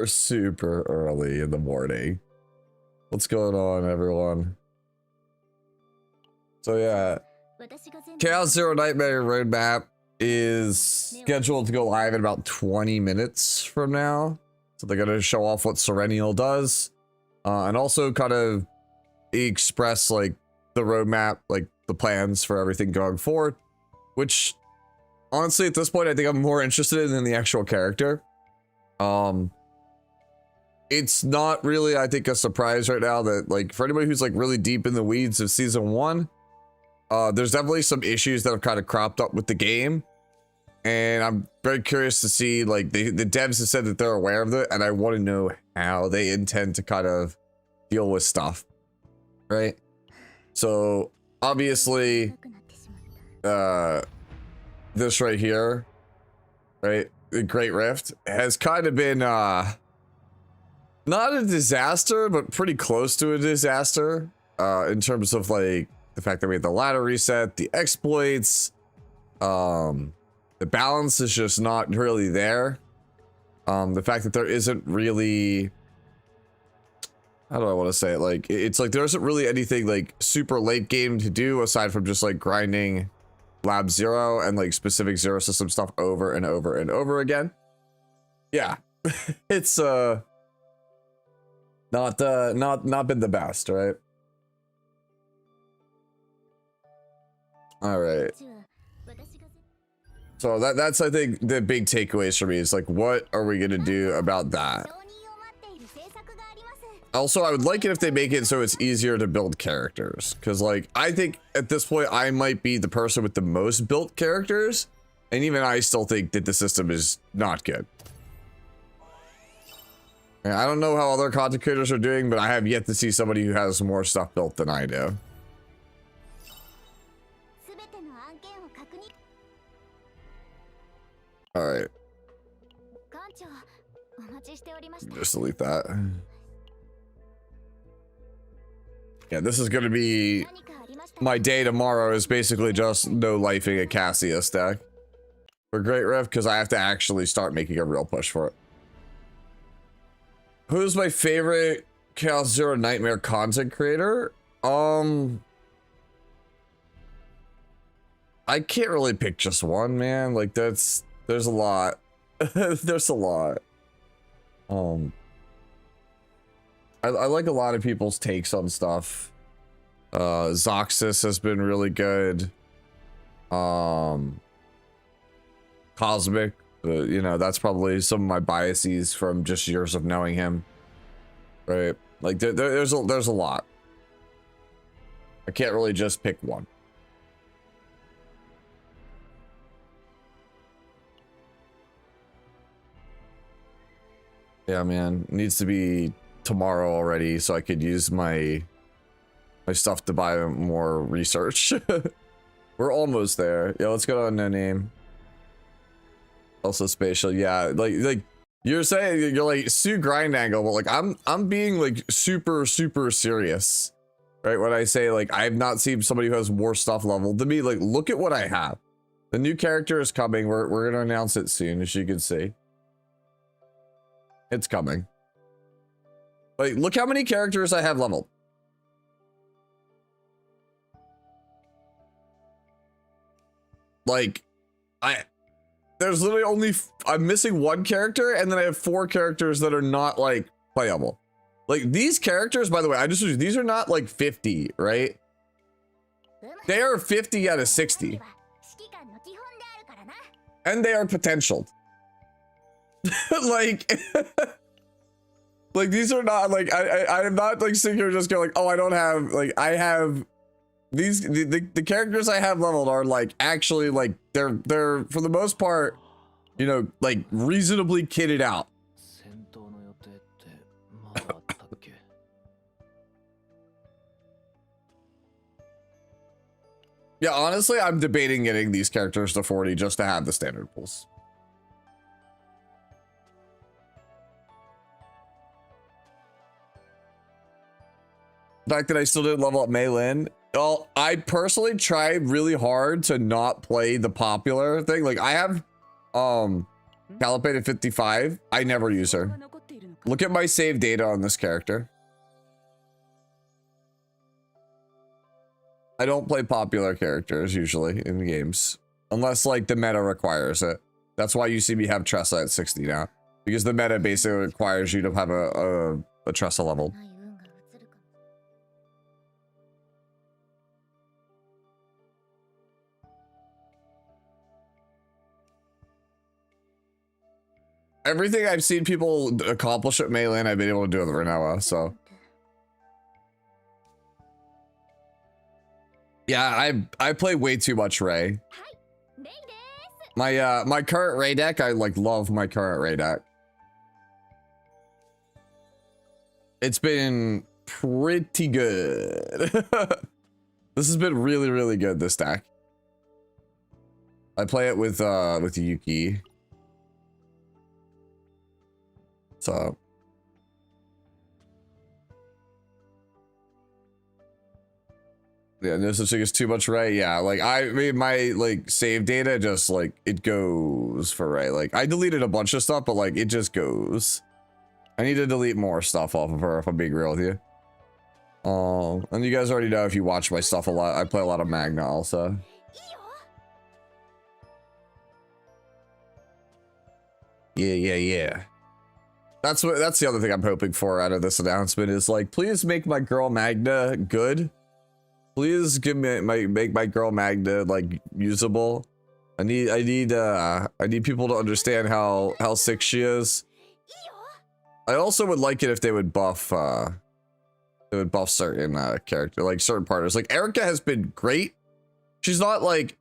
super early in the morning. What's going on, everyone? So yeah, Chaos Zero Nightmare roadmap is scheduled to go live in about 20 minutes from now. So they're going to show off what Sereniel does, and also kind of express like the roadmap, like the plans for everything going forward, which honestly at this point I think I'm more interested in than the actual character. It's not really, I think, a surprise right now that, like, for anybody who's like really deep in the weeds of season 1, there's definitely some issues that have kind of cropped up with the game, and I'm very curious to see, like, the devs have said that they're aware of it, and I want to know how they intend to kind of deal with stuff, right? So obviously this right here, right, the Great Rift has kind of been not a disaster, but pretty close to a disaster, in terms of like the fact that we had the ladder reset, the exploits, the balance is just not really there. The fact that there isn't really, how do I want to say it? Like, it's like there isn't really anything like super late game to do aside from just like grinding Lab Zero and like specific Zero System stuff over and over and over again. Yeah, it's not been the best, right? All right. So that's I think the big takeaways for me is like, what are we gonna do about that? Also, I would like it if they make it so it's easier to build characters, because like I think at this point I might be the person with the most built characters, and even I still think that the system is not good. And I don't know how other content creators are doing, but I have yet to see somebody who has more stuff built than I do. All right. Just delete that. Yeah, this is going to be my day tomorrow, is basically just no lifing a Cassius deck for Great Rift, because I have to actually start making a real push for it. Who's my favorite Chaos Zero Nightmare content creator? I can't really pick just one, man. Like there's a lot. There's a lot. I like a lot of people's takes on stuff. Zoxus has been really good. Cosmic, you know, that's probably some of my biases from just years of knowing him, right? Like there's a lot. I can't really just pick one. Yeah, man, it needs to be tomorrow already so I could use my stuff to buy more research. We're almost there. Yeah, let's go to No Name. Also spatial, yeah, like you're saying, you're like Sue grind angle, but like I'm being like super serious, right? When I say like I've not seen somebody who has more stuff leveled to me. Like, look at what I have. The new character is coming. We're gonna announce it soon, as you can see. It's coming. Like, look how many characters I have leveled. Like, there's literally only, I'm missing one character, and then I have 4 characters that are not like playable. Like, these characters, by the way, these are not like 50, right? They are 50 out of 60. And they are potentialed. Like, like these are not like, I'm not like sitting here just going like, oh, I don't have, like, I have these, the characters I have leveled are like actually like they're for the most part, you know, like reasonably kitted out. Yeah, honestly, I'm debating getting these characters to 40 just to have the standard pools. The fact that I still didn't level up Mei Lin. Well, I personally tried really hard to not play the popular thing. Like I have Calipated 55. I never use her. look at my save data on this character. I don't play popular characters usually in games, unless like the meta requires it. That's why you see me have Tressa at 60 now, because the meta basically requires you to have a Tressa level. Everything I've seen people accomplish at Melee, I've been able to do with Renoa, so. Yeah, I play way too much Ray. My current Ray deck, I like love my current Ray deck. It's been pretty good. This has been really, really good, this deck. I play it with Yuki. So yeah, no such thing as too much Ray. Yeah, like I mean, my like save data just like it goes for Ray. Like I deleted a bunch of stuff, but like it just goes. I need to delete more stuff off of her if I'm being real with you. And you guys already know if you watch my stuff a lot, I play a lot of Magna also. Yeah. That's the other thing I'm hoping for out of this announcement is like, please make my girl Magna good. Please give me make my girl Magna like usable. I need people to understand how sick she is. I also would like it if they would buff certain character, like certain partners. Like Erica has been great. She's not like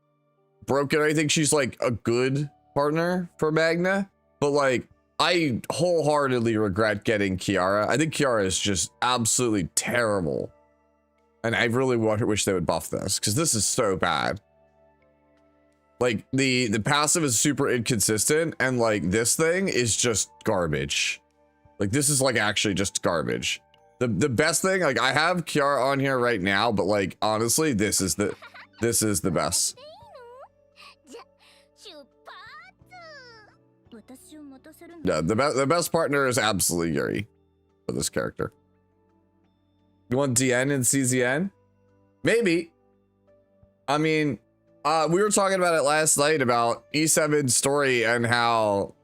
broken or anything. She's like a good partner for Magna, but like I wholeheartedly regret getting Kiara. I think Kiara is just absolutely terrible. And I really wish they would buff this, because this is so bad. Like, the passive is super inconsistent, and like, this thing is just garbage. Like, this is like actually just garbage. The best thing, like, I have Kiara on here right now, but like, honestly, this is the best. Yeah, the best partner is absolutely Yuri for this character. You want DN and CZN? Maybe. I mean, we were talking about it last night about E7's story and how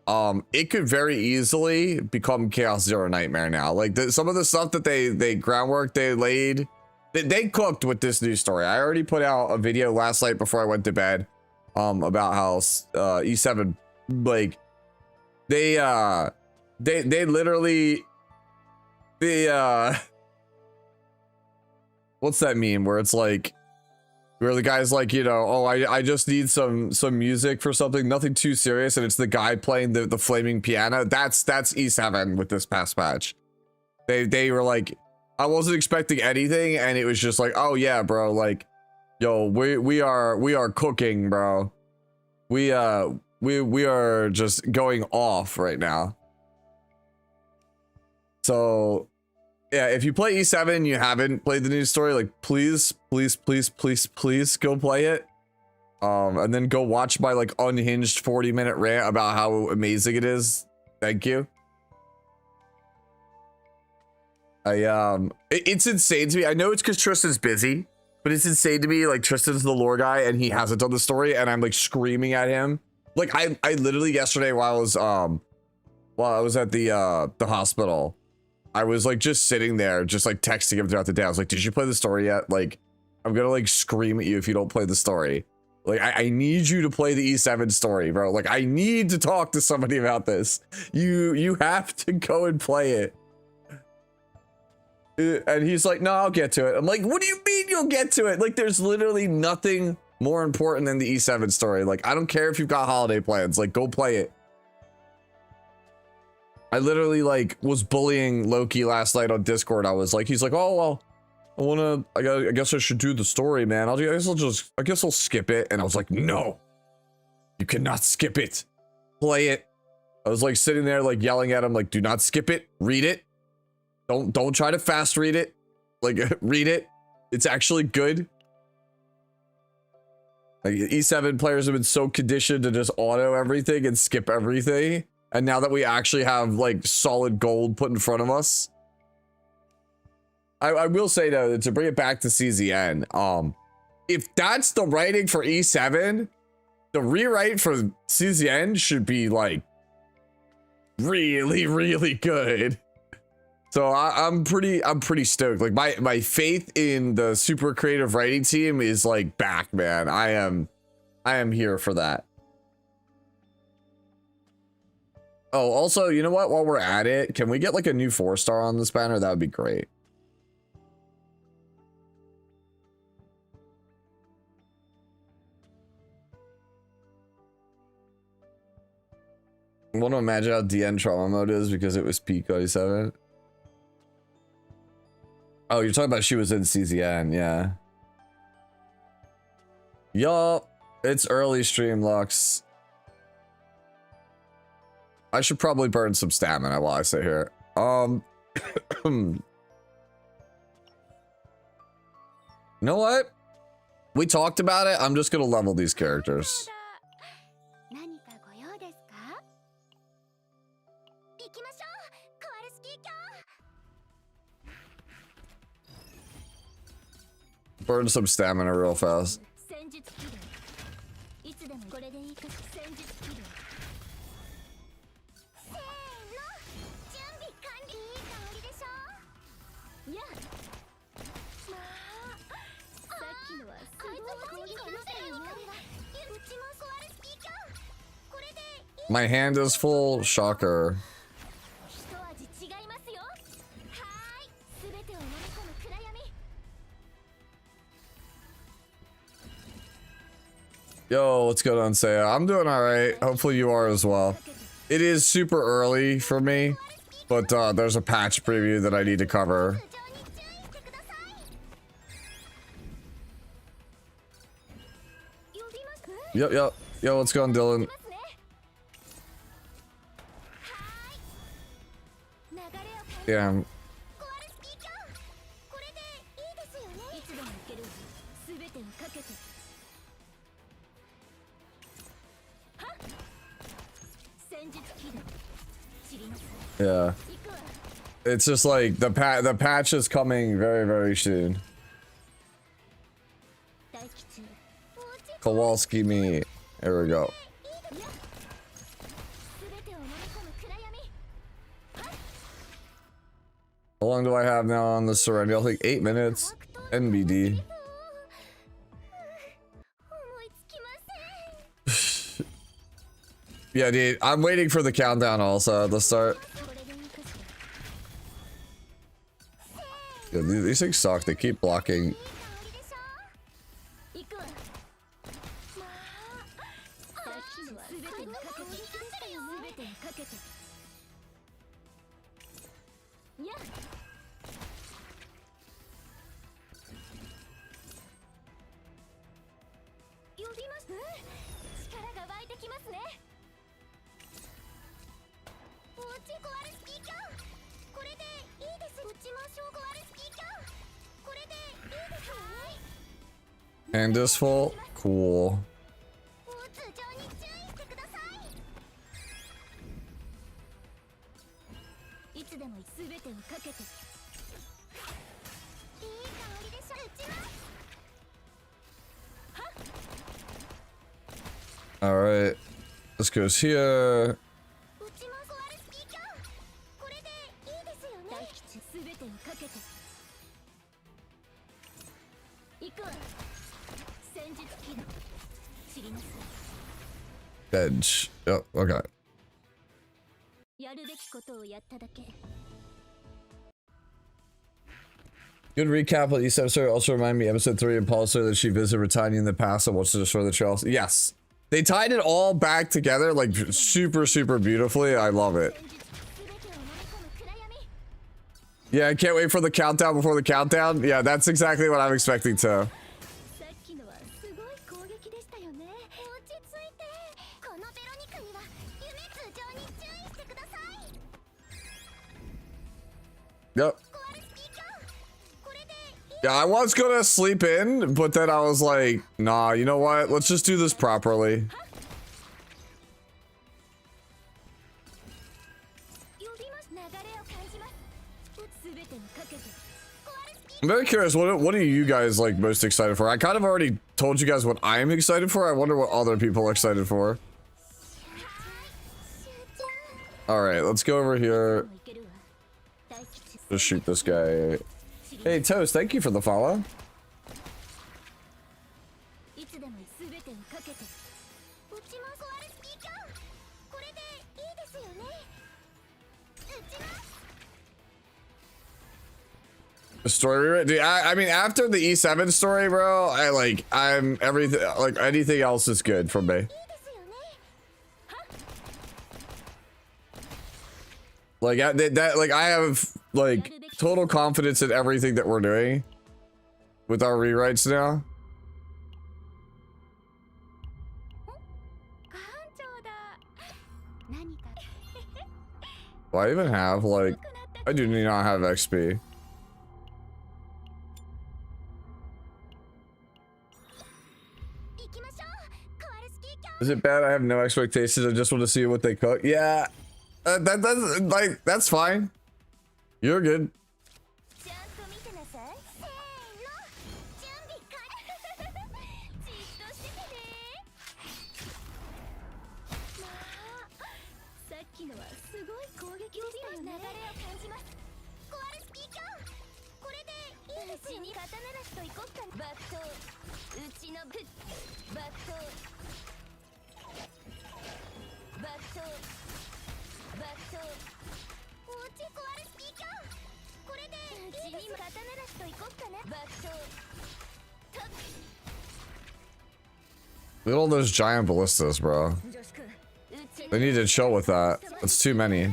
it could very easily become Chaos Zero Nightmare now. Like some of the stuff that they groundwork they laid, they cooked with this new story. I already put out a video last night before I went to bed about how E7 like they literally what's that meme where it's like where the guy's like, you know, oh, I just need some music for something, nothing too serious, and it's the guy playing the flaming piano. That's E7 with this past patch. They were like, I wasn't expecting anything, and it was just like, oh yeah, bro, like, yo, we are cooking, bro. We are just going off right now. So yeah, if you play E7 and you haven't played the new story, like please go play it. And then go watch my like unhinged 40-minute rant about how amazing it is. Thank you. It's insane to me. I know it's because Tristan's busy, but it's insane to me. Like Tristan's the lore guy and he hasn't done the story, and I'm like screaming at him. Like I literally yesterday while I was at the hospital, I was like just sitting there, just like texting him throughout the day. I was like, did you play the story yet? Like, I'm gonna like scream at you if you don't play the story. Like, I need you to play the E7 story, bro. Like, I need to talk to somebody about this. You have to go and play it. And he's like, no, I'll get to it. I'm like, what do you mean you'll get to it? Like, there's literally nothing more important than the E7 story. Like, I don't care if you've got holiday plans. Like, go play it. I literally like was bullying Loki last night on Discord. I was like, he's like, oh well, I guess I should do the story, man. I guess I'll skip it. And I was like, no, you cannot skip it. Play it. I was like sitting there like yelling at him, like, do not skip it. Read it. Don't try to fast read it. Like, read it. It's actually good. Like, E7 players have been so conditioned to just auto everything and skip everything And now that we actually have like solid gold put in front of us, I will say though, to bring it back to CZN, if that's the writing for E7, the rewrite for CZN should be like really, really good. So I'm pretty stoked. Like my faith in the super creative writing team is like back, man. I am here for that. Oh, also, you know what? While we're at it, can we get like a new 4-star on this banner? That would be great. I want to imagine how DN trauma mode is because it was peak 27. Oh, you're talking about she was in CZN, yeah. Yup, it's early stream, Lux. I should probably burn some stamina while I sit here. You know what? We talked about it. I'm just gonna level these characters. Burn some stamina real fast. My hand is full, shocker. Yo, what's going on, Saya? I'm doing all right. Hopefully you are as well. It is super early for me, but there's a patch preview that I need to cover. Yep. Yo, what's going on, Dylan? Damn. Yeah. It's just like the patch is coming very, very soon. Kowalski me. There we go. How long do I have now on the Sereniel? I think 8 minutes. NBD. Yeah, dude. I'm waiting for the countdown also at the start. Yeah, these things suck. They keep blocking. And this full? Cool. All right, this goes here. Edge. Oh, okay. Good recap what you said, sir. Also remind me, episode 3 and Paul said that she visited Britannia in the past and wants to destroy the trails. Yes. They tied it all back together like super, super beautifully. I love it. Yeah, I can't wait for the countdown before the countdown. Yeah, that's exactly what I'm expecting to. Yep. Yeah, I was gonna sleep in, but then I was like, nah, you know what? Let's just do this properly. I'm very curious, what are you guys like most excited for? I kind of already told you guys what I'm excited for. I wonder what other people are excited for. All right, let's go over here. Just shoot this guy. Hey, Toast, thank you for the follow. The story rewrite? Dude, I mean, after the E7 story, bro, I'm everything, like anything else is good for me. Like I have like total confidence in everything that we're doing with our rewrites now. Do I even have like, I do not have XP. Is it bad? I have no expectations. I just want to see what they cook. Yeah, that's like, that's fine. You're good. Look at all those giant ballistas, bro. They need to chill with that. That's too many.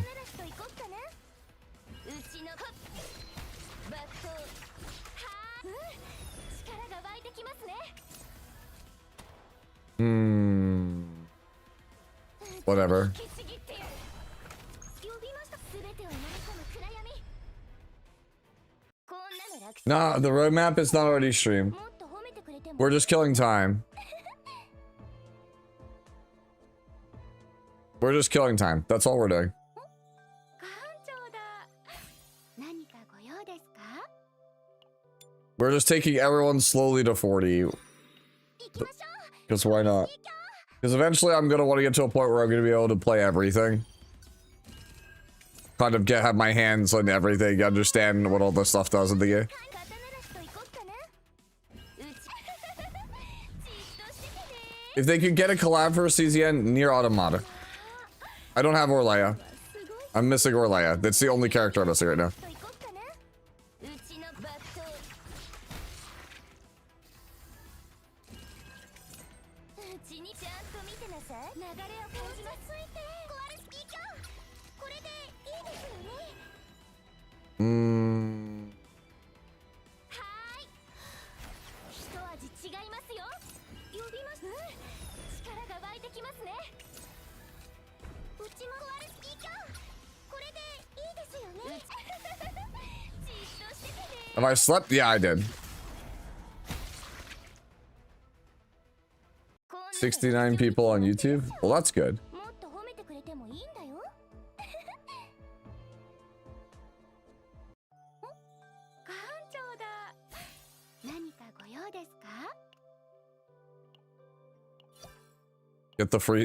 Whatever. Nah, the roadmap is not already streamed. We're just killing time. We're just killing time. That's all we're doing. We're just taking everyone slowly to 40. Because why not? Because eventually I'm going to want to get to a point where I'm going to be able to play everything. Kind of have my hands on everything, understand what all this stuff does in the game. If they could get a collab for CZN, near Automata. I don't have Orleia. I'm missing Orleia. That's the only character I'm missing right now. Have I slept? Yeah, I did. 69 people on YouTube? Well, that's good.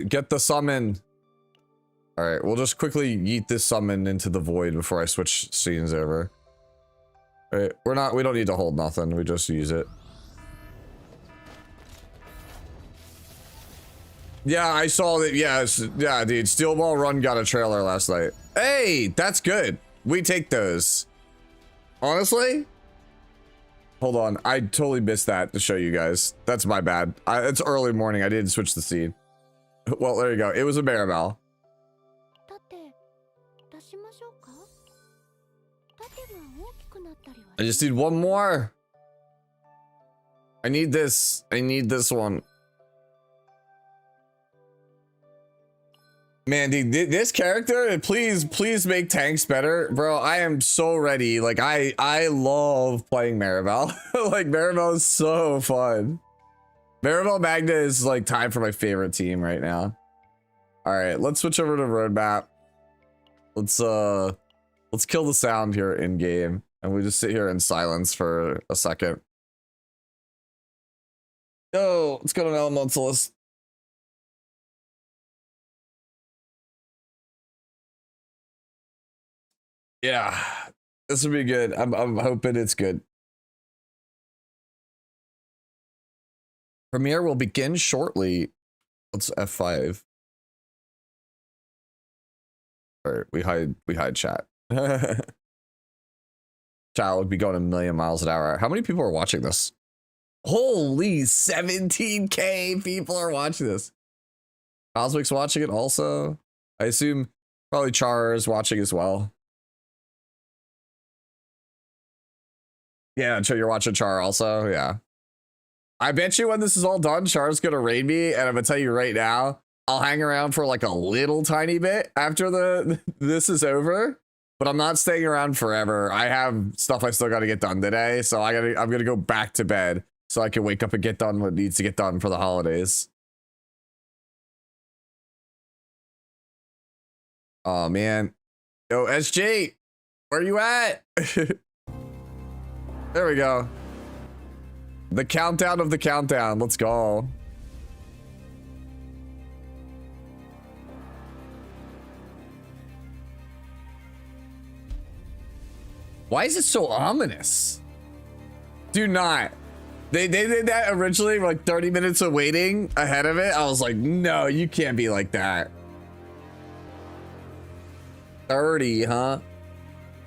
Get the summon. All right, we'll just quickly yeet this summon into the void before I switch scenes over. All right, we don't need to hold nothing. We just use it. Yeah, I saw that. Yeah, dude. Steel Ball Run got a trailer last night. Hey, that's good. We take those. Honestly? Hold on. I totally missed that to show you guys. That's my bad. It's early morning. I didn't switch the scene. Well, there you go. It was a Maribel. I just need one more. I need this. I need this one. Man, dude, this character, please make tanks better. Bro, I am so ready. Like, I love playing Maribel. Like, Maribel is so fun. Maribel Magna is, like, tied for my favorite team right now. All right, let's switch over to roadmap. Let's, Let's kill the sound here in game, and we just sit here in silence for a second. Yo, let's go to an elementalist. Yeah, this will be good. I'm hoping it's good. Premiere will begin shortly. Let's F5. All right, we hide chat. Chat would be going a million miles an hour. How many people are watching this? Holy 17K people are watching this. Cosmic's watching it also. I assume probably Char is watching as well. Yeah, you're watching Char also. Yeah. I bet you when this is all done, Char's gonna raid me, and I'm gonna tell you right now, I'll hang around for like a little tiny bit after this is over, but I'm not staying around forever. I have stuff I still gotta get done today, so I'm gonna go back to bed so I can wake up and get done what needs to get done for the holidays. Oh man. Yo, SG, where you at? There we go. The countdown of the countdown. Let's go. Why is it so ominous? Do not. They did that originally, like 30 minutes of waiting ahead of it. I was like, no, you can't be like that. 30, huh?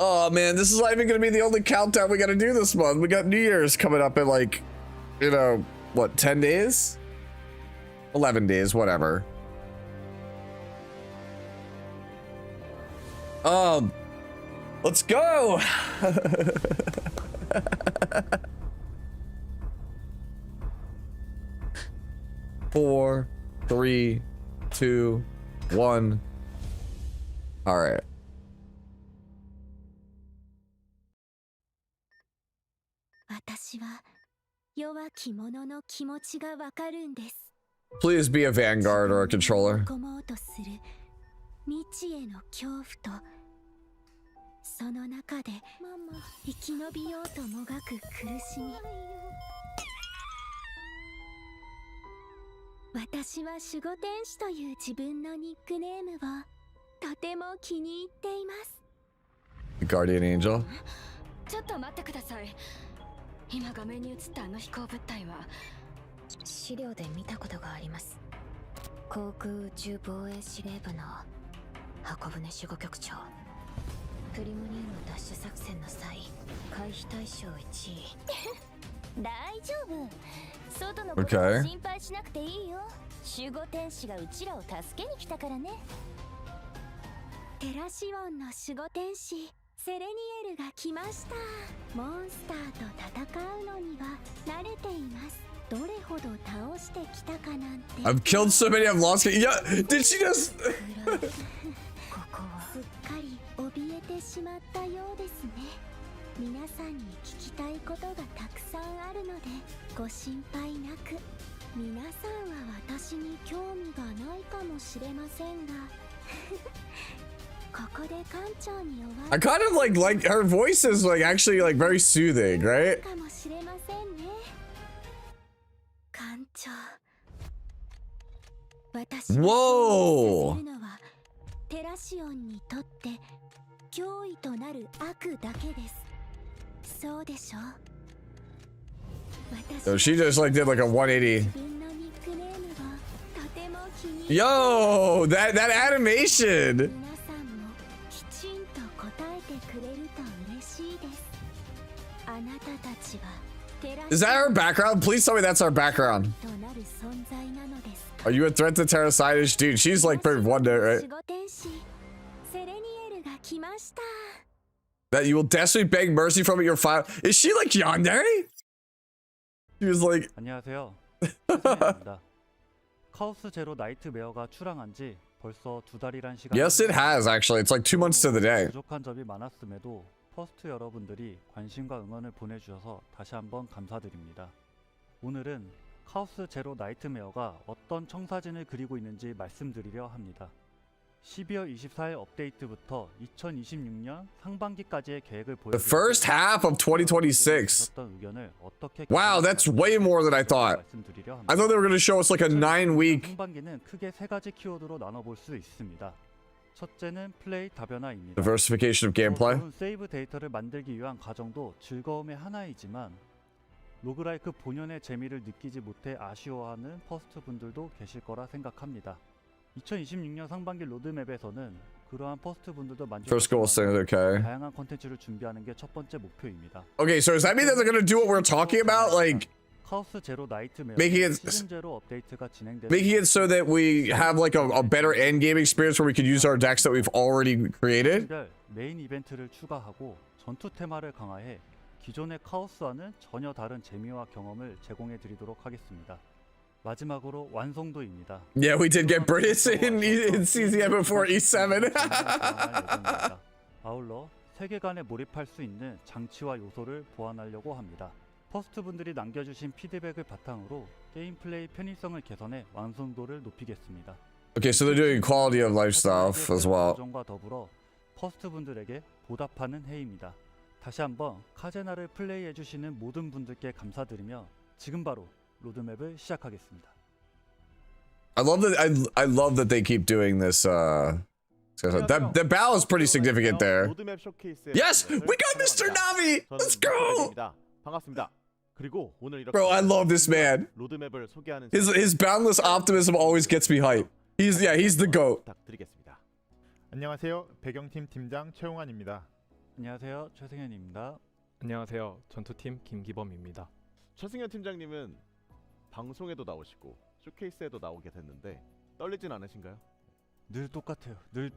Oh man, this is not even gonna be the only countdown we gotta do this month. We got New Year's coming up in like, you know, what, 10 days? 11 days, whatever. Let's go. 4, 3, 2, 1. All right. Please be a vanguard or a controller. その中で生き延びようともがく苦しみ私は守護天使という自分のニックネームをとても気に入っています Guardian Angel ちょっと待ってください今画面に映ったあの飛行物体は資料で見たことがあります航空宇宙防衛司令部の箱舟守護局長プリモニウム奪取作戦の際回避対象1位大丈夫外のことは心配しなくていいよ守護天使がうちらを助けに来たからねテラシオンの守護天使セレニエルが来ましたモンスターと戦うのには慣れていますどれほど倒してきたかなんて I've killed so many, I've lost it. Yeah, did she just ここはすっかり怯えてしまったようですね皆さんに聞きたいことがたくさんあるのでご心配なく皆さんは私に興味がないかもしれませんがここで館長にお会い I kind of like her voice is like actually like very soothing, right? かもしれませんね館長私がそうさせるのはテラシオンにとって脅威となる悪だけですそうでしょ So she just like did like a 180. 自分のニックネームをとても気に入って Yo, that animation. 皆さんもきちんと答えてくれると嬉しいですあなたたちはテラ Is that her background? Please tell me that's our background. となる存在なのです Are you a threat to Terrasidish? Dude, she's like pretty one day, right? 守護天使セレニエルが来ました That you will desperately beg mercy from your file. Is she like yandere? She was like, 안녕하세요. 세레니엘입니다. 카오스 제로 나이트메어가 출항한 지 벌써 2달이란 시간이 yes, it has actually. It's like 2 months to the day. 부족한 점이 많았음에도 퍼스트 여러분들이 관심과 응원을 보내주셔서 다시 한번 감사드립니다. 오늘은 카오스 제로 나이트메어가 어떤 청사진을 그리고 있는지 말씀드리려 합니다. 12월 24일 업데이트부터 2026년 상반기까지의 계획을 The first half of 2026. 의견을 어떻게 Wow, that's way more than I thought. 말씀드리려 합니다. I thought they were going to show us like a 9-week. 상반기는 크게 세 가지 키워드로 나눠볼 수 있습니다. 첫째는 플레이 다변화입니다. Diversification of gameplay. 좋은 세이브 데이터를 만들기 위한 과정도 즐거움의 하나이지만 로그라이크 본연의 재미를 느끼지 못해 아쉬워하는 퍼스트 분들도 계실 거라 생각합니다. 2026년 상반기 로드맵에서는 그러한 퍼스트 분들도 First goal 만족할 saying okay. 다양한 콘텐츠를 준비하는 게 첫 번째 목표입니다. Okay, so does that mean that they're going to do what we're talking about? Like 카오스 제로 나이트메어 Making it- 시즌 제로 업데이트가 진행되는 making it so that we have like a better end game experience where we could use our decks that we've already created? 별 메인 이벤트를 추가하고 전투 테마를 강화해 기존의 카오스와는 전혀 다른 재미와 경험을 제공해 드리도록 하겠습니다. 마지막으로 완성도입니다. Yeah, we did get British in CZM before E7. 아울러 세계관에 몰입할 수 있는 장치와 요소를 보완하려고 합니다. 퍼스트 분들이 남겨주신 피드백을 바탕으로 게임 플레이 편의성을 개선해 완성도를 높이겠습니다. Okay, so they're doing quality of life stuff as well. 과정과 더불어 퍼스트 분들에게 보답하는 해입니다. 다시 한번 카제나를 플레이해주시는 모든 분들께 감사드리며 지금 바로 로드맵을 시작하겠습니다. I love that they keep doing this. The battle is pretty significant there. 로드맵 쇼케이스에 Yes, we got Mr. Navi. Let's go. 반갑습니다. 그리고 오늘 이렇게 Bro, I love this man. 로드맵을 소개하는 His boundless optimism always gets me hype. He's the goat. 부탁드리겠습니다. 안녕하세요. 배경팀 팀장 최용환입니다. 안녕하세요, 최승현입니다. 안녕하세요. 전투팀 김기범입니다. 최승현 팀장님은 방송에도 나오시고 쇼케이스에도 나오게 됐는데 떨리진 않으신가요? 늘 똑같아요. 늘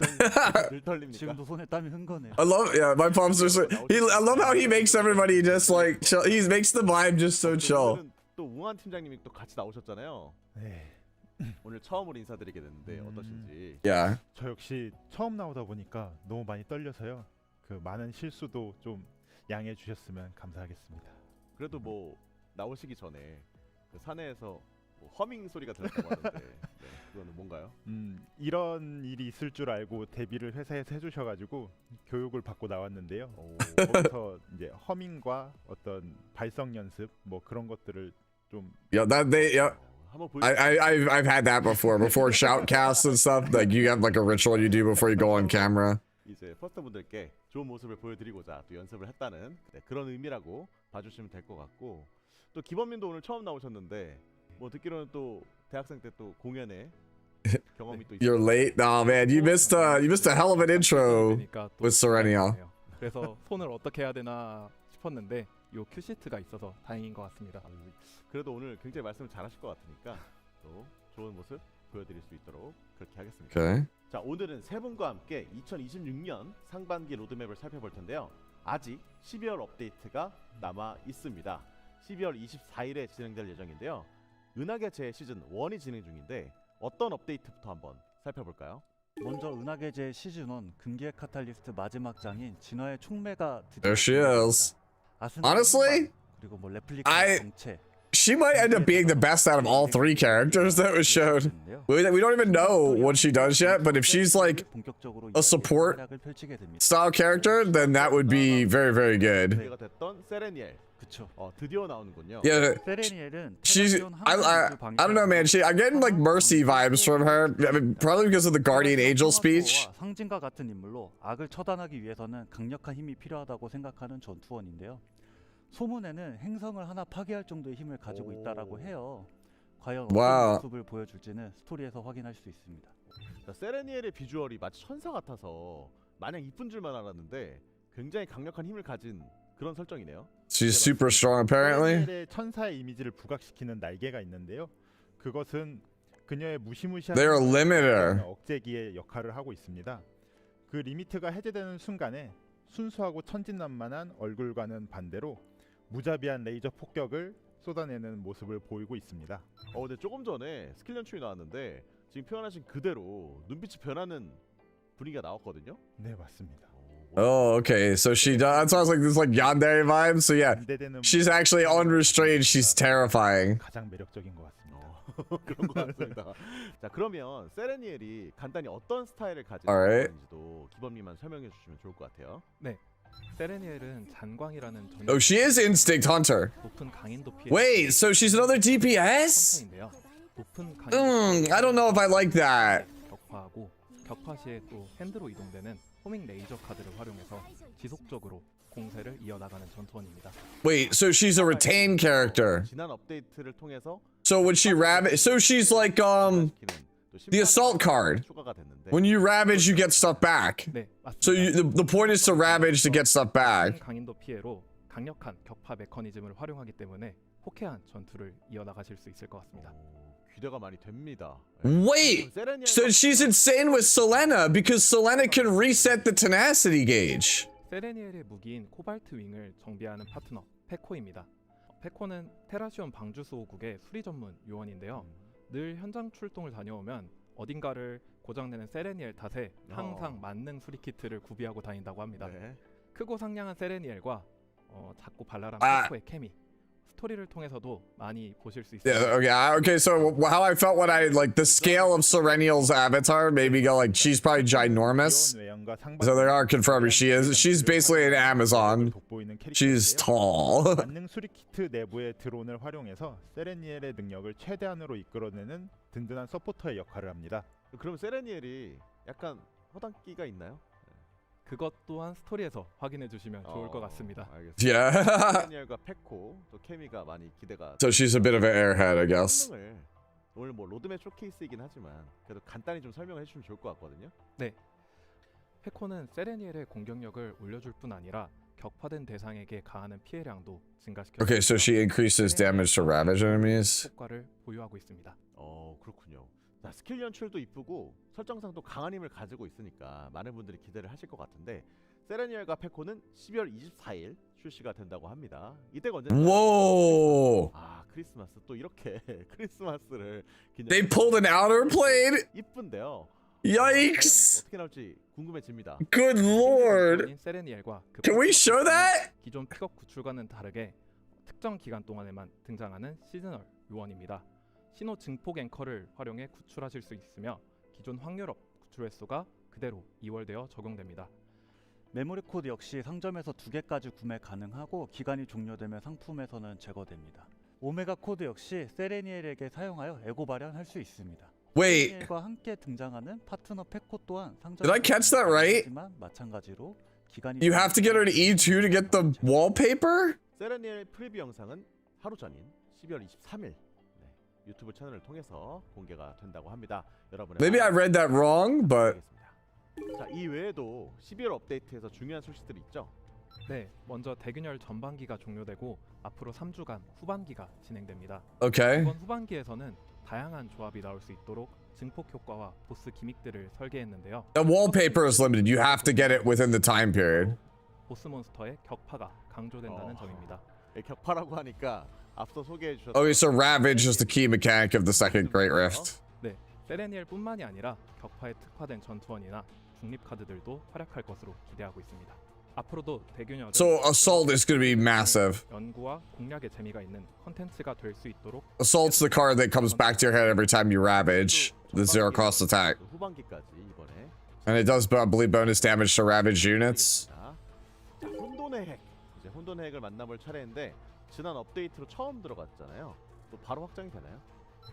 늘 떨립니까? 지금도 손에 땀이 흥건해요. I love, yeah, my palms are so. I love how he makes everybody just like chill. He makes the vibe just so chill. 오늘은 또 웅한 팀장님이 또 같이 나오셨잖아요. 네, 오늘 처음으로 인사드리게 됐는데 어떠신지. Yeah. 저 역시 처음 나오다 보니까 너무 많이 떨려서요. 그 많은 실수도 좀 양해해 주셨으면 감사하겠습니다. 그래도 뭐 나오시기 전에 그 사내에서 뭐 허밍 소리가 들었다고 하는데 네, 그거는 뭔가요? 이런 일이 있을 줄 알고 데뷔를 회사에서 해주셔가지고 교육을 받고 나왔는데요. 오, 거기서 이제 허밍과 어떤 발성 연습 뭐 그런 것들을 좀 Yeah, that they. Yeah. 한번 I've had that before shoutcasts and stuff. Like you have like a ritual you do before you go on camera. 이제 퍼스트 분들께 좋은 모습을 보여드리고자 또 연습을 했다는 그런 의미라고 봐주시면 될 것 같고 또 기범님도 오늘 처음 나오셨는데 뭐 듣기로는 또 대학생 때 또 공연에 경험이 또 You're late. Oh man, you missed a hell of an intro 그러니까 또 with Sereniel. 다행이네요. 그래서 손을 어떻게 해야 되나 싶었는데 요 큐시트가 있어서 다행인 것 같습니다. 그래도 오늘 굉장히 말씀을 잘하실 것 같으니까 또 좋은 모습 보여드릴 수 있도록 그렇게 하겠습니다. Okay. 자, 오늘은 세 분과 함께 2026년 상반기 로드맵을 살펴볼 텐데요. 아직 12월 업데이트가 남아 있습니다. 12월 24일에 진행될 예정인데요. 은하계 제 시즌 1이 진행 중인데 어떤 업데이트부터 한번 살펴볼까요? 먼저 은하계 제 시즌 1 금기의 카탈리스트 마지막 장인 진화의 촉매가 드디어 There she is. 아스날 Honestly, 선발, 그리고 뭐 레플리카 I- 정체 She might end up being the best out of all three characters that was showed. We don't even know what she does yet, but if she's like 본격적으로 a support 활약을 펼치게 됩니다. style character, then that would be very, very good. 기대가 됐던 세레니엘 그쵸. 드디어 나오는군요. Yeah, 세레니엘은 she's. 테라리온 I don't know, man. I'm getting like Mercy vibes from her. I mean, probably because of the Guardian Angel speech. 상징과 같은 인물로 악을 처단하기 위해서는 강력한 힘이 필요하다고 생각하는 전투원인데요. 소문에는 행성을 하나 파괴할 정도의 힘을 가지고 있다라고 해요. 과연 어떤 와우. 모습을 보여줄지는 스토리에서 확인할 수 있습니다. 자, 세레니엘의 비주얼이 마치 천사 같아서 마냥 이쁜 줄만 알았는데 굉장히 강력한 힘을 가진 그런 설정이네요. She's super strong, apparently. 세레니엘의 천사의 이미지를 부각시키는 날개가 있는데요. 그것은 그녀의 무시무시한 They're a limiter. 억제기의 역할을 하고 있습니다. 그 리미트가 해제되는 순간에 순수하고 천진난만한 얼굴과는 반대로 무자비한 레이저 폭격을 쏟아내는 모습을 보이고 있습니다. 근데 조금 전에 스킬 연출이 나왔는데 지금 표현하신 그대로 눈빛이 변하는 분위기가 나왔거든요. 네, 맞습니다. Oh, okay. So she does. That sounds like this like yandere vibe. So yeah, 반대되는 she's actually unrestrained. She's terrifying. 가장 매력적인 것 같습니다. 그런 것 같습니다. 자 그러면 세레니엘이 간단히 어떤 스타일을 가지고 Alright. 있는지도 기범님만 설명해 주시면 좋을 것 같아요. 네. 세레니엘은 잔광이라는 전용 Oh, she is Instinct Hunter. 높은 강인도 피해 Wait, so she's another DPS? 헌터인데요. 높은 강인도 I don't know if I like that. 격파하고 격파 시에 또 핸드로 이동되는 호밍 레이저 카드를 활용해서 지속적으로 공세를 이어나가는 전투원입니다. Wait, so she's a retained character. 지난 업데이트를 통해서 So when she ravage, so she's like the assault card. 추가가 됐는데 When you ravage, you get stuff back. 네, So 맞습니다. the point is to ravage to get stuff back. 강인도 피해로 강력한 격파 메커니즘을 활용하기 때문에 호쾌한 전투를 이어나가실 수 있을 것 같습니다. 기대가 많이 됩니다. Wait, so she's insane with Selena because Selena can reset the tenacity gauge. 세레니엘의 무기인 코발트 윙을 정비하는 파트너 페코입니다. 페코는 테라시온 방주 수호국의 수리 전문 요원인데요. 늘 현장 출동을 다녀오면 어딘가를 고장내는 세레니엘 탓에 항상 만능 수리 키트를 구비하고 다닌다고 합니다. 네. 크고 상냥한 세레니엘과 작고 발랄한 페코의 케미, 스토리를 통해서도 많이 보실 수 있어요. Yeah, okay, so how I felt when I like the scale of Sereniel's avatar made me go like she's probably ginormous. So they are confirming she's basically an Amazon. She's tall. 만능 수리 키트 내부의 드론을 활용해서 세레니엘의 능력을 최대한으로 이끌어내는 든든한 서포터의 역할을 합니다. 그럼 세레니엘이 약간 허당기가 있나요? 그것 또한 스토리에서 확인해 주시면 좋을 것 같습니다. 알겠습니다. Yeah. 세레니엘과 페코 또 케미가 많이 기대가. So she's a bit of an airhead, I guess. 설명을 오늘 뭐 로드맵 쇼케이스이긴 하지만 그래도 간단히 좀 설명해 주시면 좋을 것 같거든요. 페코는 세레니엘의 공격력을 올려줄 뿐 아니라 격파된 대상에게 가하는 피해량도 증가시켜. Okay, so she increases damage to ravage enemies. 효과를 보유하고 있습니다. 그렇군요. 자, 스킬 연출도 이쁘고 설정상도 강한 힘을 가지고 있으니까 많은 분들이 기대를 하실 것 같은데 세레니엘과 페코는 12월 24일 출시가 된다고 합니다. 이때가 언제죠? Whoa! 크리스마스 또 이렇게 크리스마스를 They pulled an outer plate? 이쁜데요. Yikes! 어떻게 나올지 궁금해집니다. Good lord! 세레니엘과 그 Can we show that? 기존 픽업 구출과는 다르게 특정 기간 동안에만 등장하는 시즈널 요원입니다. 신호 증폭 앵커를 활용해 구출하실 수 있으며 기존 확률업 구출 횟수가 그대로 2월되어 적용됩니다. 메모리 코드 역시 상점에서 2개까지 구매 가능하고 기간이 종료되면 상품에서는 제거됩니다. 오메가 코드 역시 세레니엘에게 사용하여 에고 발현할 수 있습니다. Wait, 세레니엘과 함께 등장하는 파트너 페코 또한 상점에서 Did I catch that right? 하지만 마찬가지로 기간이 you have to get her to E2 to get the wallpaper? 세레니엘 프리뷰 영상은 하루 전인 12월 23일 유튜브 채널을 통해서 공개가 된다고 합니다. 여러분의 Maybe I read that wrong, but 자, 이 외에도 12월 업데이트에서 중요한 소식들이 있죠. 네, 먼저 대균열 전반기가 종료되고 앞으로 3주간 후반기가 진행됩니다. okay. 이번 후반기에서는 다양한 조합이 나올 수 있도록 증폭 효과와 보스 기믹들을 설계했는데요. The wallpaper is limited. You have to get it within the time period. 보스 몬스터의 격파가 강조된다는 점입니다. 격파라고 하니까 앞서 소개해 주셨던 Okay, so Ravage is the key mechanic of the second Great Rift. 네, 세레니엘뿐만이 아니라 격파에 특화된 전투원이나 중립 카드들도 활약할 것으로 기대하고 있습니다. 앞으로도 대균열은 So Assault is going to be massive. 연구와 공략의 재미가 있는 컨텐츠가 될 수 있도록 Assault's the card that comes back to your head every time you Ravage. The zero cost attack. 후반기까지 이번에 And it does, I believe, bonus damage to Ravage units. 자, 혼돈의 핵. 이제 혼돈의 핵을 만나볼 차례인데 지난 업데이트로 처음 들어갔잖아요. 또 바로 확정이 되나요?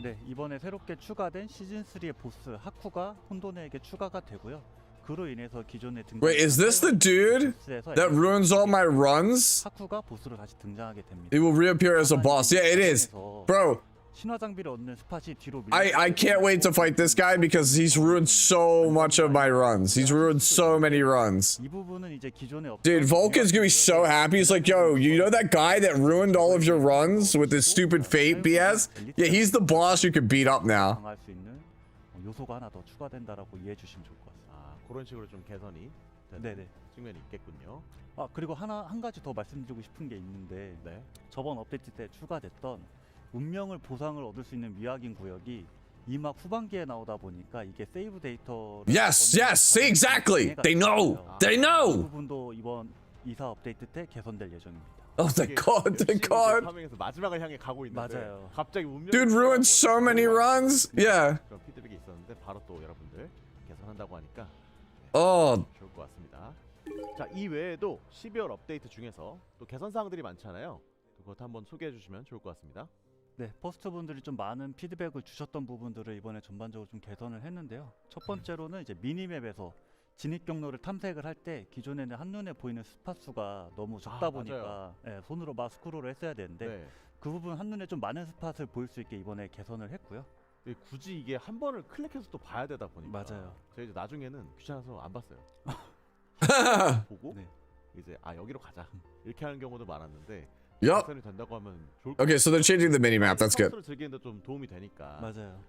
네, 이번에 새롭게 추가된 시즌3의 보스 하쿠가 혼돈에게 추가가 되고요. 그로 인해서 기존의 등장 Wait, is this the dude that ruins all my runs? 하쿠가 보스로 다시 등장하게 됩니다. It will reappear as a boss. Yeah, it is. Bro, 신화 장비를 얻는 스팟이 뒤로 I can't wait to fight this guy because he's ruined so much of my runs. He's ruined so many runs. 이 부분은 이제 기존의 Dude, Vulcan's gonna be so happy. He's like, yo, you know that guy that ruined all of your runs with his stupid fate BS? Yeah, he's the boss you can beat up now. 강할 수 있는 요소가 하나 더 추가된다라고 이해해 주시면 좋을 것 같습니다. 그런 식으로 좀 개선이 되는 네네. 측면이 있겠군요. 그리고 한 가지 더 말씀드리고 싶은 게 있는데 네. 저번 업데이트 때 추가됐던 운명을 보상을 얻을 수 있는 미확인 구역이 2막 후반기에 나오다 보니까 이게 세이브 데이터 Yes, yes, see, exactly. They know. They 이 know. 부분도 이번 2사 업데이트 때 개선될 예정입니다. Oh, thank God, thank God. 파밍에서 마지막을 향해 가고 있는데 맞아요. 갑자기 운명이 Dude ruined so many runs. Yeah. 그런 피드백이 있었는데 바로 또 여러분들 개선한다고 하니까 Oh, 좋을 것 같습니다. 자, 이 외에도 12월 업데이트 중에서 또 개선 사항들이 많잖아요. 그것 한번 소개해 주시면 좋을 것 같습니다. 네, 퍼스트 분들이 좀 많은 피드백을 주셨던 부분들을 이번에 전반적으로 좀 개선을 했는데요. 첫 번째로는 이제 미니맵에서 진입 경로를 탐색을 할 때 기존에는 한눈에 보이는 스팟 수가 너무 적다 보니까 손으로 막 스크롤을 했어야 되는데 네. 그 부분 한눈에 좀 많은 스팟을 보일 수 있게 이번에 개선을 했고요. 굳이 이게 한 번을 클릭해서 또 봐야 되다 보니까 맞아요. 제가 이제 나중에는 귀찮아서 안 봤어요. 보고 네. 이제 여기로 가자 이렇게 하는 경우도 많았는데 yup. 개선이 된다고 하면 좋을 것 Okay, so they're changing the mini map. That's good. 서비스를 즐기는데 좀 도움이 되니까 맞아요.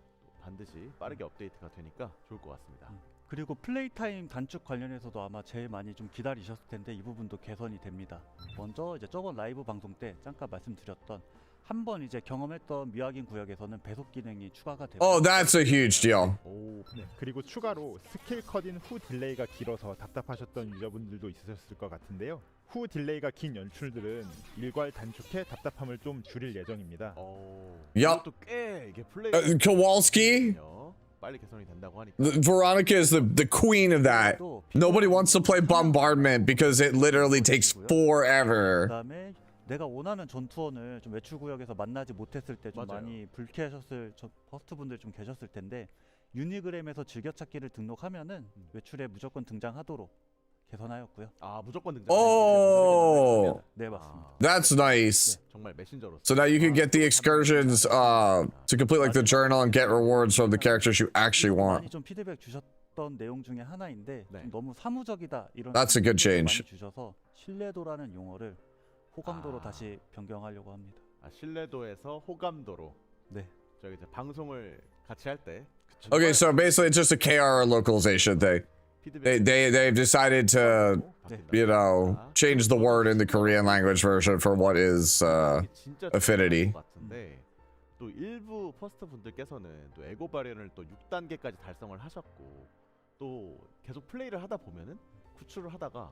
반드시 빠르게 업데이트가 되니까 좋을 것 같습니다. 그리고 플레이 타임 단축 관련해서도 아마 제일 많이 좀 기다리셨을 텐데 이 부분도 개선이 됩니다. 먼저 이제 저번 라이브 방송 때 잠깐 말씀드렸던 한 번 이제 경험했던 미확인 구역에서는 배속 기능이 추가가 되고 Oh, that's a huge deal. 오, 네, 그리고 추가로 스킬 컷인 후 딜레이가 길어서 답답하셨던 유저분들도 있으셨을 것 같은데요. 후 딜레이가 긴 연출들은 일괄 단축해 답답함을 좀 줄일 예정입니다. Yup. 이것도 꽤 이게 플레이 Kowalski, 빨리 개선이 된다고 하니까 Veronica is the queen of that. Nobody wants to play Bombardment because it literally takes forever. 그다음에 내가 원하는 전투원을 좀 외출 구역에서 만나지 못했을 때 좀 맞아요. 많이 불쾌하셨을 퍼스트 분들 좀 계셨을 텐데 유니그램에서 즐겨찾기를 등록하면은 외출에 무조건 등장하도록 개선하였고요. 무조건 등장. Oh, 네, 맞습니다. that's nice. 정말 메신저로. So now you can get the excursions to complete like the journal and get rewards from the characters you actually want. 많이 좀 피드백 주셨던 내용 중에 하나인데 네. 좀 너무 사무적이다 이런 That's a good 피드백을 change. 많이 주셔서 신뢰도라는 용어를 호감도로 다시 변경하려고 합니다. 신뢰도에서 호감도로. 네. 저기 이제 방송을 같이 할 때. Okay, so basically it's just a KR localization thing. They've decided to, you know, change the word in the Korean language version for what is affinity. 같은데 또 일부 퍼스트 분들께서는 또 에고 발현을 또 6단계까지 달성을 하셨고 또 계속 플레이를 하다 보면은 구출을 하다가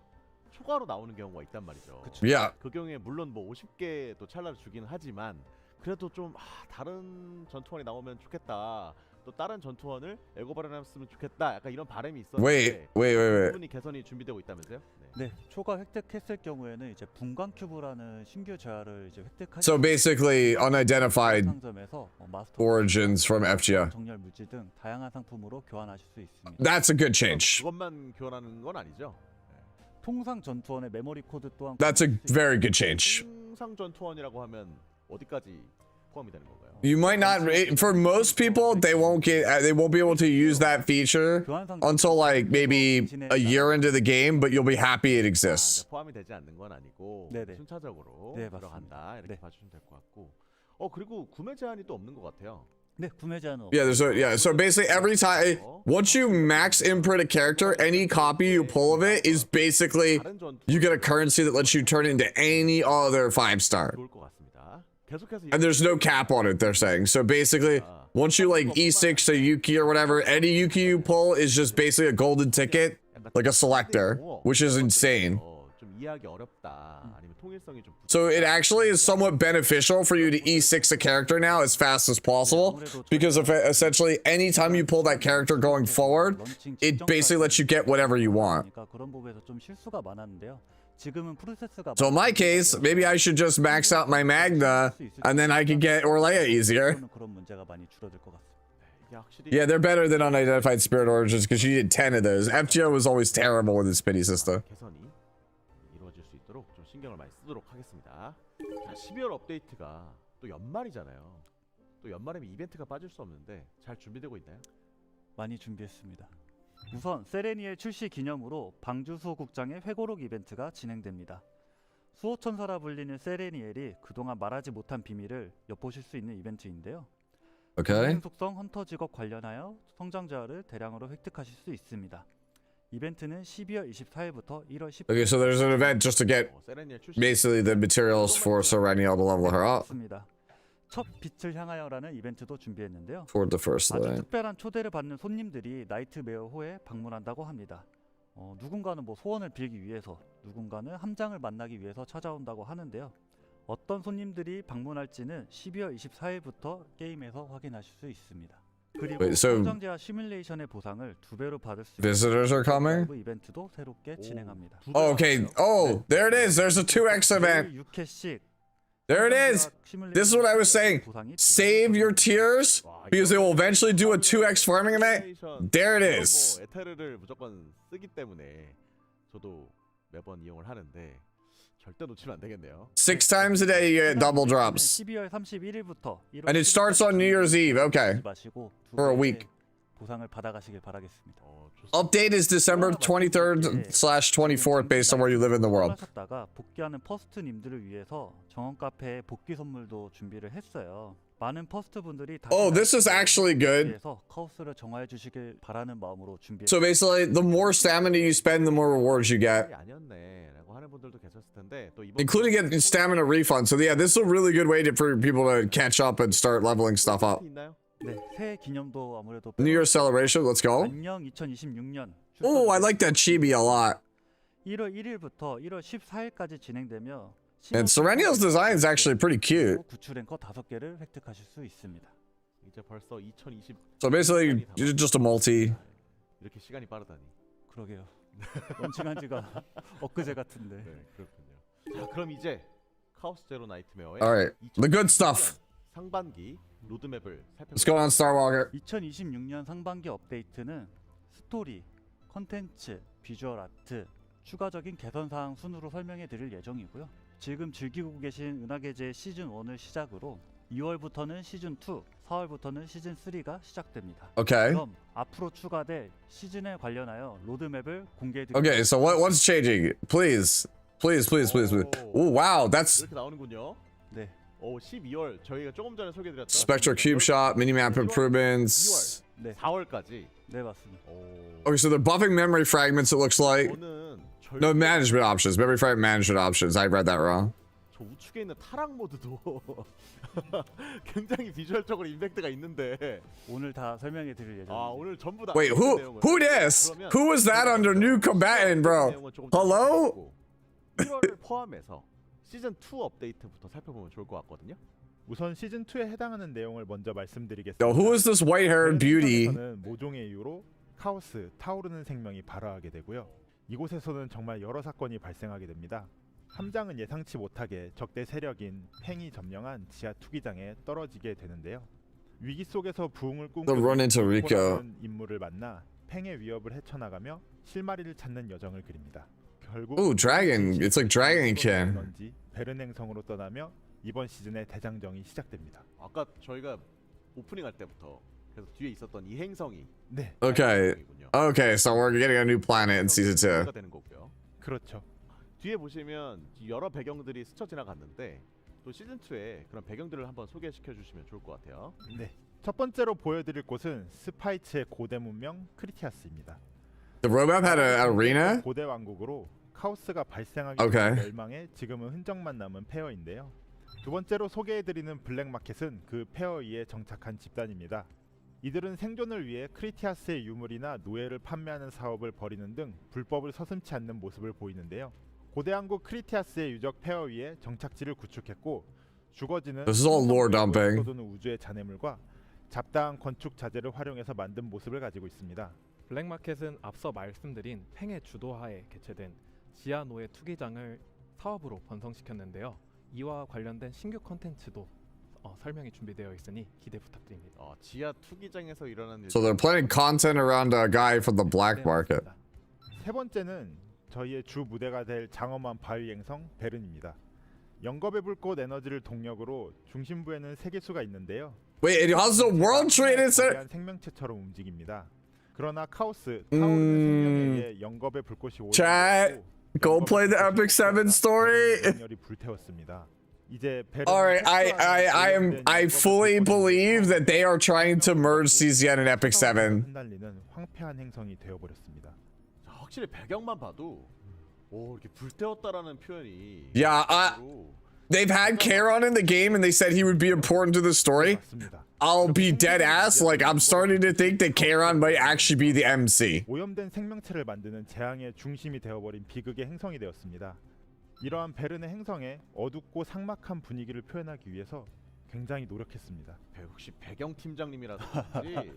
초과로 나오는 경우가 있단 말이죠. Yeah. 그 경우에 물론 뭐 50개 또 찰나를 주기는 하지만 그래도 좀 다른 전투원이 나오면 좋겠다. 또 다른 전투원을 에고 발현했으면 좋겠다. 약간 이런 바람이 있었는데 Wait. 부분이 개선이 준비되고 있다면서요? 네, 초과 획득했을 경우에는 이제 분광 큐브라는 신규 재화를 이제 획득하시. So basically unidentified 상점에서 마스터 origins from FGO. 정렬 물질 등 다양한 상품으로 교환하실 수 있습니다. That's a good change. 그것만 교환하는 건 아니죠? 통상 전투원의 메모리 코드 또한 That's a very good change. 통상 전투원이라고 하면 어디까지 포함이 되는 건가요? You might not, for most people, they won't be able to use that feature until like maybe a year into the game, but you'll be happy it exists. 포함이 되지 않는 건 아니고 네네. 순차적으로 네, 들어간다 이렇게 네. 봐주시면 될 것 같고 그리고 구매 제한이 또 없는 것 같아요. 네, 구매 제한은 Yeah, so basically every time, once you max imprint a character, any copy you pull of it is basically, 다른 전투 you get a currency that lets you turn it into any other 5-star. 좋을 것 같습니다. 계속해서 And there's no cap on it, they're saying. So basically, once you like E6 to Yuki or whatever, any Yuki you pull is just basically a golden ticket, like a selector, which is insane. 좀 이해하기 어렵다. 아니면 통일성이 좀 So it actually is somewhat beneficial for you to E6 a character now as fast as possible, because if essentially anytime you pull that character going forward, it basically lets you get whatever you want. 그러니까 그런 부분에서 좀 실수가 많았는데요. 지금은 프로세스가 So in my case, maybe I should just max out my Magna, and then I can get Orlea easier. 그런 문제가 많이 줄어들 것 같습니다. 이게 확실히 Yeah, they're better than unidentified spirit origins because you did 10 of those. FGO was always terrible with its pity system. 개선이 이루어질 수 있도록 좀 신경을 많이 쓰도록 하겠습니다. 자, 12월 업데이트가 또 연말이잖아요. 또 연말에는 이벤트가 빠질 수 없는데 잘 준비되고 있나요? 많이 준비했습니다. 우선 세레니엘 출시 기념으로 방주 수호국장의 회고록 이벤트가 진행됩니다. 수호천사라 불리는 세레니엘이 그동안 말하지 못한 비밀을 엿보실 수 있는 이벤트인데요. Okay. 속성 헌터 직업 관련하여 성장자를 대량으로 획득하실 수 있습니다. 이벤트는 12월 24일부터 1월 10일. Okay, so there's an event just to get 세레니엘 출시 basically the materials for Sereniel to level her up. 있습니다. 첫 빛을 향하여라는 이벤트도 준비했는데요. Toward the first 아주 light. 특별한 초대를 받는 손님들이 나이트메어호에 방문한다고 합니다. 누군가는 뭐 소원을 빌기 위해서, 누군가는 함장을 만나기 위해서 찾아온다고 하는데요. 어떤 손님들이 방문할지는 12월 24일부터 게임에서 확인하실 수 있습니다. 그리고 Wait, so 성장제와 시뮬레이션의 보상을 2배로 받을 수 있는 visitors are coming? 라이브 이벤트도 새롭게 진행합니다. Oh, okay. Oh, there it is. There's a 2x event. 6회씩 There it is. This is what I was saying. Save your tiers because they will eventually do a 2x farming event. There it is. 뭐 에테르를 무조건 쓰기 때문에 저도 매번 이용을 하는데 절대 놓치면 안 되겠네요. 6 times a day you get double drops. 12월 31일부터 And it starts on New Year's Eve. Okay. For a week. 보상을 받아가시길 바라겠습니다. Update is December 23rd/24th based on where you live in the world. 하셨다가 복귀하는 퍼스트님들을 위해서 정원 카페에 복귀 선물도 준비를 했어요. 많은 퍼스트 분들이 Oh, this is actually good. 위해서 카오스를 정화해 주시길 바라는 마음으로 준비했습니다. So basically, the more stamina you spend, the more rewards you get, 아니었네라고 하는 분들도 계셨을 텐데 또 이번 including getting stamina refund. So yeah, this is a really good way for people to catch up and start leveling stuff up. 있나요? 네, 새해 기념도 아무래도 New Year celebration. Let's go. 안녕 2026년. Oh, I like that chibi a lot. 1월 1일부터 1월 14일까지 진행되며 And Sereniel's design is actually pretty cute. 구출 랭커 5개를 획득하실 수 있습니다. 이제 벌써 2020 So basically, you're just a multi. 이렇게 시간이 빠르다니. 그러게요. 런칭한 지가 엊그제 같은데. 네, 그렇군요. 자, 그럼 이제 카오스 제로 나이트메어의 All right, the good stuff. 상반기 로드맵을 Let's go on Star Walker. 2026년 상반기 업데이트는 스토리, 컨텐츠, 비주얼 아트, 추가적인 개선 사항 순으로 설명해 드릴 예정이고요. 지금 즐기고 계신 은하계제 시즌 1을 시작으로 2월부터는 시즌 2, 4월부터는 시즌 3가 시작됩니다. Okay. 그럼 앞으로 추가될 시즌에 관련하여 로드맵을 공개해 드리겠습니다. Okay, so what's changing? Please. Oh, wow, that's 이렇게 나오는군요. 네. 12월 저희가 조금 전에 소개드렸던 Spectral Cube Shot, minimap improvements. 2월, 네. 4월까지. 네, 맞습니다. Okay, so they're buffing memory fragments, it looks like. 저는 No, management options. Memory fragment management options. I read that wrong. 저 우측에 있는 타락 모드도 굉장히 비주얼적으로 임팩트가 있는데 오늘 다 설명해 드릴 예정입니다. 오늘 전부 다 Wait, who this? Who was that under new combatant, bro? Hello? 1월을 포함해서 시즌 2 업데이트부터 살펴보면 좋을 것 같거든요. 우선 시즌 2에 해당하는 내용을 먼저 말씀드리겠습니다. Yo, who is this white-haired beauty? 저는 모종의 이유로 카오스, 타오르는 생명이 발화하게 되고요. 이곳에서는 정말 여러 사건이 발생하게 됩니다. 함장은 예상치 못하게 적대 세력인 팽이 점령한 지하 투기장에 떨어지게 되는데요. 위기 속에서 부흥을 They'll run into Rico. 꿈꾸는 인물을 만나 팽의 위협을 헤쳐나가며 실마리를 찾는 여정을 그립니다. 결국 Ooh, dragon. It's like Dragonkin. 넌지 베른 행성으로 떠나며 이번 시즌의 대장정이 시작됩니다. 아까 저희가 오프닝 할 때부터 그래서 뒤에 있었던 이 행성이 네, Okay. Okay, so we're getting a new planet in season 2. 되는 거고요. 그렇죠. 뒤에 보시면 여러 배경들이 스쳐 지나갔는데 또 시즌 2에 그런 배경들을 한번 소개시켜 주시면 좋을 것 같아요. 네. 첫 번째로 보여드릴 곳은 스파이츠의 고대 문명 크리티아스입니다. The roadmap had an arena? 고대 왕국으로 카오스가 발생하기 Okay. 전에 멸망해 지금은 흔적만 남은 페어인데요. 두 번째로 소개해드리는 블랙마켓은 그 페어 위에 정착한 집단입니다. 이들은 생존을 위해 크리티아스의 유물이나 노예를 판매하는 사업을 벌이는 등 불법을 서슴지 않는 모습을 보이는데요. 고대 왕국 크리티아스의 유적 페어 위에 정착지를 구축했고 주거지는 This is all lore dumping. 쏟아지는 우주의 잔해물과 잡다한 건축 자재를 활용해서 만든 모습을 가지고 있습니다. 블랙마켓은 앞서 말씀드린 팽의 주도하에 개최된 지하 노예 투기장을 사업으로 번성시켰는데요. 이와 관련된 신규 컨텐츠도 설명이 준비되어 있으니 기대 부탁드립니다. 지하 투기장에서 일어나는 So they're planning content around a guy from the black market. 세 번째는 저희의 주 무대가 될 장엄한 바위 행성 베른입니다. 영겁의 불꽃 에너지를 동력으로 중심부에는 세계수가 있는데요. Wait, it has a world trade inside? 거대한 생명체처럼 움직입니다. 그러나 카오스 타오르는 생명에 의해 영겁의 불꽃이 Chat, go play the Epic 7 story. 열이 불태웠습니다. 이제 Alright, I fully believe that they are trying to merge CZN and Epic 7. 흩날리는 황폐한 행성이 되어버렸습니다. 확실히 배경만 봐도 이렇게 불태웠다라는 표현이 Yeah, they've had Charon in the game and they said he would be important to the story. 맞습니다. I'll be dead ass. Like, I'm starting to think that Charon might actually be the MC. 오염된 생명체를 만드는 재앙의 중심이 되어버린 비극의 행성이 되었습니다. 이러한 베른의 행성에 어둡고 삭막한 분위기를 표현하기 위해서 굉장히 노력했습니다. 혹시 배경 팀장님이라든지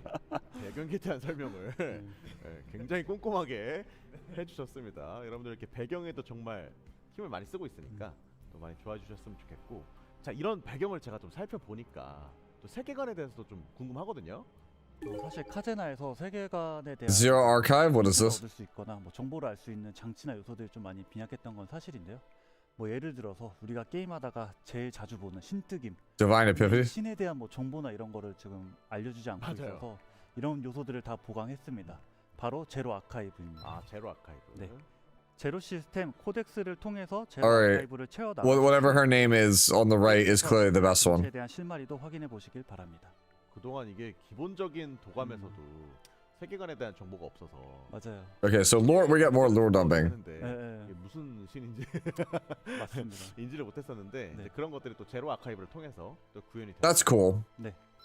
배경에 대한 설명을 굉장히 꼼꼼하게 해주셨습니다. 여러분들 이렇게 배경에도 정말 힘을 많이 쓰고 있으니까 또 많이 좋아해 주셨으면 좋겠고, 자, 이런 배경을 제가 좀 살펴보니까 또 세계관에 대해서도 좀 궁금하거든요. 사실 카제나에서 세계관에 대한 Zero Archive? What is this? 얻을 수 있거나 뭐 정보를 알 수 있는 장치나 요소들이 좀 많이 빈약했던 건 사실인데요. 뭐 예를 들어서 우리가 게임하다가 제일 자주 보는 신뜨김, Divine Epiphany? 신에 대한 뭐 정보나 이런 거를 지금 알려주지 않고 맞아요. 있어서 이런 요소들을 다 보강했습니다. 바로 제로 아카이브입니다. 아, 제로 아카이브. 네. 제로 시스템 코덱스를 통해서 제로 Alright. 아카이브를 채워 Whatever her name is on the right is clearly the best one. 에 대한 실마리도 확인해 보시길 바랍니다. 그동안 이게 기본적인 도감에서도 세계관에 대한 정보가 없어서 맞아요. Okay, so lore, we got more lore dumping. 했는데 예, 이게 무슨 신인지 맞습니다. 인지를 못했었는데 네. 이제 그런 것들이 또 제로 아카이브를 통해서 또 구현이 That's cool.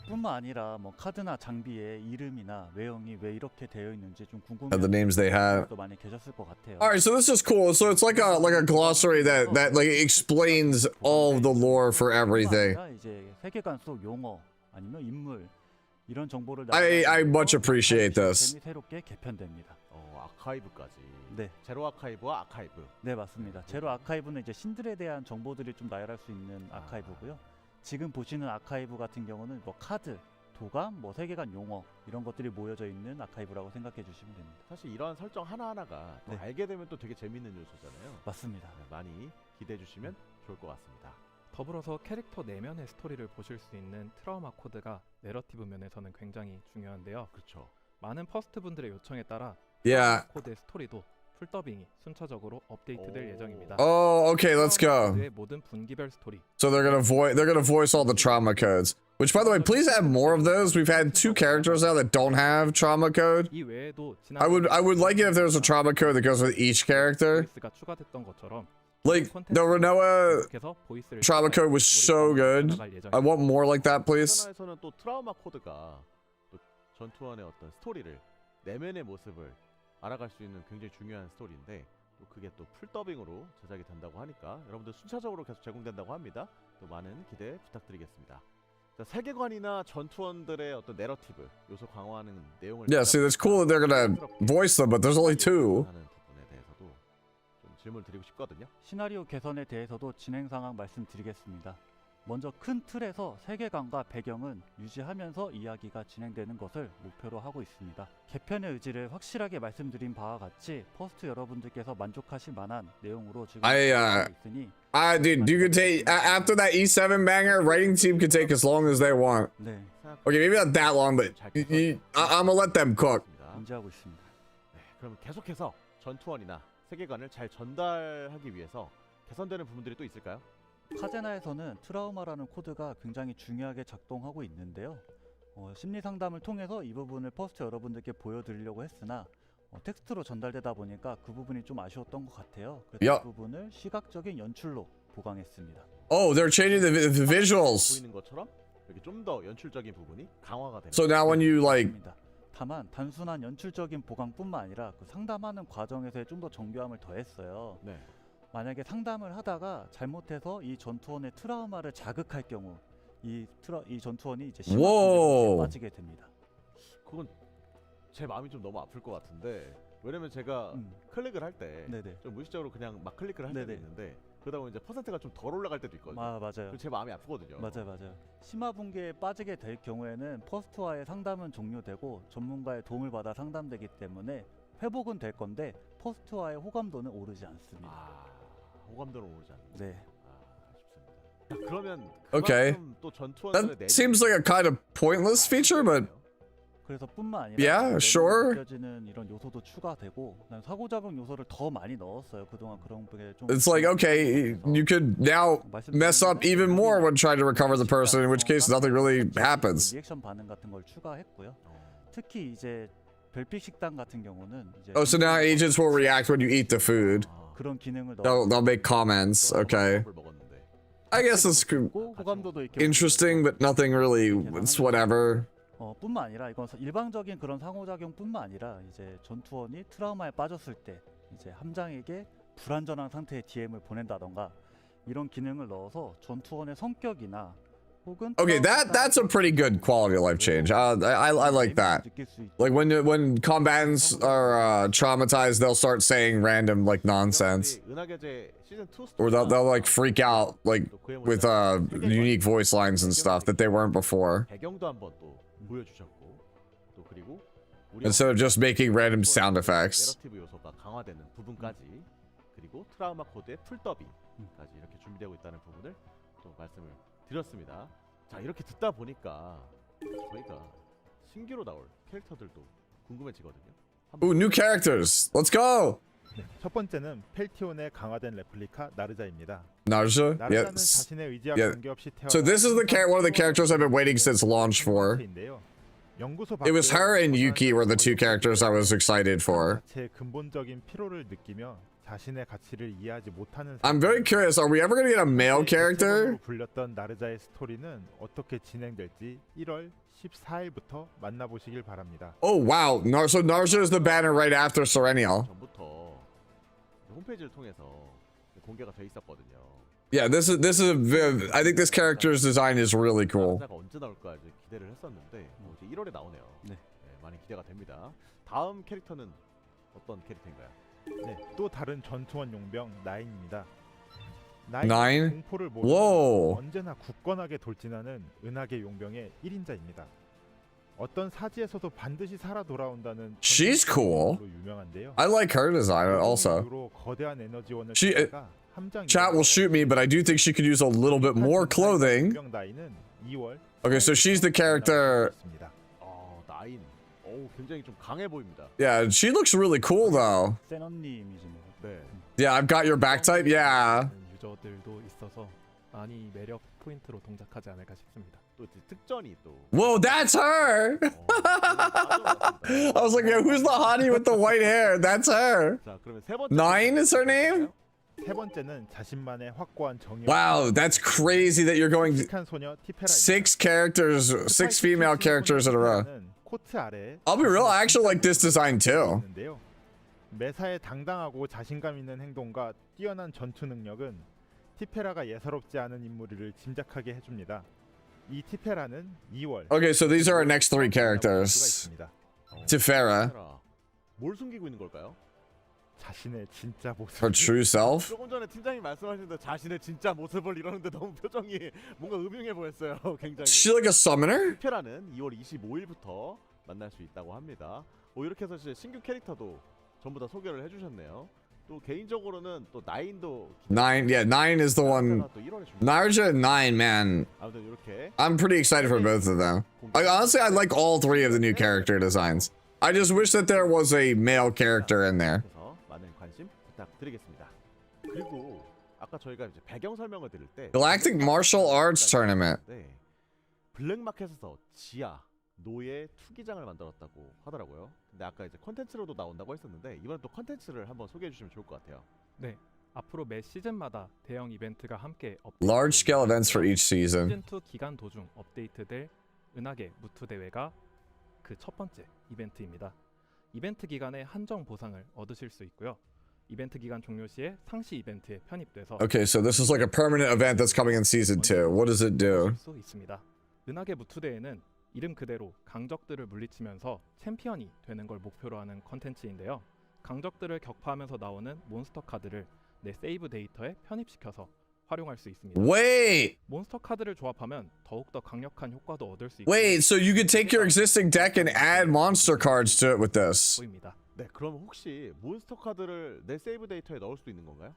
뿐만 아니라 뭐 카드나 장비의 이름이나 외형이 왜 이렇게 되어 있는지 좀 And 궁금해하는 the names they have. 분들도 많이 계셨을 것 같아요. Alright, so this is cool. So it's like a glossary that like explains all the lore for everything. 뿐만 아니라 이제 세계관 속 용어 아니면 인물 이런 정보를 I much appreciate this. 시스템이 새롭게 개편됩니다. 아카이브까지. 네. 제로 아카이브와 아카이브. 네, 맞습니다. 제로 아카이브는 이제 신들에 대한 정보들이 좀 나열할 수 있는 아카이브고요. 지금 보시는 아카이브 같은 경우는 뭐 카드, 도감, 뭐 세계관 용어 이런 것들이 모여져 있는 아카이브라고 생각해 주시면 됩니다. 사실 이러한 설정 하나하나가 또 네. 알게 되면 또 되게 재밌는 요소잖아요. 맞습니다. 네, 많이 기대해 주시면 좋을 것 같습니다. 더불어서 캐릭터 내면의 스토리를 보실 수 있는 트라우마 코드가 내러티브 면에서는 굉장히 중요한데요. 그렇죠. 많은 퍼스트 분들의 요청에 따라 Yeah. 트라우마 코드의 스토리도 풀더빙이 순차적으로 업데이트될 오. 예정입니다. Oh, okay, let's go. 코드의 모든 분기별 스토리, So they're gonna voice all the trauma codes. Which, by the way, please add more of those. We've had 2 characters now that don't have trauma code. 이 외에도 I would like it if there was a trauma code that goes with each character. 보이스가 추가됐던 것처럼 Like the Renoa 계속해서 보이스를 trauma code was so good. I want more like that, please. 에서는 또 트라우마 코드가 또 전투원의 어떤 스토리를 내면의 모습을 알아갈 수 있는 굉장히 중요한 스토리인데 또 그게 또 풀더빙으로 제작이 된다고 하니까 여러분들 순차적으로 계속 제공된다고 합니다. 또 많은 기대 부탁드리겠습니다. 자, 세계관이나 전투원들의 어떤 내러티브 요소 강화하는 내용을 Yeah, see, that's cool that they're gonna voice them, but there's only 2. 하는 부분에 대해서도 좀 질문 드리고 싶거든요. 시나리오 개선에 대해서도 진행 상황 말씀드리겠습니다. 먼저 큰 틀에서 세계관과 배경은 유지하면서 이야기가 진행되는 것을 목표로 하고 있습니다. 개편의 의지를 확실하게 말씀드린 바와 같이 퍼스트 여러분들께서 만족하실 만한 내용으로 지금 진행하고 있으니 Dude, you could take after that E7 banger. Writing team could take as long as they want. 네, Okay, maybe not that long, but I'm gonna let them cook. 인지하고 있습니다. 네, 그럼 계속해서 전투원이나 세계관을 잘 전달하기 위해서 개선되는 부분들이 또 있을까요? 카제나에서는 트라우마라는 코드가 굉장히 중요하게 작동하고 있는데요. 심리 상담을 통해서 이 부분을 퍼스트 여러분들께 보여드리려고 했으나 텍스트로 전달되다 보니까 그 부분이 좀 아쉬웠던 것 같아요. 그래서 그 부분을 시각적인 연출로 보강했습니다. Oh, they're changing the visuals. 보이는 것처럼 이렇게 좀 더 연출적인 부분이 강화가 됩니다. So now when you like, 다만 단순한 연출적인 보강뿐만 아니라 그 상담하는 과정에서 좀 더 정교함을 더했어요. 네. 만약에 상담을 하다가 잘못해서 이 전투원의 트라우마를 자극할 경우 이 전투원이 이제 심각한 빠지게 됩니다. 그건 제 마음이 좀 너무 아플 것 같은데 왜냐면 제가 클릭을 할 때 좀 무의식적으로 그냥 막 클릭을 할 때도 있는데 그러다 보면 이제 퍼센트가 좀 덜 올라갈 때도 있거든요. 맞아요. 제 마음이 아프거든요. 맞아요. 심화 붕괴에 빠지게 될 경우에는 퍼스트와의 상담은 종료되고 전문가의 도움을 받아 상담되기 때문에 회복은 될 건데 퍼스트와의 호감도는 오르지 않습니다. 호감도는 오르지 않는다. 네. 아쉽습니다. 자, 그러면 Okay. 또 전투원들의 that seems like a kind of pointless feature, but 그래서 뿐만 아니라 Yeah, sure. 느껴지는 이런 요소도 추가되고 사고작용 요소를 더 많이 넣었어요. 그동안 그런 게 좀 it's like, okay, you could now mess up even more when trying to recover the person, in which case nothing really happens. 리액션 반응 같은 걸 추가했고요. 특히 이제 별빛 식당 같은 경우는 이제 Oh, so now agents will react when you eat the food. 그런 기능을 They'll make comments. Okay. I guess it's 호감도도 있게 interesting, but nothing really. It's whatever. 뿐만 아니라 이건 일방적인 그런 상호작용뿐만 아니라 이제 전투원이 트라우마에 빠졌을 때 이제 함장에게 불안전한 상태의 DM을 보낸다던가 이런 기능을 넣어서 전투원의 성격이나 혹은 Okay, that's a pretty good quality of life change. I like that. Like when combatants are traumatized, they'll start saying random like nonsense, 은하계제 시즌 2 or they'll like freak out like with unique voice lines and stuff that they weren't before. 배경도 한번 또 보여주셨고 또 그리고 Instead of just making random sound effects. 내러티브 요소가 강화되는 부분까지 그리고 트라우마 코드의 풀 더빙까지 이렇게 준비되고 있다는 부분을 또 말씀을 드렸습니다. 자 이렇게 듣다 보니까 저희가 신규로 나올 캐릭터들도 궁금해지거든요. Ooh, new characters. Let's go. 네, 첫 번째는 펠티온의 강화된 레플리카 나르자입니다. Nausea. 나르자는 Yes. 자신의 의지와 Yeah. 관계없이 태어난 So this is one of the characters I've been waiting since launch for. 인데요. 연구소 It was her and Yuki were the two characters I was excited for. 자체의 근본적인 피로를 느끼며 자신의 가치를 이해하지 못하는 I'm very curious. Are we ever gonna get a male character? 불렸던 나르자의 스토리는 어떻게 진행될지 1월 14일부터 만나보시길 바랍니다. Oh wow. So Nausea is the banner right after Sereniel. 전부터 홈페이지를 통해서 공개가 돼 있었거든요. Yeah, this is I think this character's design is really cool. 나르자가 언제 나올까 이제 기대를 했었는데 이제 1월에 나오네요. 네. 많이 기대가 됩니다. 다음 캐릭터는 어떤 캐릭터인가요? 네, 또 다른 전투원 용병 나인입니다. 나인? 공포를 Whoa. 모르고 언제나 굳건하게 돌진하는 은하계 용병의 1인자입니다. 어떤 사지에서도 반드시 살아 돌아온다는 She's cool. 전투원으로 유명한데요. I like her design also. 이후로 거대한 에너지원을 She- 찾다가 함장 Chat will shoot me, but I do think she could use a little bit more clothing. 용병 나인은 2월 Okay, so she's the character. 나인. 굉장히 좀 강해 보입니다. Yeah, she looks really cool though. 센 언니이미지 뭐. 네. Yeah, I've got your back type. Yeah. 유저들도 있어서 많이 매력 포인트로 동작하지 않을까 싶습니다. 또 특전이 또. Whoa, that's her. I was like, yeah, who's the hottie with the white hair? That's her. 자, 그러면 세 번째. Nine is her name? 세 번째는 자신만의 확고한 정의. Wow, that's crazy that you're going 한 소녀 티페라. 6 characters, 6 female characters in a row. 코트 아래. I'll be real, I actually like this design too. 있는데요. 매사에 당당하고 자신감 있는 행동과 뛰어난 전투 능력은 티페라가 예사롭지 않은 인물을 짐작하게 해줍니다. 이 티페라는 2월. Okay, so these are our next 3 characters. Tifera, 뭘 숨기고 있는 걸까요? 자신의 진짜 모습. her true self. 조금 전에 팀장님 말씀하셨는데 자신의 진짜 모습을 이러는데 너무 표정이 뭔가 음흉해 보였어요. 굉장히. Is she like a summoner? 티페라는 2월 25일부터 만날 수 있다고 합니다. 이렇게 해서 이제 신규 캐릭터도 전부 다 소개를 해주셨네요. 또 개인적으로는 또 나인도 9, yeah, 9 is the one. 또 1월에 준비. Naruto and 9, man. 아무튼 이렇게 I'm pretty excited for both of them. Honestly, I like all 3 of the new character designs. I just wish that there was a male character in there. 그래서 많은 관심 부탁드리겠습니다. 그리고 아까 저희가 이제 배경 설명을 드릴 때 Galactic Martial Arts Tournament. 네, 블랙마켓에서 지하 노예 투기장을 만들었다고 하더라고요. 근데 아까 이제 컨텐츠로도 나온다고 했었는데 이번엔 또 컨텐츠를 한번 소개해 주시면 좋을 것 같아요. 네, 앞으로 매 시즌마다 대형 이벤트가 함께 Large scale events for each season. 시즌2 기간 도중 업데이트될 은하계 무투 대회가 그 첫 번째 이벤트입니다. 이벤트 기간에 한정 보상을 얻으실 수 있고요. 이벤트 기간 종료 시에 상시 이벤트에 편입돼서 Okay, so this is like a permanent event that's coming in season 2. What does it do? 수 있습니다. 은하계 무투 대회는 이름 그대로 강적들을 물리치면서 챔피언이 되는 걸 목표로 하는 컨텐츠인데요. 강적들을 격파하면서 나오는 몬스터 카드를 내 세이브 데이터에 편입시켜서 활용할 수 있습니다. Wait, 몬스터 카드를 조합하면 더욱더 강력한 효과도 얻을 수 있고 wait, so you could take your existing deck and add monster cards to it with this. 보입니다. 네, 그럼 혹시 몬스터 카드를 내 세이브 데이터에 넣을 수도 있는 건가요?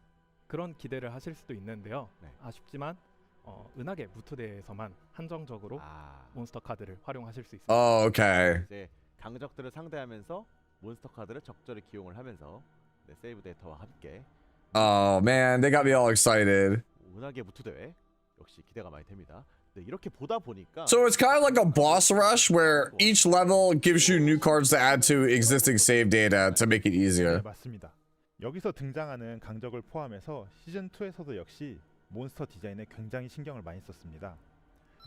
그런 기대를 하실 수도 있는데요. 네. 아쉽지만 은하계 무투 대회에서만 한정적으로 몬스터 카드를 활용하실 수 있습니다. Oh, okay. 이제 강적들을 상대하면서 몬스터 카드를 적절히 기용을 하면서 내 세이브 데이터와 함께 Oh, man, they got me all excited. 은하계 무투 대회 역시 기대가 많이 됩니다. 네, 이렇게 보다 보니까 So it's kind of like a boss rush where each level gives you new cards to add to existing save data to make it 네, easier. 맞습니다. 여기서 등장하는 강적을 포함해서 시즌 2에서도 역시 몬스터 디자인에 굉장히 신경을 많이 썼습니다.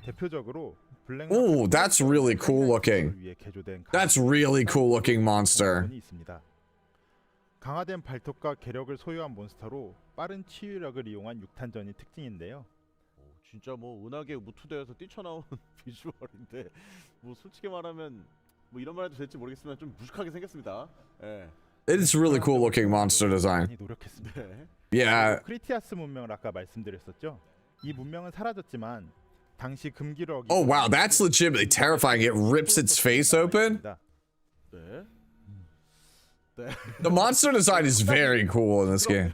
대표적으로 블랙 Ooh, that's really cool looking. 위해 개조된 That's really cool looking monster. 이 있습니다. 강화된 발톱과 괴력을 소유한 몬스터로 빠른 치유력을 이용한 6탄전이 특징인데요. 진짜 뭐 은하계 무투대에서 뛰쳐나온 비주얼인데 뭐 솔직히 말하면 뭐 이런 말 해도 될지 모르겠지만 좀 무식하게 생겼습니다. 예. It's really cool looking monster design. 많이 노력했습니다. 네. Yeah. 크리티아스 문명을 아까 말씀드렸었죠. 이 문명은 사라졌지만 당시 금기를 어기. Oh wow, that's legitimately terrifying. It rips its face open. 네. The monster design is very cool in this game.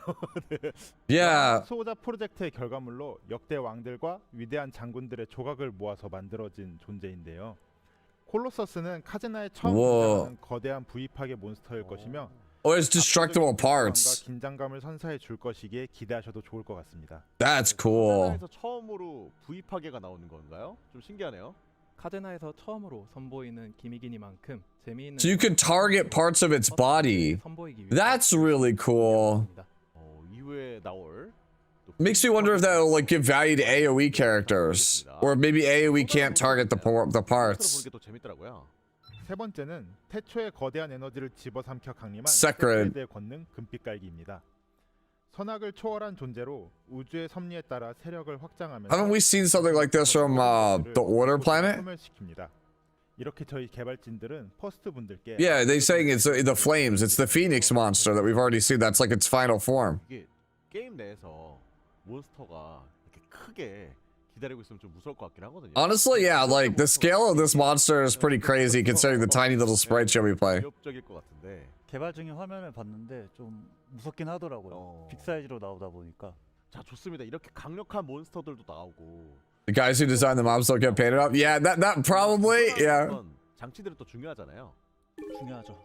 Yeah. 수호자 프로젝트의 결과물로 역대 왕들과 위대한 장군들의 조각을 모아서 만들어진 존재인데요. 콜로서스는 카즈나의 처음 우와. 등장하는 거대한 부위파괴 몬스터일 것이며 Oh, it's destructible parts. 긴장감을 선사해 줄 것이기에 기대하셔도 좋을 것 같습니다. That's cool. 카즈나에서 처음으로 부위 파괴가 나오는 건가요? 좀 신기하네요. 카데나에서 처음으로 선보이는 기미기니만큼 재미있는 So you can target parts of its body. 선보이기 위해 That's really cool. 이후에 나올 또 Makes me wonder if that'll like give value to AoE characters, or maybe AoE can't target the 보는 parts. 게 또 재밌더라고요. 세 번째는 태초의 거대한 에너지를 집어삼켜 강림한 Sacred. 세계에 대해 걷는 금빛 깔기입니다. 선악을 초월한 존재로 우주의 섭리에 따라 세력을 확장하면서 Haven't we seen something like this from the Order planet? 소멸시킵니다. 이렇게 저희 개발진들은 퍼스트 분들께 Yeah, they saying it's the flames. It's the Phoenix monster that we've already seen. That's like its final form. 이게 게임 내에서 몬스터가 이렇게 크게 기다리고 있으면 좀 무서울 것 같긴 하거든요. Honestly, yeah, like the scale of this monster is pretty crazy considering the tiny little sprites you'll be playing. 위협적일 것 같은데. 개발 중인 화면을 봤는데 좀 무섭긴 하더라고요. 빅 사이즈로 나오다 보니까. 자, 좋습니다. 이렇게 강력한 몬스터들도 나오고. The guys who designed the mobs don't get painted up. Yeah, that probably, yeah. 어떤 장치들이 또 중요하잖아요. 중요하죠.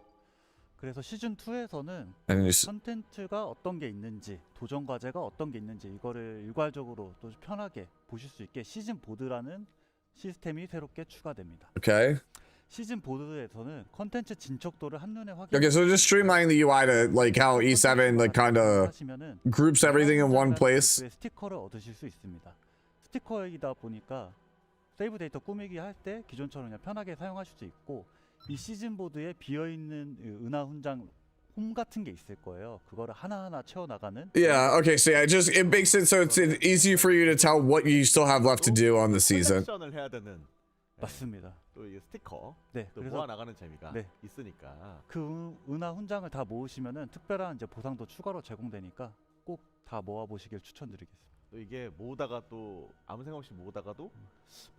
그래서 시즌 2에서는 And you s- 컨텐츠가 어떤 게 있는지, 도전 과제가 어떤 게 있는지 이거를 일괄적으로 또 편하게 보실 수 있게 시즌 보드라는 시스템이 새롭게 추가됩니다. Okay. 시즌 보드에서는 컨텐츠 진척도를 한눈에 확인. Okay, so just streamlining the UI to like how E7 like kind of 하시면은 groups everything in one place. 스티커를 얻으실 수 있습니다. 스티커이다 보니까 세이브 데이터 꾸미기 할 때 기존처럼 그냥 편하게 사용하실 수 있고, 이 시즌 보드에 비어 있는 은하 훈장 홈 같은 게 있을 거예요. 그거를 하나하나 채워 나가는. Yeah, okay, so yeah, it makes it so it's easy for you to tell what you still have left to do on the season. 컬렉션을 해야 되는 맞습니다. 또 이 스티커 네, 또 그래서 모아 나가는 재미가 네. 있으니까. 그 은하 훈장을 다 모으시면은 특별한 이제 보상도 추가로 제공되니까 꼭 다 모아 보시길 추천드리겠습니다. 또 이게 모으다가 또 아무 생각 없이 모으다가도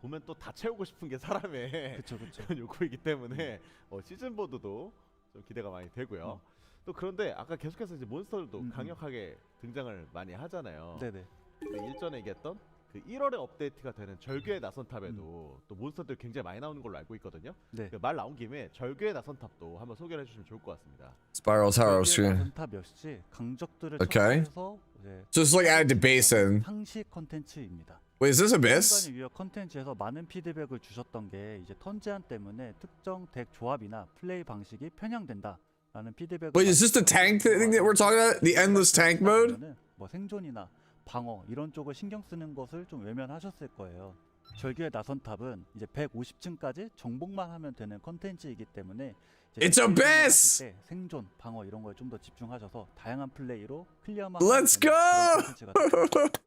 보면 또 다 채우고 싶은 게 사람의 그렇죠, 그렇죠. 그런 욕구이기 때문에 시즌 보드도 좀 기대가 많이 되고요. 또 그런데 아까 계속해서 이제 몬스터들도 강력하게 등장을 많이 하잖아요. 네네. 근데 일전에 얘기했던 그 1월에 업데이트가 되는 절규의 나선 탑에도 또 몬스터들 굉장히 많이 나오는 걸로 알고 있거든요. 네. 말 나온 김에 절규의 나선 탑도 한번 소개를 해주시면 좋을 것 같습니다. Spiral Tower screen. 탑 역시 강적들을 Okay. 척수해서 이제 So it's like added to basin. 상시 컨텐츠입니다. Wait, is this Abyss? 순간의 위협 컨텐츠에서 많은 피드백을 주셨던 게 이제 턴 제한 때문에 특정 덱 조합이나 플레이 방식이 편향된다라는 피드백을. Wait, is this the tank thing that we're talking about? The endless tank mode? 뭐 생존이나 방어 이런 쪽을 신경 쓰는 것을 좀 외면하셨을 거예요. 절규의 나선탑은 이제 150층까지 정복만 하면 되는 컨텐츠이기 때문에 It's Abyss! 때 생존, 방어 이런 거에 좀 더 집중하셔서 다양한 플레이로 클리어만 Let's go!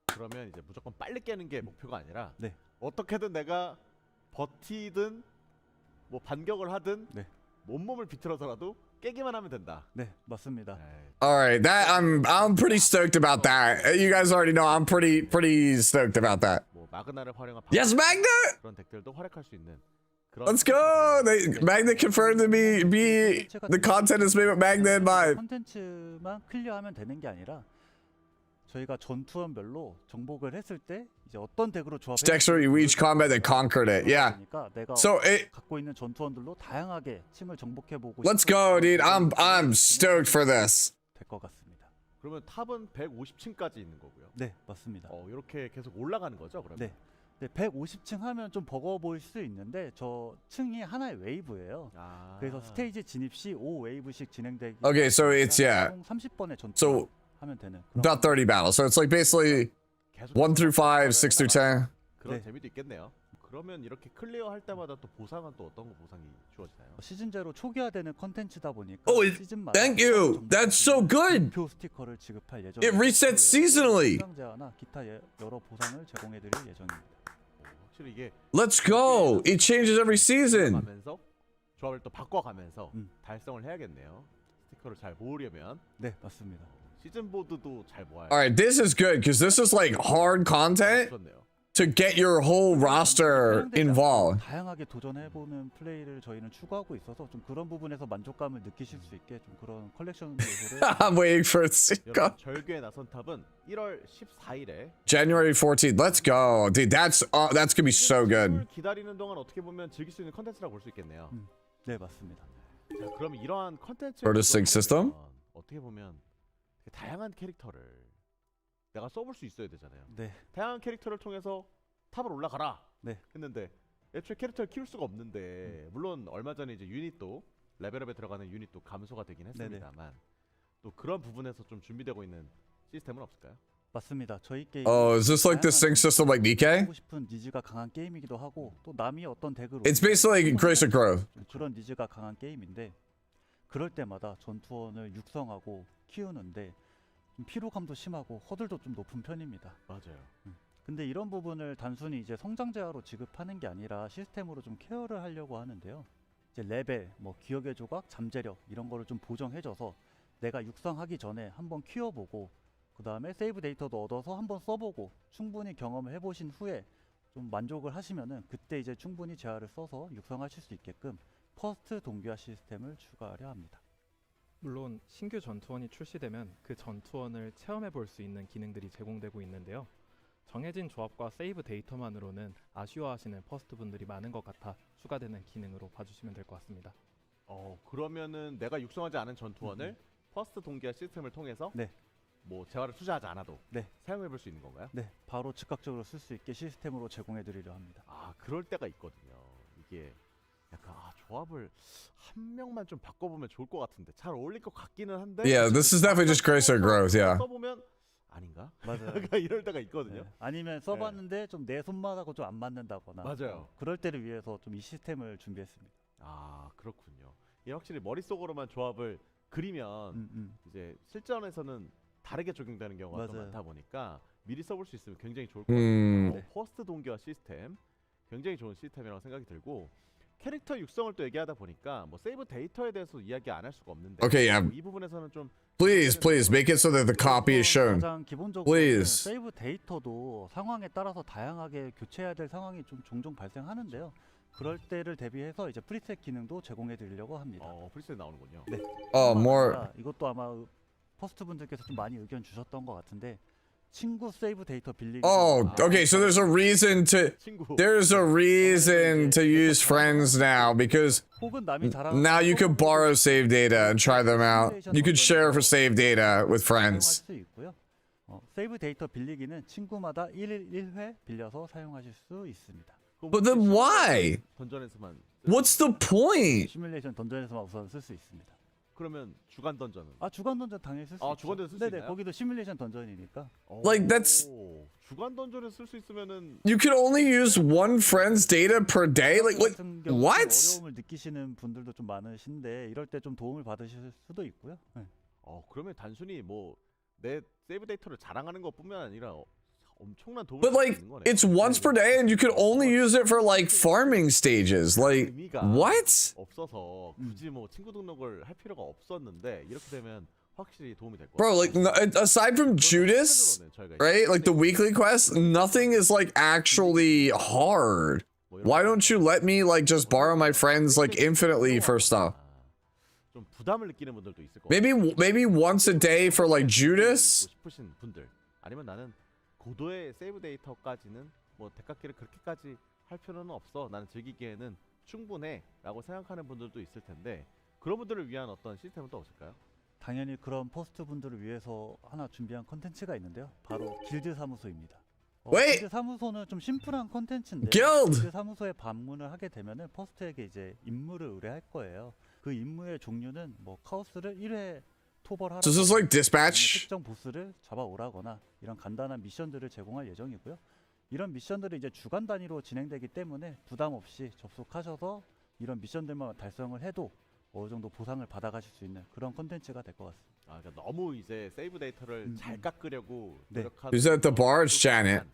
그러면 이제 무조건 빨리 깨는 게 목표가 아니라 네. 어떻게든 내가 버티든 뭐 반격을 하든 네. 온몸을 비틀어서라도 깨기만 하면 된다. 네, 맞습니다. All right, that I'm pretty stoked about that. You guys already know I'm pretty stoked about that. 뭐 마그나를 활용한 Yes, Magna! 그런 덱들도 활약할 수 있는 그런. Let's go! Magna confirmed to be the content is made with Magna in mind. 컨텐츠만 클리어하면 되는 게 아니라 저희가 전투원별로 정복을 했을 때 이제 어떤 덱으로 조합해 Decks where you reach combat that conquered it. Yeah. 내가 So it. 갖고 있는 전투원들로 다양하게 층을 정복해 보고. Let's go, dude. I'm stoked for this. 될것 같습니다. 그러면 탑은 150층까지 있는 거고요. 네, 맞습니다. 이렇게 계속 올라가는 거죠, 그러면. 네. 네, 150층 하면 좀 버거워 보일 수 있는데 저 층이 하나의 웨이브예요. 그래서 스테이지 진입 시 5웨이브씩 진행되기. Okay, so it's yeah. 총 30번의 전투 So 하면 되는. about 30 battles. So it's like basically 계속 1 through 5, 6 through 10. 그런 네. 재미도 있겠네요. 그러면 이렇게 클리어할 때마다 또 보상은 또 어떤 거 보상이 주어지나요? 시즌제로 초기화되는 컨텐츠다 보니까 Oh, 시즌마다 thank you. That's so good. 표 스티커를 지급할 예정입니다. It resets seasonally. 성장제화나 기타 여러 보상을 제공해드릴 예정입니다. 확실히 이게 Let's go. It changes every season. 가면서 조합을 또 바꿔가면서 달성을 해야겠네요. 스티커를 잘 모으려면 네, 맞습니다. 시즌 보드도 잘 모아야 All right, this is good because this is like hard content 좋네요. to get your whole roster involved. 다양하게 도전해보는 플레이를 저희는 추구하고 있어서 좀 그런 부분에서 만족감을 느끼실 수 있게 좀 그런 컬렉션 요소를 I'm waiting for it to go. 여러분 절규에 나선 탑은 1월 14일에 January 14th. Let's go, dude. That's gonna be so good. 기다리는 동안 어떻게 보면 즐길 수 있는 컨텐츠라고 볼 수 있겠네요. 네, 맞습니다. 자, 그럼 이러한 컨텐츠 Artistic system? 어떻게 보면 되게 다양한 캐릭터를 내가 써볼 수 있어야 되잖아요. 네, 다양한 캐릭터를 통해서 탑을 올라가라 네. 했는데 애초에 캐릭터를 키울 수가 없는데 물론 얼마 전에 이제 유닛도 레벨업에 들어가는 유닛도 감소가 되긴 했습니다만 또 그런 부분에서 좀 준비되고 있는 시스템은 없을까요? 맞습니다. 저희 게임 Oh, is this like the sync system like Nikkei? 하고 싶은 니즈가 강한 게임이기도 하고 또 남이 어떤 덱을 It's basically like Grace of Growth. 좀 그런 니즈가 강한 게임인데 그럴 때마다 전투원을 육성하고 키우는데 좀 피로감도 심하고 허들도 좀 높은 편입니다. 맞아요. 근데 이런 부분을 단순히 이제 성장 제화로 지급하는 게 아니라 시스템으로 좀 케어를 하려고 하는데요. 이제 레벨, 뭐 기억의 조각, 잠재력 이런 거를 좀 보정해줘서 내가 육성하기 전에 한번 키워보고 그 다음에 세이브 데이터도 얻어서 한번 써보고 충분히 경험을 해보신 후에 좀 만족을 하시면은 그때 이제 충분히 재화를 써서 육성하실 수 있게끔 퍼스트 동기화 시스템을 추가하려 합니다. 물론 신규 전투원이 출시되면 그 전투원을 체험해 볼 수 있는 기능들이 제공되고 있는데요. 정해진 조합과 세이브 데이터만으로는 아쉬워하시는 퍼스트 분들이 많은 것 같아 추가되는 기능으로 봐주시면 될 것 같습니다. 그러면은 내가 육성하지 않은 전투원을 퍼스트 동기화 시스템을 통해서 네. 뭐 재화를 투자하지 않아도 네. 사용해 볼 수 있는 건가요? 네, 바로 즉각적으로 쓸 수 있게 시스템으로 제공해 드리려 합니다. 아, 그럴 때가 있거든요. 이게 약간 조합을 한 명만 좀 바꿔보면 좋을 것 같은데 잘 어울릴 것 같기는 한데 Yeah, this is definitely just Grace of Growth. Yeah. 써보면 아닌가? 맞아요. 약간 이럴 때가 있거든요. 네. 아니면 써봤는데 좀 내 손맛하고 좀 안 맞는다거나 맞아요. 그럴 때를 위해서 좀 이 시스템을 준비했습니다. 아, 그렇군요. 이게 확실히 머릿속으로만 조합을 그리면 이제 실전에서는 다르게 적용되는 경우가 더 맞아요. 많다 보니까 미리 써볼 수 있으면 굉장히 좋을 것 음. 같아요. 퍼스트 동기화 시스템 굉장히 좋은 시스템이라고 생각이 들고 캐릭터 육성을 또 얘기하다 보니까 뭐 세이브 데이터에 대해서 이야기 안 할 수가 없는데 Okay, yeah. 이 부분에서는 좀 Please make it so that the copy is shown. 가장 기본적으로 Please. 세이브 데이터도 상황에 따라서 다양하게 교체해야 될 상황이 좀 종종 발생하는데요. 그럴 때를 대비해서 이제 프리셋 기능도 제공해 드리려고 합니다. 프리셋 나오는군요. 네. Oh, more. 이것도 아마 퍼스트 분들께서 좀 많이 의견 주셨던 것 같은데 친구 세이브 데이터 빌리기. Oh, okay. So there's a reason to 친구 use friends now because 혹은 남이 잘하는 now you could borrow save data and try them out. You could share for save data with 사용할 friends. 수 있고요. 세이브 데이터 빌리기는 친구마다 1일 1회 빌려서 사용하실 수 있습니다. But then why? 던전에서만 What's the point? 시뮬레이션 던전에서만 우선 쓸 수 있습니다. 그러면 주간 던전은 주간 던전 당연히 쓸 수 있죠. 주간 던전 쓸수 네네, 있나요? 거기도 시뮬레이션 던전이니까. Like, that's- 주간 던전에 쓸 수 있으면은 You can only use one friend's data per day? Like what? 같은 경우는 What? 어려움을 느끼시는 분들도 좀 많으신데 이럴 때 좀 도움을 받으실 수도 있고요. 네. 그러면 단순히 뭐 내 세이브 데이터를 자랑하는 것뿐만 아니라 엄청난 도움을 But 받을 수 like, 있는 거네. it's once per day, and you can only use it for like farming stages. Like, 의미가 what? 없어서 굳이 뭐 친구 등록을 할 필요가 없었는데 이렇게 되면 확실히 도움이 될 것 Bro, 같아요. like, aside from Judas, right? Like the weekly quests, nothing is like actually hard. Why don't you let me like just borrow my friends like infinitely for stuff? 좀 부담을 느끼는 분들도 있을 것 Maybe once a day for like Judas. 싶으신 분들 아니면 나는 고도의 세이브 데이터까지는 뭐 대깎기를 그렇게까지 할 필요는 없어. 나는 즐기기에는 충분해라고 생각하는 분들도 있을 텐데 그런 분들을 위한 어떤 시스템은 또 없을까요? 당연히 그런 포스트 분들을 위해서 하나 준비한 컨텐츠가 있는데요. 바로 길드 사무소입니다. Wait! 길드 사무소는 좀 심플한 컨텐츠인데 Guild! 길드 사무소에 방문을 하게 되면은 퍼스트에게 이제 임무를 의뢰할 거예요. 그 임무의 종류는 뭐 카오스를 1회 초벌하라. So is this like dispatch? 특정 보스를 잡아오라거나 이런 간단한 미션들을 제공할 예정이고요. 이런 미션들이 이제 주간 단위로 진행되기 때문에 부담 없이 접속하셔서 이런 미션들만 달성을 해도 어느 정도 보상을 받아가실 수 있는 그런 컨텐츠가 될 것 같습니다. 아, 그러니까 너무 이제 세이브 데이터를 잘 깎으려고 네. 노력하는 Is that the bar? It's Janet.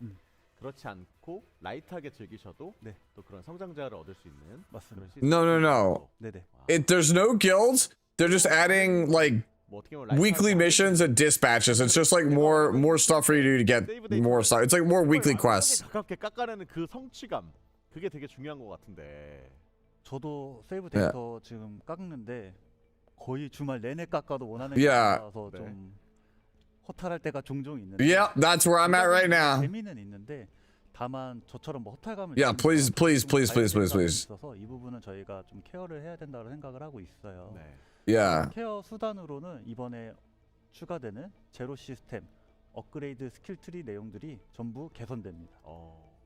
그렇지 않고 라이트하게 즐기셔도 네. 또 그런 성장자를 얻을 수 있는 맞습니다. 그런 No, no, no. 네네. There's no guilds. They're just adding like 뭐 어떻게 보면 weekly 라이트하게 missions and dispatches. It's just like more stuff for you to do to get more stuff. It's like more weekly quests. 가깝게 깎아내는 그 성취감 그게 되게 중요한 것 같은데. 저도 세이브 데이터 지금 깎는데 거의 주말 내내 깎아도 원하는 Yeah. 게라서 네. 좀 허탈할 때가 종종 있는데. Yeah, that's where I'm at right now. 재미는 있는데 다만 저처럼 뭐 허탈감을 Yeah, 느끼는 please, 사람들이 please, 좀 please, please, please, 발생감이 please. 있어서 이 부분은 저희가 좀 케어를 해야 된다고 생각을 하고 있어요. 네. Yeah. 케어 수단으로는 이번에 추가되는 제로 시스템, 업그레이드 스킬 트리 내용들이 전부 개선됩니다.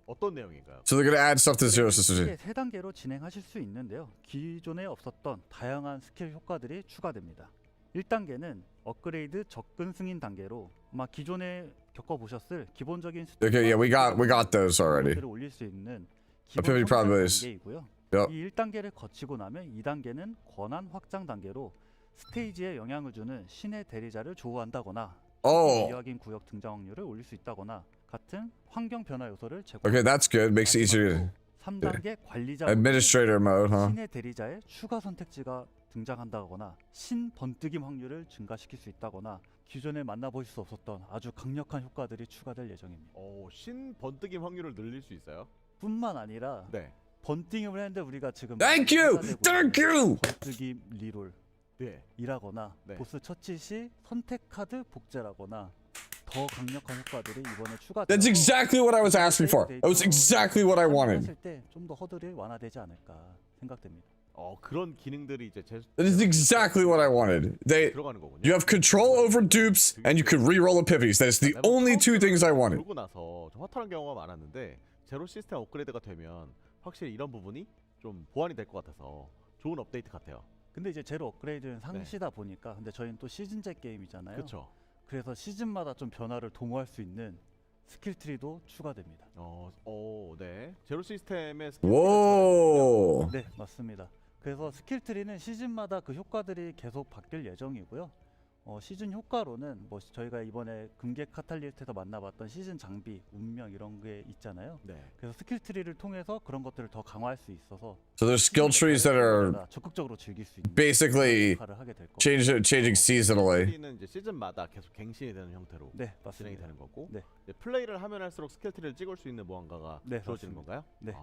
어떤 내용인가요? So they're gonna add stuff to Zero System. 이게 세 단계로 진행하실 수 있는데요. 기존에 없었던 다양한 스킬 효과들이 추가됩니다. 1단계는 업그레이드 접근 승인 단계로 아마 기존에 겪어보셨을 기본적인 Okay, yeah, we got those already. 를 올릴 수 있는 Activity 기본 probabilities. 단계이고요. Yep. 이 1단계를 거치고 나면 2단계는 권한 확장 단계로 스테이지에 영향을 주는 신의 대리자를 조우한다거나 Oh. 미확인 구역 등장 확률을 올릴 수 있다거나 같은 환경 변화 요소를 제공. Okay, that's good. Makes it easier. 3단계 관리자 Administrator mode, huh? 신의 대리자의 추가 선택지가 등장한다거나 신 번뜩임 확률을 증가시킬 수 있다거나 기존에 만나보실 수 없었던 아주 강력한 효과들이 추가될 예정입니다. 신 번뜩임 확률을 늘릴 수 있어요? 뿐만 아니라 네. 번뜩임을 했는데 우리가 지금 Thank you. 하나 되고 Thank you. 번뜩임 리롤 네. 이라거나 네. 보스 처치 시 선택 카드 복제라거나 더 강력한 효과들이 이번에 추가돼서 That's exactly what I was asking for. That was exactly what I wanted. 하실 때 좀 더 허들이 완화되지 않을까 생각됩니다. 그런 기능들이 이제 That is exactly what I wanted. 들어가는 거군요. You have control over dupes, and you could re-roll epiphanies. That is the only two things I wanted. 그러고 나서 좀 허탈한 경우가 많았는데 제로 시스템 업그레이드가 되면 확실히 이런 부분이 좀 보완이 될 것 같아서 좋은 업데이트 같아요. 근데 이제 제로 업그레이드는 상시다 보니까 근데 저희는 또 시즌제 게임이잖아요. 그렇죠. 그래서 시즌마다 좀 변화를 도모할 수 있는 스킬 트리도 추가됩니다. 네. 제로 시스템의 Whoa. 네, 맞습니다. 그래서 스킬 트리는 시즌마다 그 효과들이 계속 바뀔 예정이고요. 시즌 효과로는 뭐 저희가 이번에 금객 카탈리스트에서 만나봤던 시즌 장비, 운명 이런 게 있잖아요. 네. 그래서 스킬 트리를 통해서 그런 것들을 더 강화할 수 있어서 So there's skill trees that are 적극적으로 즐길 수 있는 basically 역할을 하게 될 거고. changing seasonally. 스킬트리는 이제 시즌마다 계속 갱신이 되는 형태로 네, 진행이 맞습니다. 되는 거고 네. 이제 플레이를 하면 할수록 스킬트리를 찍을 수 있는 무언가가 네, 주어지는 맞습니다. 건가요? 네.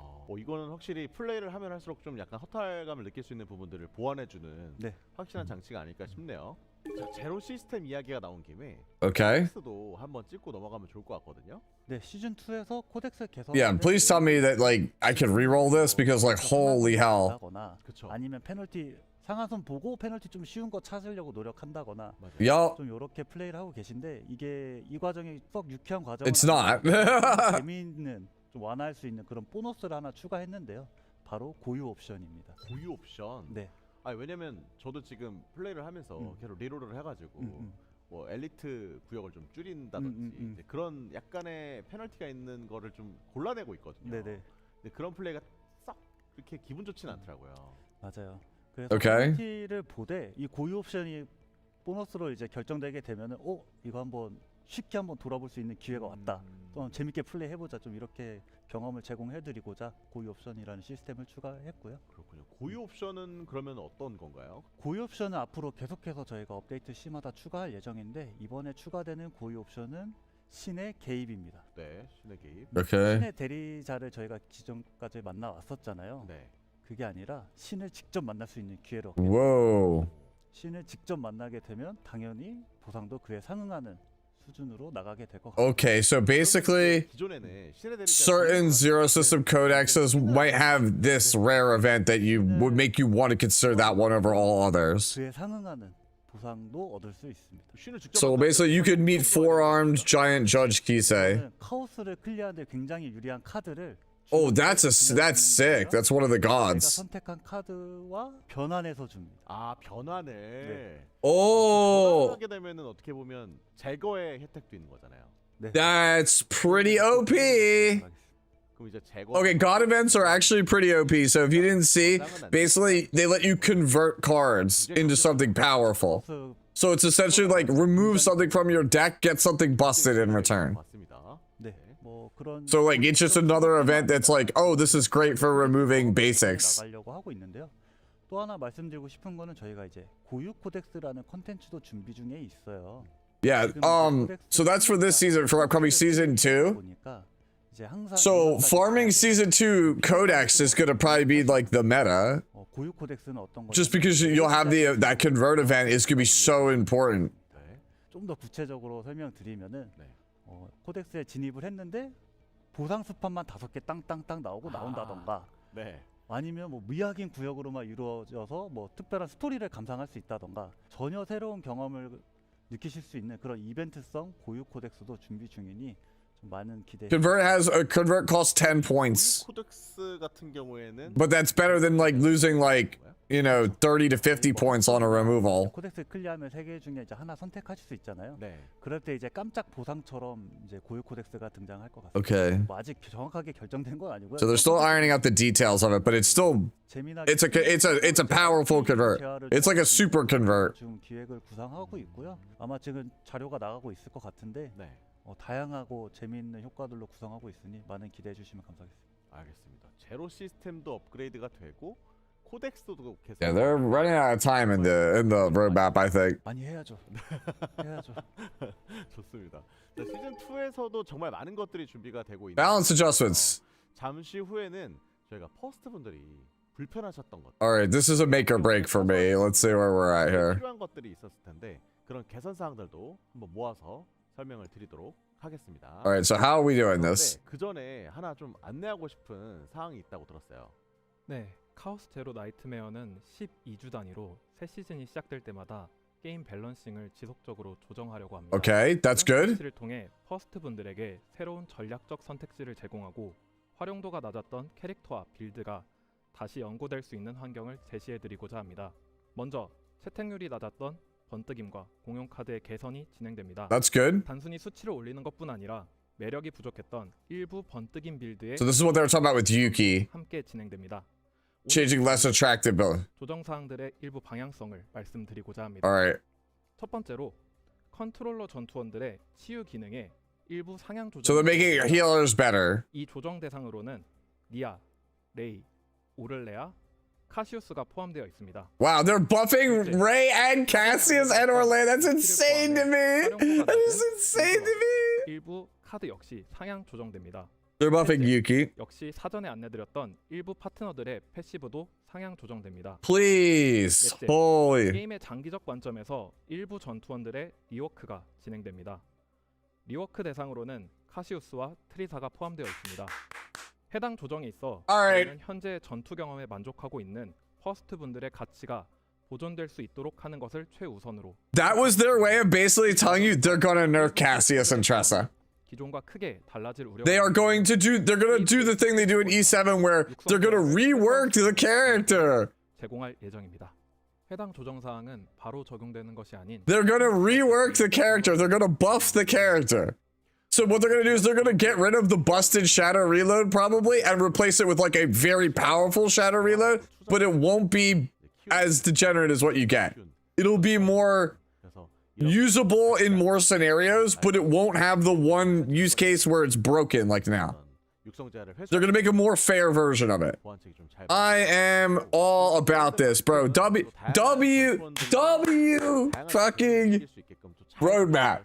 이거는 확실히 플레이를 하면 할수록 좀 약간 허탈감을 느낄 수 있는 부분들을 보완해주는 네. 확실한 장치가 아닐까 싶네요. 자, 제로 시스템 이야기가 나온 김에 Okay. 코덱스도 한번 찍고 넘어가면 좋을 것 같거든요. 네, 시즌 2에서 코덱스 개선. Yeah, please tell me that like I can re-roll this because like holy hell. 그쵸. 아니면 페널티 상한선 보고 페널티 좀 쉬운 거 찾으려고 노력한다거나 맞아요. Yup. 좀 이렇게 플레이를 하고 계신데 이게 이 과정이 썩 유쾌한 과정은 It's not. 아니고 재미있는 좀 완화할 수 있는 그런 보너스를 하나 추가했는데요. 바로 고유 옵션입니다. 고유 옵션. 네. 왜냐면 저도 지금 플레이를 하면서 계속 리롤을 해가지고 뭐 엘리트 구역을 좀 줄인다든지 이제 그런 약간의 페널티가 있는 거를 좀 골라내고 있거든요. 네네. 근데 그런 플레이가 썩 그렇게 기분 좋지는 않더라고요. 맞아요. 그래서 Okay. 페널티를 보되 이 고유 옵션이 보너스로 이제 결정되게 되면은 이거 한번 쉽게 한번 돌아볼 수 있는 기회가 왔다. 좀 재밌게 플레이 해보자. 좀 이렇게 경험을 제공해드리고자 고유 옵션이라는 시스템을 추가했고요. 그렇군요. 고유 옵션은 그러면 어떤 건가요? 고유 옵션은 앞으로 계속해서 저희가 업데이트 시마다 추가할 예정인데 이번에 추가되는 고유 옵션은 신의 개입입니다. 네, 신의 개입. Okay. 신의 대리자를 저희가 기존까지 만나왔었잖아요. 네. 그게 아니라 신을 직접 만날 수 있는 기회를 얻게 됩니다. Whoa. 신을 직접 만나게 되면 당연히 보상도 그에 상응하는 수준으로 나가게 될 것 같아요. Okay, so basically 기존에는 신의 대리자 certain Zero System codexes might have this rare event that you would make you want to consider that one over all others. 그에 상응하는 보상도 얻을 수 있습니다. 신을 직접 So 만나면 basically you could meet four-armed giant Judge Kisei. 카오스를 클리어하는데 굉장히 유리한 카드를 Oh, that's sick. That's one of the 내가 gods. 선택한 카드와 변환해서 줍니다. 아 변환을. 네. Oh, 하게 되면은 어떻게 보면 제거의 혜택도 있는 거잖아요. 네. that's pretty OP. 그럼 이제 제거. Okay, god events are actually pretty OP. So if you didn't see, basically they let you convert cards into something powerful. 버스 So it's essentially like remove something from your deck, get something busted in return. 맞습니다. 네. 뭐 그런 So like it's just another event that's like, oh, this is great for removing basics. 나가려고 하고 있는데요. 또 하나 말씀드리고 싶은 거는 저희가 이제 고유 코덱스라는 컨텐츠도 준비 중에 있어요. Yeah, so that's for this season, for upcoming season 2. 보니까 이제 항상 So farming season 2 codex is gonna probably be like the meta. 고유 코덱스는 어떤 거냐면 Just because you'll have that convert event is gonna be so important. 네. 좀 더 구체적으로 설명드리면은 네. 코덱스에 진입을 했는데 보상 스팟만 5개 땅땅땅 나오고 나온다던가 네. 아니면 뭐 미확인 구역으로만 이루어져서 뭐 특별한 스토리를 감상할 수 있다던가 전혀 새로운 경험을 느끼실 수 있는 그런 이벤트성 고유 코덱스도 준비 중이니 좀 많은 기대. Convert costs 10 points. 코덱스 같은 경우에는 But that's better than like losing like, you know, 30 to 50 points on a removal. 코덱스 클리어하면 3개 중에 이제 하나 선택하실 수 있잖아요. 네. 그럴 때 이제 깜짝 보상처럼 이제 고유 코덱스가 등장할 것 같습니다. Okay. 뭐 아직 정확하게 결정된 건 아니고요. So they're still ironing out the details of it, but it's still 재미나게 it's a powerful convert. It's like a super convert. 지금 기획을 구상하고 있고요. 아마 지금 자료가 나가고 있을 것 같은데 네. 다양하고 재미있는 효과들로 구성하고 있으니 많은 기대해 주시면 감사하겠습니다. 알겠습니다. 제로 시스템도 업그레이드가 되고 코덱스도 계속. Yeah, they're running out of time in the roadmap, I think. 많이 해야죠. 해야죠. 좋습니다. 자, 시즌 2에서도 정말 많은 것들이 준비가 되고 있는. Balance adjustments. 잠시 후에는 저희가 퍼스트 분들이 불편하셨던 것. All right, this is a make or break for me. Let's see where we're at here. 필요한 것들이 있었을 텐데 그런 개선 사항들도 한번 모아서 설명을 드리도록 하겠습니다. All right, so how are we doing this? 그 전에 하나 좀 안내하고 싶은 사항이 있다고 들었어요. 네, 카오스 제로 나이트메어는 12주 단위로 새 시즌이 시작될 때마다 게임 밸런싱을 지속적으로 조정하려고 합니다. Okay, that's good. 를 통해 퍼스트 분들에게 새로운 전략적 선택지를 제공하고 활용도가 낮았던 캐릭터와 빌드가 다시 연구될 수 있는 환경을 제시해드리고자 합니다. 먼저 채택률이 낮았던 번뜩임과 공용 카드의 개선이 진행됩니다. That's good. 단순히 수치를 올리는 것뿐 아니라 매력이 부족했던 일부 번뜩임 빌드의 So this is what they were talking about with Yuki. 함께 진행됩니다. Changing less attractive build. 조정 사항들의 일부 방향성을 말씀드리고자 합니다. All right. 첫 번째로 컨트롤러 전투원들의 치유 기능에 일부 상향 So they're 조정. making healers better. 이 조정 대상으로는 리아, 레이, 오를레아, 카시우스가 포함되어 있습니다. Wow, they're buffing Ray and Cassius and Orlando. That's insane to me. That is insane to me. 일부 카드 역시 상향 조정됩니다. They're buffing Yuki. 역시 사전에 안내드렸던 일부 파트너들의 패시브도 상향 조정됩니다. Please. 넷째, Holy. 게임의 장기적 관점에서 일부 전투원들의 리워크가 진행됩니다. 리워크 대상으로는 카시우스와 트리사가 포함되어 있습니다. 해당 조정에 있어 Alright. 저희는 현재 전투 경험에 만족하고 있는 퍼스트 분들의 가치가 보존될 수 있도록 하는 것을 최우선으로. That was their way of basically telling you they're gonna nerf Cassius and Tressa. 기존과 크게 달라질 우려가 They're gonna do the thing they do in E7 where they're gonna rework the character. 제공할 예정입니다. 해당 조정 사항은 바로 적용되는 것이 아닌 They're gonna rework the character. They're gonna buff the character. So what they're gonna do is they're gonna get rid of the busted Shadow Reload probably and replace it with like a very powerful Shadow Reload, but it won't be as degenerate as what you get. It'll be more 그래서 usable in more scenarios, but it won't have the one use case where it's broken like now. 육성제를 They're gonna make a more fair version of it. 보완책이 좀 잘. I am all about this, bro. Fucking roadmap.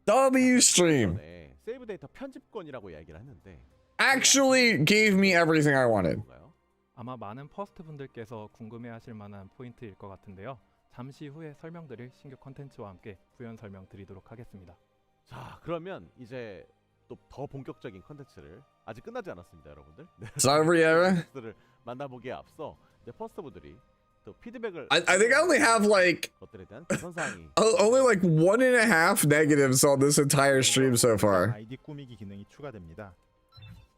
W stream 세이브 데이터 편집권이라고 이야기를 했는데 actually gave me everything I wanted. 뭔가요? 아마 많은 퍼스트 분들께서 궁금해하실 만한 포인트일 것 같은데요. 잠시 후에 설명드릴 신규 컨텐츠와 함께 부연 설명 드리도록 하겠습니다. 자, 그러면 이제 또 더 본격적인 컨텐츠를 아직 끝나지 않았습니다, 여러분들. 네. Sorry, Aaron. 컨텐츠를 만나보기에 앞서 이제 퍼스트 분들이 또 피드백을 I think I only have like 것들에 대한 개선 사항이 only like 1.5 negatives on this entire stream so far. 아이디 꾸미기 기능이 추가됩니다.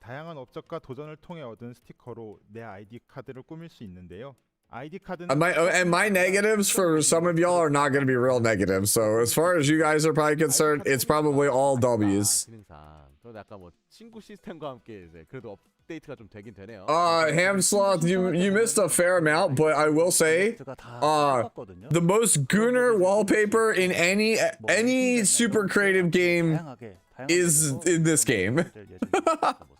다양한 업적과 도전을 통해 얻은 스티커로 내 아이디 카드를 꾸밀 수 있는데요. 아이디 카드는 And my negatives for some of y'all are not going to be real negatives. So as far as you guys are probably concerned, it's probably all W's. 기능상 그런데 아까 뭐 친구 시스템과 함께 이제 그래도 업데이트가 좀 되긴 되네요. Hamsloth, you missed a fair amount, but I will say, the most gooner wallpaper in any super creative game is in this game.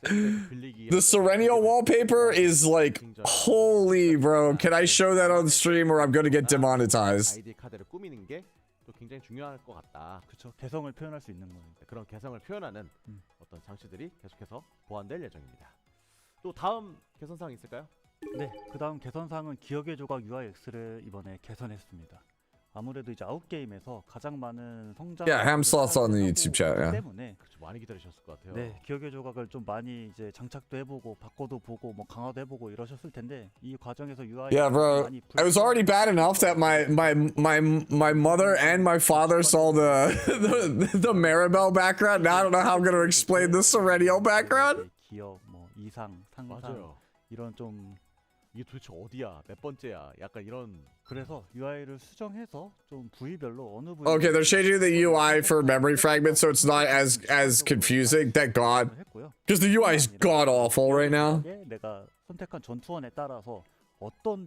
The Sereniel wallpaper is like, holy bro, can I show that on stream or I'm gonna get demonetized? 아이디 카드를 꾸미는 게 또 굉장히 중요할 것 같다. 그렇죠. 개성을 표현할 수 있는 거예요. 그런 개성을 표현하는 어떤 장치들이 계속해서 보완될 예정입니다. 또 다음 개선사항 있을까요? 네, 그 다음 개선사항은 기억의 조각 UIX를 이번에 개선했습니다. 아무래도 이제 아웃게임에서 가장 많은 성장 Yeah, Hamsloth's on the YouTube chat, yeah. 때문에 그렇죠. 많이 기다리셨을 것 같아요. 네, 기억의 조각을 좀 많이 이제 장착도 해보고 바꿔도 보고 뭐 강화도 해보고 이러셨을 텐데 이 과정에서 UI Yeah, bro. It was already bad enough that my mother and my father saw the Maribel background. Now I don't know how I'm gonna explain the Sereniel background. 기억, 뭐 이상, 상상 맞아요. 이런 좀 이게 도대체 어디야? 몇 번째야? 약간 이런. 그래서 UI를 수정해서 좀 부위별로 어느 부위 Okay, they're changing the UI for memory fragments, so it's not as confusing. Thank God, because the UI is god awful right now. 내가 선택한 전투원에 따라서 어떤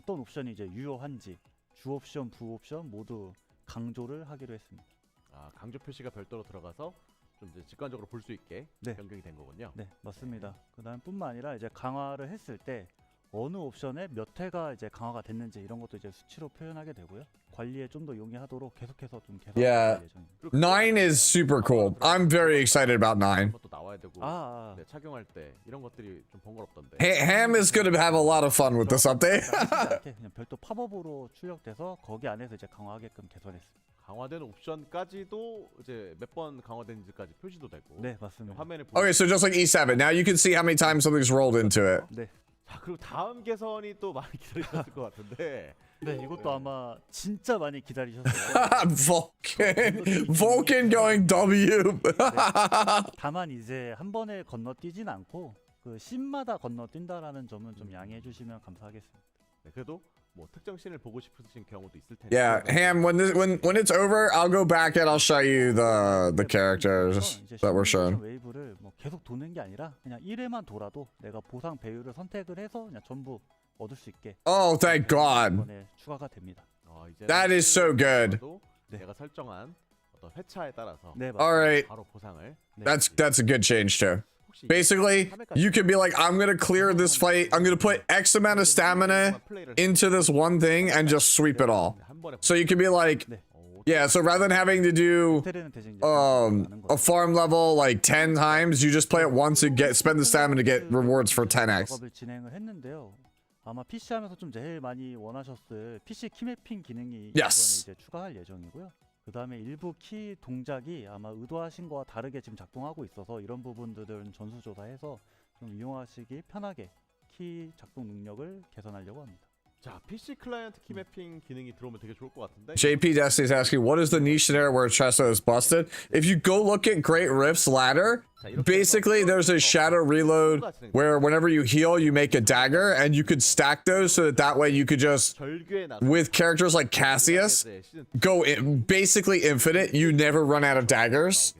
옵션이 이제 유효한지 주 옵션, 부 옵션 모두 강조를 하기로 했습니다. 아, 강조 표시가 별도로 들어가서 좀 이제 직관적으로 볼 수 있게 네. 변경이 된 거군요. 네, 맞습니다. 그다음뿐만 아니라 이제 강화를 했을 때 어느 옵션에 몇 회가 이제 강화가 됐는지 이런 것도 이제 수치로 표현하게 되고요. 관리에 좀 더 용이하도록 계속해서 좀 개선할 Yeah. 예정입니다. 9 is super cool. I'm very excited about 9. 것도 나와야 되고 네, 착용할 때 이런 것들이 좀 번거롭던데. Ham is gonna have a lot of fun with this update. 그냥 별도 팝업으로 출력돼서 거기 안에서 이제 강화하게끔 개선했습니다. 강화된 옵션까지도 이제 몇 번 강화된지까지 표시도 되고. 네, 맞습니다. 화면에 Okay, so just like E7, now you can see how many times something's rolled into it. 네. 자, 그리고 다음 개선이 또 많이 기다리셨을 것 같은데. 네, 이것도 아마 진짜 많이 기다리셨어요. Vulcan going W. 다만 이제 한 번에 건너뛰진 않고 그 씬마다 건너뛴다라는 점은 좀 양해해 주시면 감사하겠습니다. 네, 그래도 뭐 특정 씬을 보고 싶으신 경우도 있을 텐데. Yeah, Ham. When it's over, I'll go back and I'll show you the characters that were shown. 웨이브를 뭐 계속 도는 게 아니라 그냥 1회만 돌아도 내가 보상 배율을 선택을 해서 그냥 전부 얻을 수 있게. Oh, thank God. 이번에 추가가 됩니다. That is so good. 내가 설정한 어떤 회차에 따라서 네, All right, 바로 보상을. that's a good change too. Basically, you can be like, I'm gonna clear this fight. I'm gonna put X amount of stamina into this one thing and just sweep it all. So you can be like, yeah. So rather than having to do a farm level like 10 times, you just play it once and spend the stamina to get rewards for 10x. 작업을 진행을 했는데요. 아마 PC 하면서 좀 제일 많이 원하셨을 PC 키맵핑 기능이 이번에 이제 추가할 예정이고요. 그 다음에 일부 키 동작이 아마 의도하신 거와 다르게 지금 작동하고 있어서 이런 부분들은 전수조사해서 좀 이용하시기 편하게 키 작동 능력을 개선하려고 합니다. 자, PC 클라이언트 키 매핑 기능이 들어오면 되게 좋을 것 같은데. JP Destiny is asking, what is the niche scenario where Tressa is busted? If you go look at Great Rift's ladder, basically there's a shadow reload where whenever you heal, you make a dagger, and you could stack those so that way you could just, with characters like Cassius, go basically infinite. You never run out of daggers.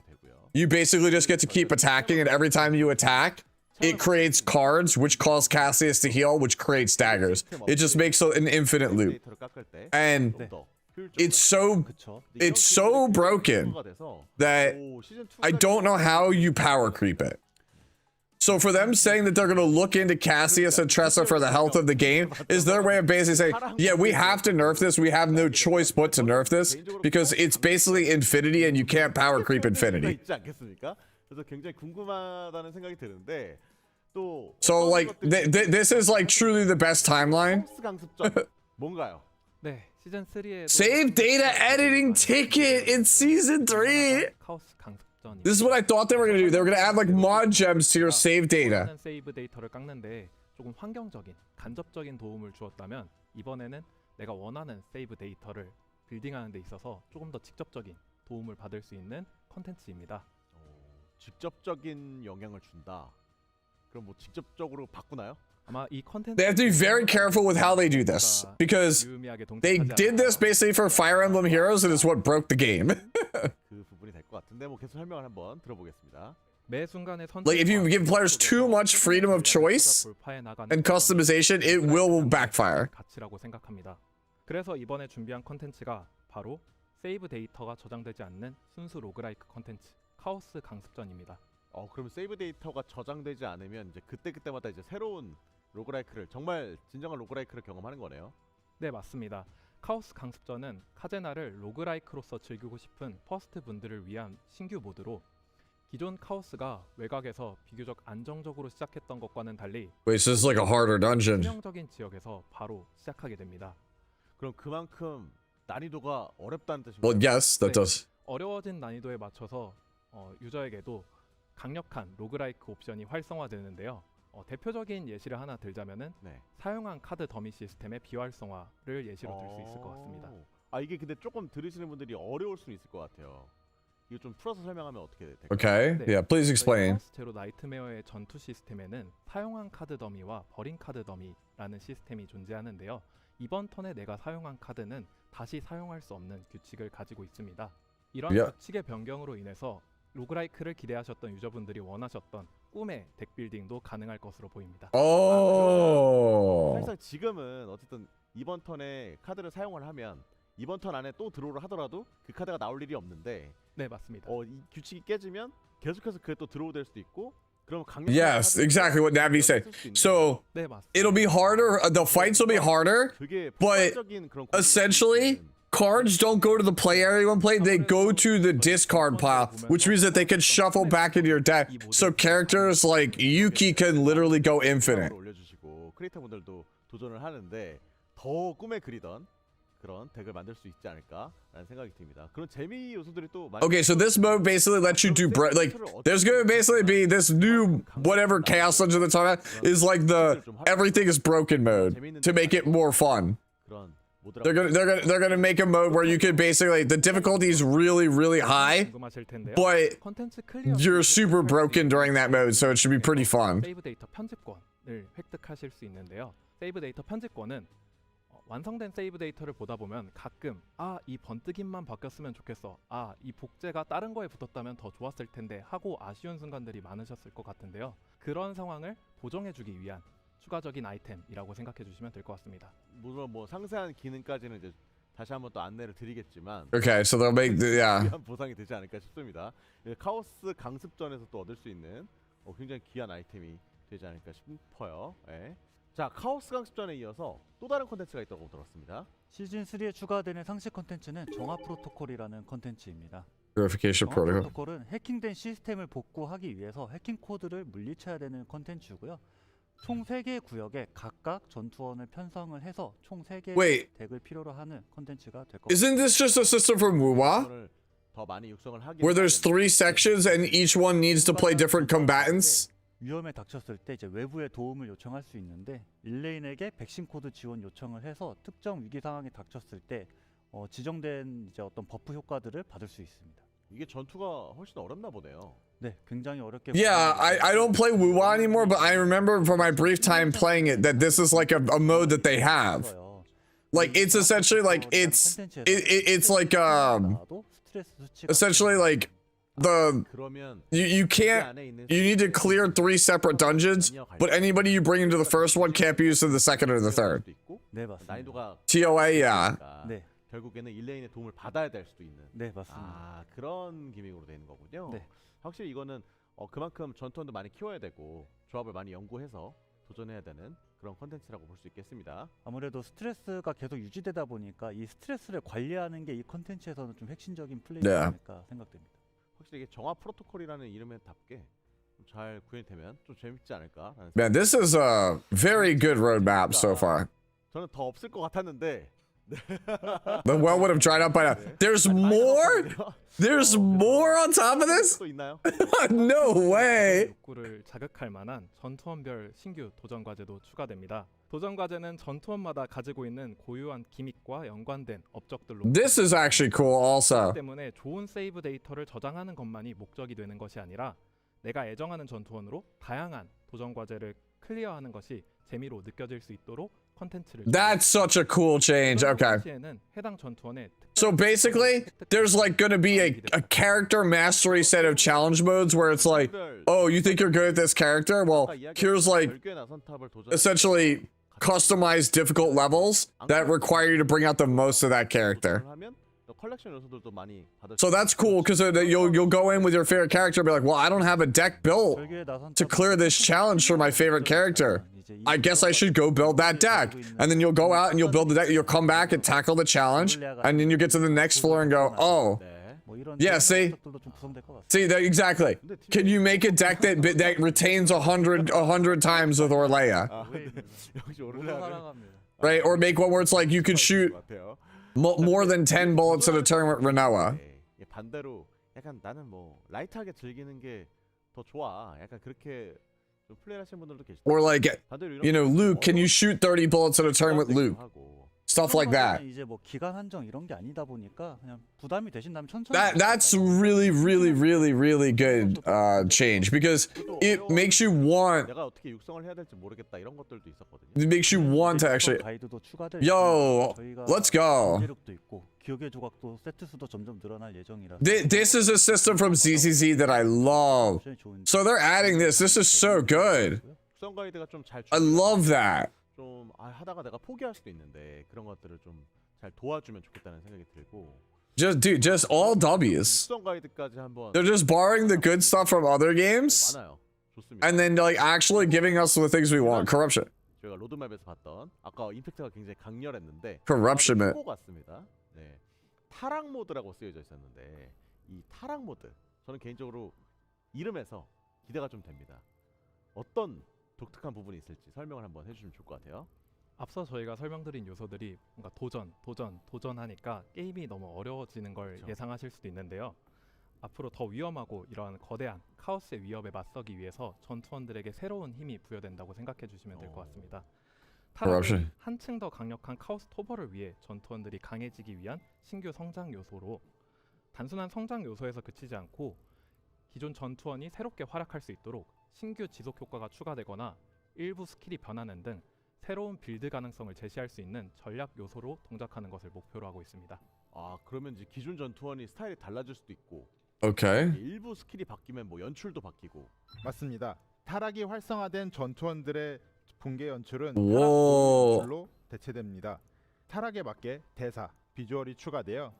You basically just get to keep attacking, and every time you attack, it creates cards which cause Cassius to heal, which creates daggers. It just makes an infinite loop. And it's so broken that I don't know how you power creep it. So for them saying that they're going to look into Cassius and Tressa for the health of the game is their way of basically saying, yeah, we have to nerf this. We have no choice but to nerf this because it's basically infinity and you can't power creep infinity. 그래서 굉장히 궁금하다는 생각이 드는데 또 So like this is like truly the best timeline. 뭔가요? 네, 시즌 3에 Save data editing ticket in season 3. 카오스 강습전이. This is what I thought they were gonna do. They were gonna add like mod gems to your save data. 세이브 데이터를 깎는데 조금 환경적인, 간접적인 도움을 주었다면 이번에는 내가 원하는 세이브 데이터를 빌딩하는 데 있어서 조금 더 직접적인 도움을 받을 수 있는 컨텐츠입니다. 직접적인 영향을 준다. 그럼 뭐 직접적으로 바꾸나요? 아마 이 컨텐츠 They have to be very careful with how they do this because they did this basically for Fire Emblem Heroes and it's what broke the game. 그 부분이 될 것 같은데 뭐 계속 설명을 한번 들어보겠습니다. 매 순간의 Like if you give players too much freedom of choice and customization, it will backfire. 가치라고 생각합니다. 그래서 이번에 준비한 컨텐츠가 바로 세이브 데이터가 저장되지 않는 순수 로그라이크 컨텐츠 카오스 강습전입니다. 그럼 세이브 데이터가 저장되지 않으면 이제 그때그때마다 이제 새로운 로그라이크를 정말 진정한 로그라이크를 경험하는 거네요. 네, 맞습니다. 카오스 강습전은 카제나를 로그라이크로서 즐기고 싶은 퍼스트 분들을 위한 신규 모드로 기존 카오스가 외곽에서 비교적 안정적으로 시작했던 것과는 달리 Wait, so this is like a harder dungeon. 치명적인 지역에서 바로 시작하게 됩니다. 그럼 그만큼 난이도가 어렵다는 뜻인가요? Well, yes, that does. 어려워진 난이도에 맞춰서 유저에게도 강력한 로그라이크 옵션이 활성화되는데요. 대표적인 예시를 하나 들자면은 네. 사용한 카드 더미 시스템의 비활성화를 예시로 들 수 있을 것 같습니다. 이게 근데 조금 들으시는 분들이 어려울 수 있을 것 같아요. 이거 좀 풀어서 설명하면 어떻게 될까요? Okay, 네. yeah, please explain. 카오스 제로 나이트메어의 전투 시스템에는 사용한 카드 더미와 버린 카드 더미라는 시스템이 존재하는데요. 이번 턴에 내가 사용한 카드는 다시 사용할 수 없는 규칙을 가지고 있습니다. 이런 Yeah. 규칙의 변경으로 인해서 로그라이크를 기대하셨던 유저분들이 원하셨던 꿈의 덱빌딩도 가능할 것으로 보입니다. Oh. 사실상 지금은 어쨌든 이번 턴에 카드를 사용을 하면 이번 턴 안에 또 드로우를 하더라도 그 카드가 나올 일이 없는데 네, 맞습니다. 이 규칙이 깨지면 계속해서 그게 또 드로우 될 수도 있고 그럼 강력한 Yes, 카드를 exactly what Navi said. 쓸 수도 있는 So 네, 맞습니다. it'll be harder. The fights will be harder. 되게 but 폭발적인 그런 essentially, cards don't go to the play area when played. They go to the discard pile, which means that they can shuffle back into your deck. So characters like Yuki can literally go infinite. 올려주시고 크리에이터 분들도 도전을 하는데 더 꿈에 그리던 그런 덱을 만들 수 있지 않을까라는 생각이 듭니다. 그런 재미 요소들이 또 많이. Okay, so this mode basically lets you do like there's gonna basically be this new whatever chaos dungeon that's on it is like the everything is broken mode to make it more fun. 그런 They're gonna make a mode where you can basically the difficulty is really high, 궁금하실 텐데요. but 컨텐츠 클리어 you're super broken during that mode, so it should be pretty fun. 세이브 데이터 편집권을 획득하실 수 있는데요. 세이브 데이터 편집권은 완성된 세이브 데이터를 보다 보면 가끔 이 번뜩임만 바뀌었으면 좋겠어, 이 복제가 다른 거에 붙었다면 더 좋았을 텐데 하고 아쉬운 순간들이 많으셨을 것 같은데요. 그런 상황을 보정해주기 위한 추가적인 아이템이라고 생각해 주시면 될 것 같습니다. 물론 뭐 상세한 기능까지는 이제 다시 한번 또 안내를 드리겠지만 Okay, so they'll make yeah. 귀한 보상이 되지 않을까 싶습니다. 카오스 강습전에서 또 얻을 수 있는 굉장히 귀한 아이템이 되지 않을까 싶어요. 예. 자, 카오스 강습전에 이어서 또 다른 콘텐츠가 있다고 들었습니다. 시즌 3에 추가되는 상시 컨텐츠는 정화 프로토콜이라는 컨텐츠입니다. Verification 정화 protocol. 프로토콜은 해킹된 시스템을 복구하기 위해서 해킹 코드를 물리쳐야 되는 컨텐츠고요. 총 3개의 구역에 각각 전투원을 편성을 해서 총 3개의 Wait. 덱을 필요로 하는 컨텐츠가 될 겁니다. Isn't this just a system from Wuwa? 이거를 더 많이 육성을 하기 Where there's 3 sections and each one needs to play different combatants? 위험에 닥쳤을 때 이제 외부의 도움을 요청할 수 있는데 일레인에게 백신 코드 지원 요청을 해서 특정 위기 상황에 닥쳤을 때 지정된 이제 어떤 버프 효과들을 받을 수 있습니다. 이게 전투가 훨씬 어렵나 보네요. 네, 굉장히 어렵게. Yeah, I don't play Wuwa anymore, but I remember from my brief time playing it that this is like a mode that they have. Like it's essentially like it's like essentially like the 그러면 you can't you need to clear 3 separate dungeons, but anybody you bring into the first one can't be used in the second or the third. 네, 맞습니다. 난이도가 TOA, yeah. 네, 결국에는 일레인의 도움을 받아야 될 수도 있는. 네, 맞습니다. 그런 기믹으로 되는 거군요. 네. 확실히 이거는 그만큼 전투원도 많이 키워야 되고 조합을 많이 연구해서 도전해야 되는 그런 컨텐츠라고 볼 수 있겠습니다. 아무래도 스트레스가 계속 유지되다 보니까 이 스트레스를 관리하는 게 이 컨텐츠에서는 좀 핵심적인 플레이가 네. 아닐까 생각됩니다. 확실히 이게 정화 프로토콜이라는 이름에답게 좀 잘 구현이 되면 좀 재밌지 않을까라는 Man, this is a very good roadmap so far. 저는 더 없을 것 같았는데 The well would have dried up by now. There's more? There's more on top of this? 또 있나요? No way. 욕구를 자극할 만한 전투원별 신규 도전 과제도 추가됩니다. 도전 과제는 전투원마다 가지고 있는 고유한 기믹과 연관된 업적들로 This is actually cool also. 때문에 좋은 세이브 데이터를 저장하는 것만이 목적이 되는 것이 아니라 내가 애정하는 전투원으로 다양한 도전 과제를 클리어하는 것이 재미로 느껴질 수 있도록 컨텐츠를 That's such a cool change. Okay. 시에는 해당 전투원의 So basically, there's like going to be a character mastery set of challenge modes where it's like, oh, you think you're good at this character? Well, here's like 별교의 나선 탑을 도전. essentially customized difficult levels that require you to bring out the most of that character. 하면 또 컬렉션 요소들도 많이 받을 So 수 that's cool because you'll go in with your favorite character and be like, well, I don't have a deck built 절규의 나선 to clear this challenge for my favorite character. I guess I should go build that deck. And then you'll go out and you'll build the deck. You'll come back and tackle the challenge. And then you get to the next floor and go, oh, 네. 뭐 이런 Yeah, 이런 see? 것들도 좀 구성될 것 같습니다. see that exactly. Can you make a deck that retains 100 times with Orleia, 아, 역시 모두 오르락을 사랑합니다. right? Or make one where it's like you could shoot 같아요. more than 10 bullets at a turn with Renoa. 네, 반대로 약간 나는 뭐 라이트하게 즐기는 게 더 좋아. 약간 그렇게 좀 플레이하시는 분들도 계시고. Or like, 반대로 이런 you know, Luke, can you shoot 30 bullets at a turn with Luke? 하고. Stuff like that. 이제 뭐 기간 한정 이런 게 아니다 보니까 그냥 부담이 되신다면 천천히. That's really good change because it makes you want 내가 어떻게 육성을 해야 될지 모르겠다 이런 것들도 있었거든요. it makes you want to actually. 가이드도 추가될 Yo, 저희가 let's go. 전제력도 있고 기억의 조각도 세트 수도 점점 늘어날 예정이라. This is a system from ZCZ that I love. 옵션이 좋은. So they're adding this. This is so good. 육성 가이드가 좀 잘 I love that. 좀 하다가 내가 포기할 수도 있는데 그런 것들을 좀 잘 도와주면 좋겠다는 생각이 들고. Just all W's. 육성 가이드까지 한번 They're just borrowing the good stuff from other games 많아요. 좋습니다. and then like actually giving us the things we want. Corruption. 저희가 로드맵에서 봤던 아까 임팩트가 굉장히 강렬했는데 Corruption. 코 같습니다. 네. 타락 모드라고 쓰여져 있었는데 이 타락 모드 저는 개인적으로 이름에서 기대가 좀 됩니다. 어떤 독특한 부분이 있을지 설명을 한번 해주시면 좋을 것 같아요. 앞서 저희가 설명드린 요소들이 뭔가 도전하니까 게임이 너무 어려워지는 걸 그렇죠. 예상하실 수도 있는데요. 앞으로 더 위험하고 이러한 거대한 카오스의 위협에 맞서기 위해서 전투원들에게 새로운 힘이 부여된다고 생각해 주시면 될 것 같습니다. Corruption. 타락은 한층 더 강력한 카오스 토벌을 위해 전투원들이 강해지기 위한 신규 성장 요소로 단순한 성장 요소에서 그치지 않고 기존 전투원이 새롭게 활약할 수 있도록 신규 지속 효과가 추가되거나 일부 스킬이 변하는 등 새로운 빌드 가능성을 제시할 수 있는 전략 요소로 동작하는 것을 목표로 하고 있습니다. 아 그러면 이제 기존 전투원이 스타일이 달라질 수도 있고 Okay. 일부 스킬이 바뀌면 뭐 연출도 바뀌고. 맞습니다. 타락이 활성화된 전투원들의 붕괴 연출은 오. 연출로 대체됩니다. 타락에 맞게 대사, 비주얼이 추가되어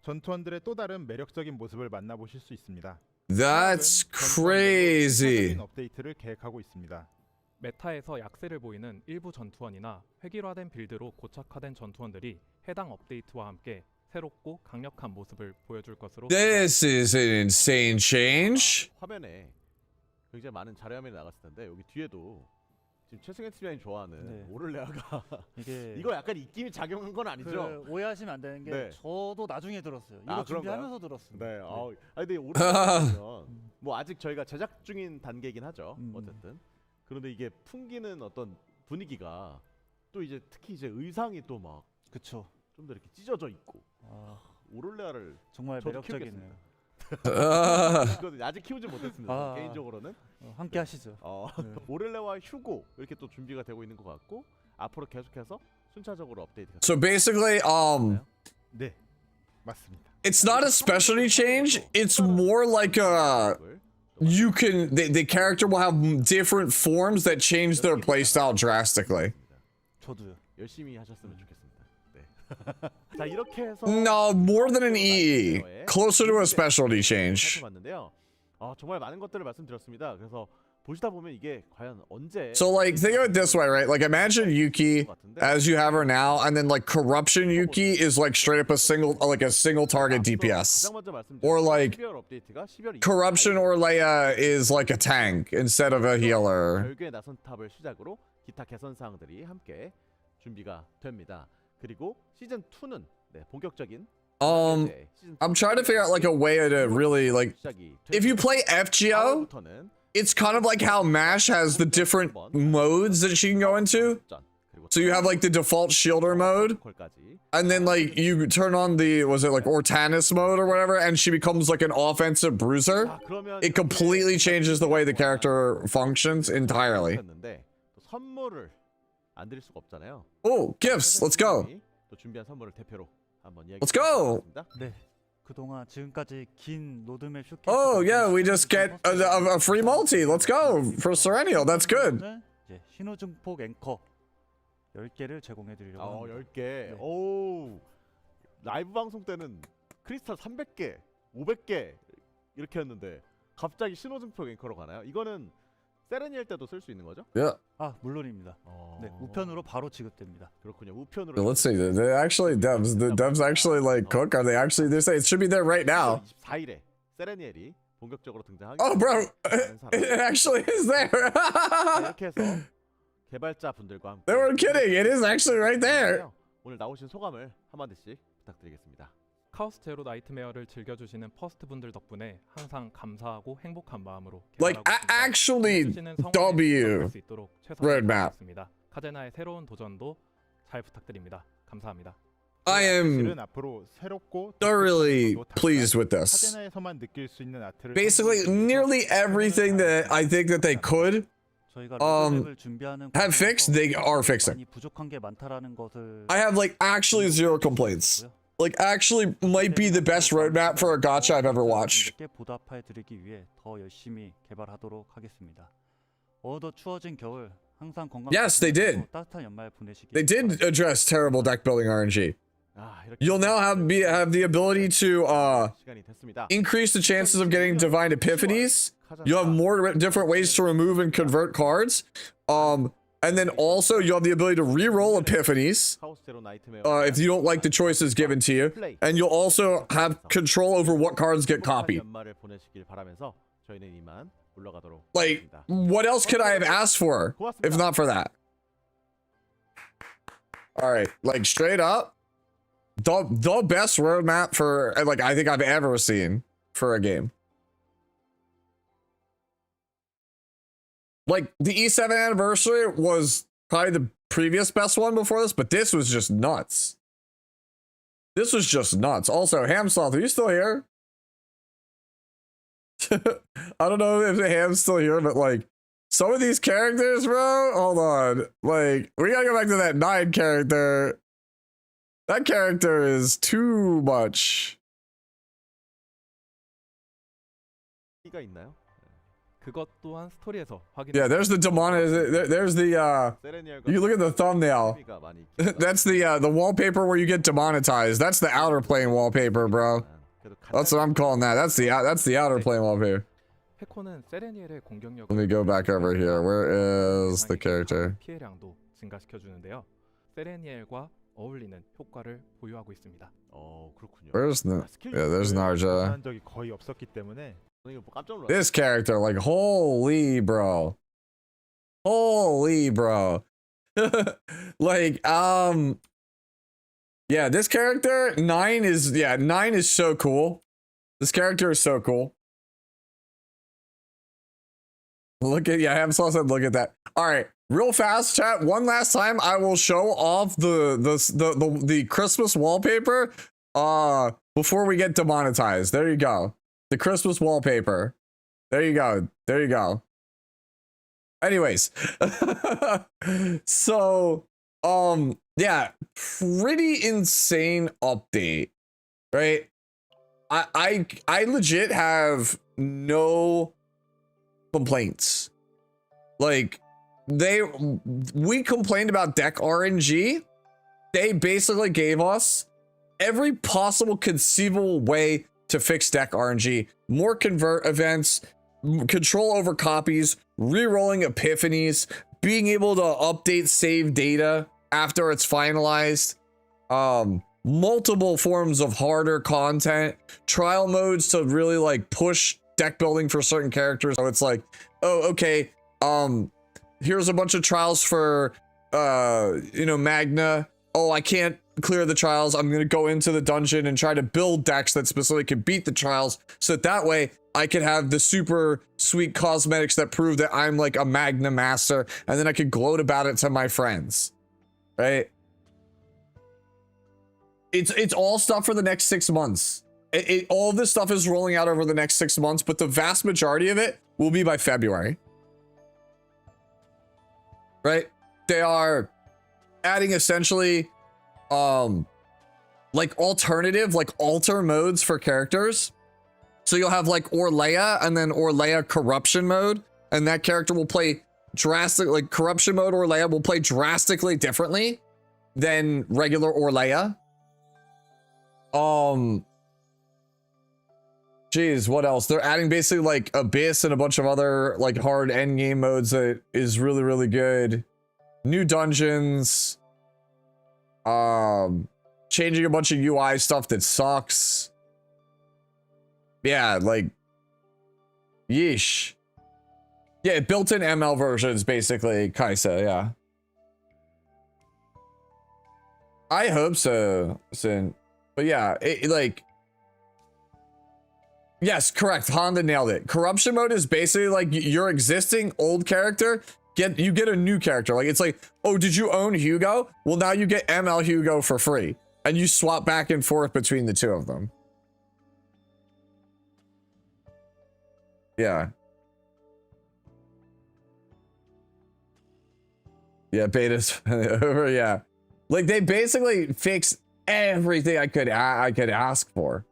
전투원들의 또 다른 매력적인 모습을 만나보실 수 있습니다. That's 전투원들도 crazy. 추가적인 업데이트를 계획하고 있습니다. 메타에서 약세를 보이는 일부 전투원이나 획일화된 빌드로 고착화된 전투원들이 해당 업데이트와 함께 새롭고 강력한 모습을 보여줄 것으로 This is an insane change. 화면에 굉장히 많은 자료 화면이 나갔을 텐데 여기 뒤에도 지금 최승현 TV님 좋아하는 네. 오를레아가 이게 이거 약간 입김이 작용한 건 아니죠? 그 오해하시면 안 되는 게 네. 저도 나중에 들었어요. 이거 아, 그런가요? 준비하면서 들었습니다. 네. 근데 오를레아면 뭐 아직 저희가 제작 중인 단계이긴 하죠. 음. 어쨌든 그런데 이게 풍기는 어떤 분위기가 또 이제 특히 이제 의상이 또 막 좀 더 그쵸. 이렇게 찢어져 있고 아, 오를레아를 정말 저도 매력적이네요. 이거 아직 키우지 못했습니다. 아. 개인적으로는 함께 하시죠. 네. 오를레와 휴고 이렇게 또 준비가 되고 있는 것 같고 앞으로 계속해서 순차적으로 업데이트가 So basically, 네, 맞습니다. it's not a specialty change. It's more like you can the character will have different forms that change their playstyle drastically. 저도요. 열심히 하셨으면 좋겠습니다. 네. 자 이렇게 해서 No, more than an EE. Closer to a specialty change. 살펴봤는데요. 정말 많은 것들을 말씀드렸습니다. 그래서 보시다 보면 이게 과연 언제 So like think of it this way, right? Like imagine Yuki as you have her now, and then like corruption Yuki is like straight up a single target DPS. 가장 먼저 말씀드린 Or like 12월 업데이트가 12월 24일 Corruption Orleia is like a tank instead of a healer. 별개의 나선 탑을 시작으로 기타 개선 사항들이 함께 준비가 됩니다. 그리고 시즌 2는 본격적인 I'm trying to figure out like a way to really like if you play FGO, it's kind of like how MASH has the different modes that she can go into. So you have like the default shielder mode, and then like you turn on the, was it like Ortanis mode or whatever, and she becomes like an offensive bruiser. It completely changes the way the character functions entirely. Oh, gifts. Let's go. Let's go. 네. 그동안 지금까지 긴 로드맵 쇼케이스. Oh yeah, we just get a free multi. Let's go for Sereniel. That's good. 이제 신호증폭 앵커 10개를 제공해 드리려고 합니다. 10개. 네. 오. 라이브 방송 때는 크리스탈 300개, 500개 이렇게였는데 갑자기 신호증표 앵커로 가나요? 이거는 세레니엘 때도 쓸 수 있는 거죠? Yeah. 아, 물론입니다. 네, 우편으로 바로 지급됩니다. 그렇군요. 우편으로. Let's see. They actually devs. The devs actually like cook. Are they actually? They say it should be there right now. 24일에 세레니엘이 본격적으로 등장하기. Oh, bro, it actually is there. 이렇게 해서 개발자 분들과 함께. They weren't kidding. It is actually right there. 오늘 나오신 소감을 한마디씩 부탁드리겠습니다. 카오스 제로 나이트메어를 즐겨주시는 퍼스트 분들 덕분에 항상 감사하고 행복한 마음으로 Like actually W roadmap. 카제나의 새로운 도전도 잘 부탁드립니다. 감사합니다. I am 실은 앞으로 새롭고 thoroughly pleased with this. 카제나에서만 느낄 수 있는 아트를 Basically, nearly everything that I think that they could 저희가 로드맵을 준비하는 have fixed, they are fixing. 많이 부족한 게 많다라는 것을 I have like actually zero complaints. Like actually might be the best roadmap for a gacha I've ever watched. 보답해 드리기 위해 더 열심히 개발하도록 하겠습니다. 더 추워진 겨울 항상 건강. Yes, they did. 따뜻한 연말 보내시길. They did address terrible deck building RNG. You'll now have the ability to increase the chances of getting divine epiphanies. You have more different ways to remove and convert cards. And then also you have the ability to re-roll epiphanies if you don't like the choices given to you. And you'll also have control over what cards get copied. Like, what else could I have asked for if not for that? Alright, like straight up, the best roadmap for, like, I think I've ever seen for a game. Like, the E7 anniversary was probably the previous best one before this, but this was just nuts. This was just nuts. Also, Hamsloth, are you still here? I don't know if the Ham's still here, but like, some of these characters, bro, hold on. Like, we gotta go back to that 9 character. That character is too much. 그것 또한 스토리에서 확인. Yeah, there's the demonic. There's the you look at the thumbnail. That's the wallpaper where you get demonetized. That's the outer plane wallpaper, bro. That's what I'm calling that. That's the outer plane wallpaper. 페코는 세레니엘의 공격력을 Let me go back over here. Where is the character? 피해량도 증가시켜 주는데요. 세레니엘과 어울리는 효과를 보유하고 있습니다. 그렇군요. Where's the? Yeah, there's Narja. 한 적이 거의 없었기 때문에 This character, like, holy bro. Holy bro. Like, yeah, this character, 9 is so cool. This character is so cool. Look at, yeah, Hamsaw said, look at that. All right, real fast, chat. One last time, I will show off the Christmas wallpaper before we get demonetized. There you go. The Christmas wallpaper. There you go. There you go. Anyways. So, yeah, pretty insane update, right? I legit have no complaints. Like, we complained about deck RNG. They basically gave us every possible conceivable way to fix deck RNG, more convert events, control over copies, re-rolling epiphanies, being able to update save data after it's finalized, multiple forms of harder content, trial modes to really like push deck building for certain characters. So it's like, oh, okay, here's a bunch of trials for, you know, Magna. Oh, I can't clear the trials. I'm gonna go into the dungeon and try to build decks that specifically can beat the trials, so that way I can have the super sweet cosmetics that prove that I'm like a Magna master, and then I can gloat about it to my friends. right? It's all stuff for the next 6 months. All of this stuff is rolling out over the next 6 months, but the vast majority of it will be by February. Right? They are adding essentially like alternative, like alter modes for characters. So you'll have like Orlea and then Orlea corruption mode, and that character will play drastically, like corruption mode Orlea will play drastically differently than regular Orlea. Geez, what else? They're adding basically like Abyss and a bunch of other like hard end game modes that is really, really good. New dungeons. Changing a bunch of UI stuff that sucks. Yeah, like yeesh. Yeah, built-in ML versions basically, Kaisa, yeah. I hope so, Sin. But yeah, like yes, correct. Honda nailed it. Corruption mode is basically like your existing old character. You get a new character. Like it's like, oh, did you own Hugo? Well, now you get ML Hugo for free, and you swap back and forth between the two of them. Yeah. Yeah, beta's over. Yeah, like they basically fix everything I could ask for.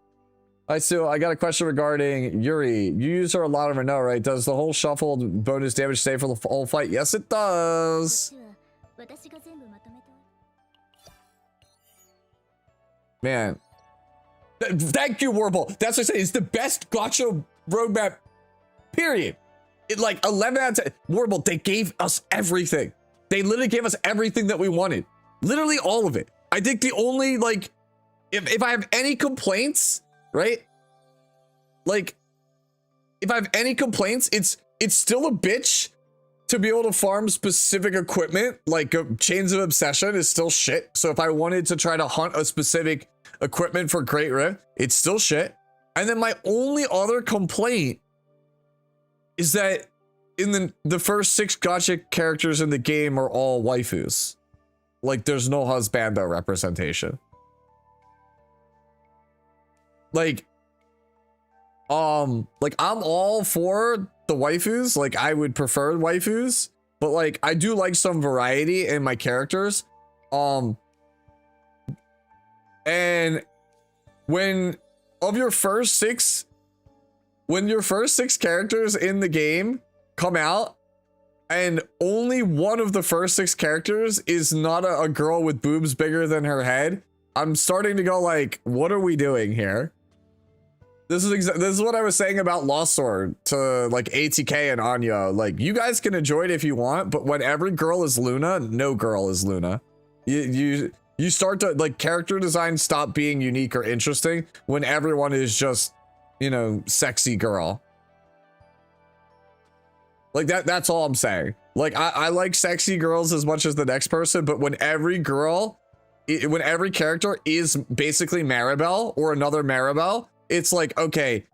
I got a question regarding Yuri. You use her a lot of her no, right? Does the whole shuffled bonus damage stay for the whole fight? Yes, it does. Man. Thank you, Warble. That's what I say. It's the best gacha roadmap, period. It like 11 out of 10. Warble, they gave us everything. They literally gave us everything that we wanted. Literally all of it. I think the only, like, if I have any complaints, right? Like, if I have any complaints, it's still a bitch to be able to farm specific equipment. Like Chains of Obsession is still shit. So if I wanted to try to hunt a specific equipment for Great Rift, it's still shit. And then my only other complaint is that in the first 6 gacha characters in the game are all waifus. Like there's no husbando representation. Like I'm all for the waifus. Like I would prefer waifus, but like I do like some variety in my characters. And when your first 6 characters in the game come out and only one of the first 6 characters is not a girl with boobs bigger than her head, I'm starting to go like, what are we doing here? This is what I was saying about Lost Sword to like ATK and Anya. Like you guys can enjoy it if you want, but when every girl is Luna, no girl is Luna. You start to like character design stop being unique or interesting when everyone is just, you know, sexy girl. Like that's all I'm saying. Like I like sexy girls as much as the next person, but when every character is basically Maribel or another Maribel, it's like, okay,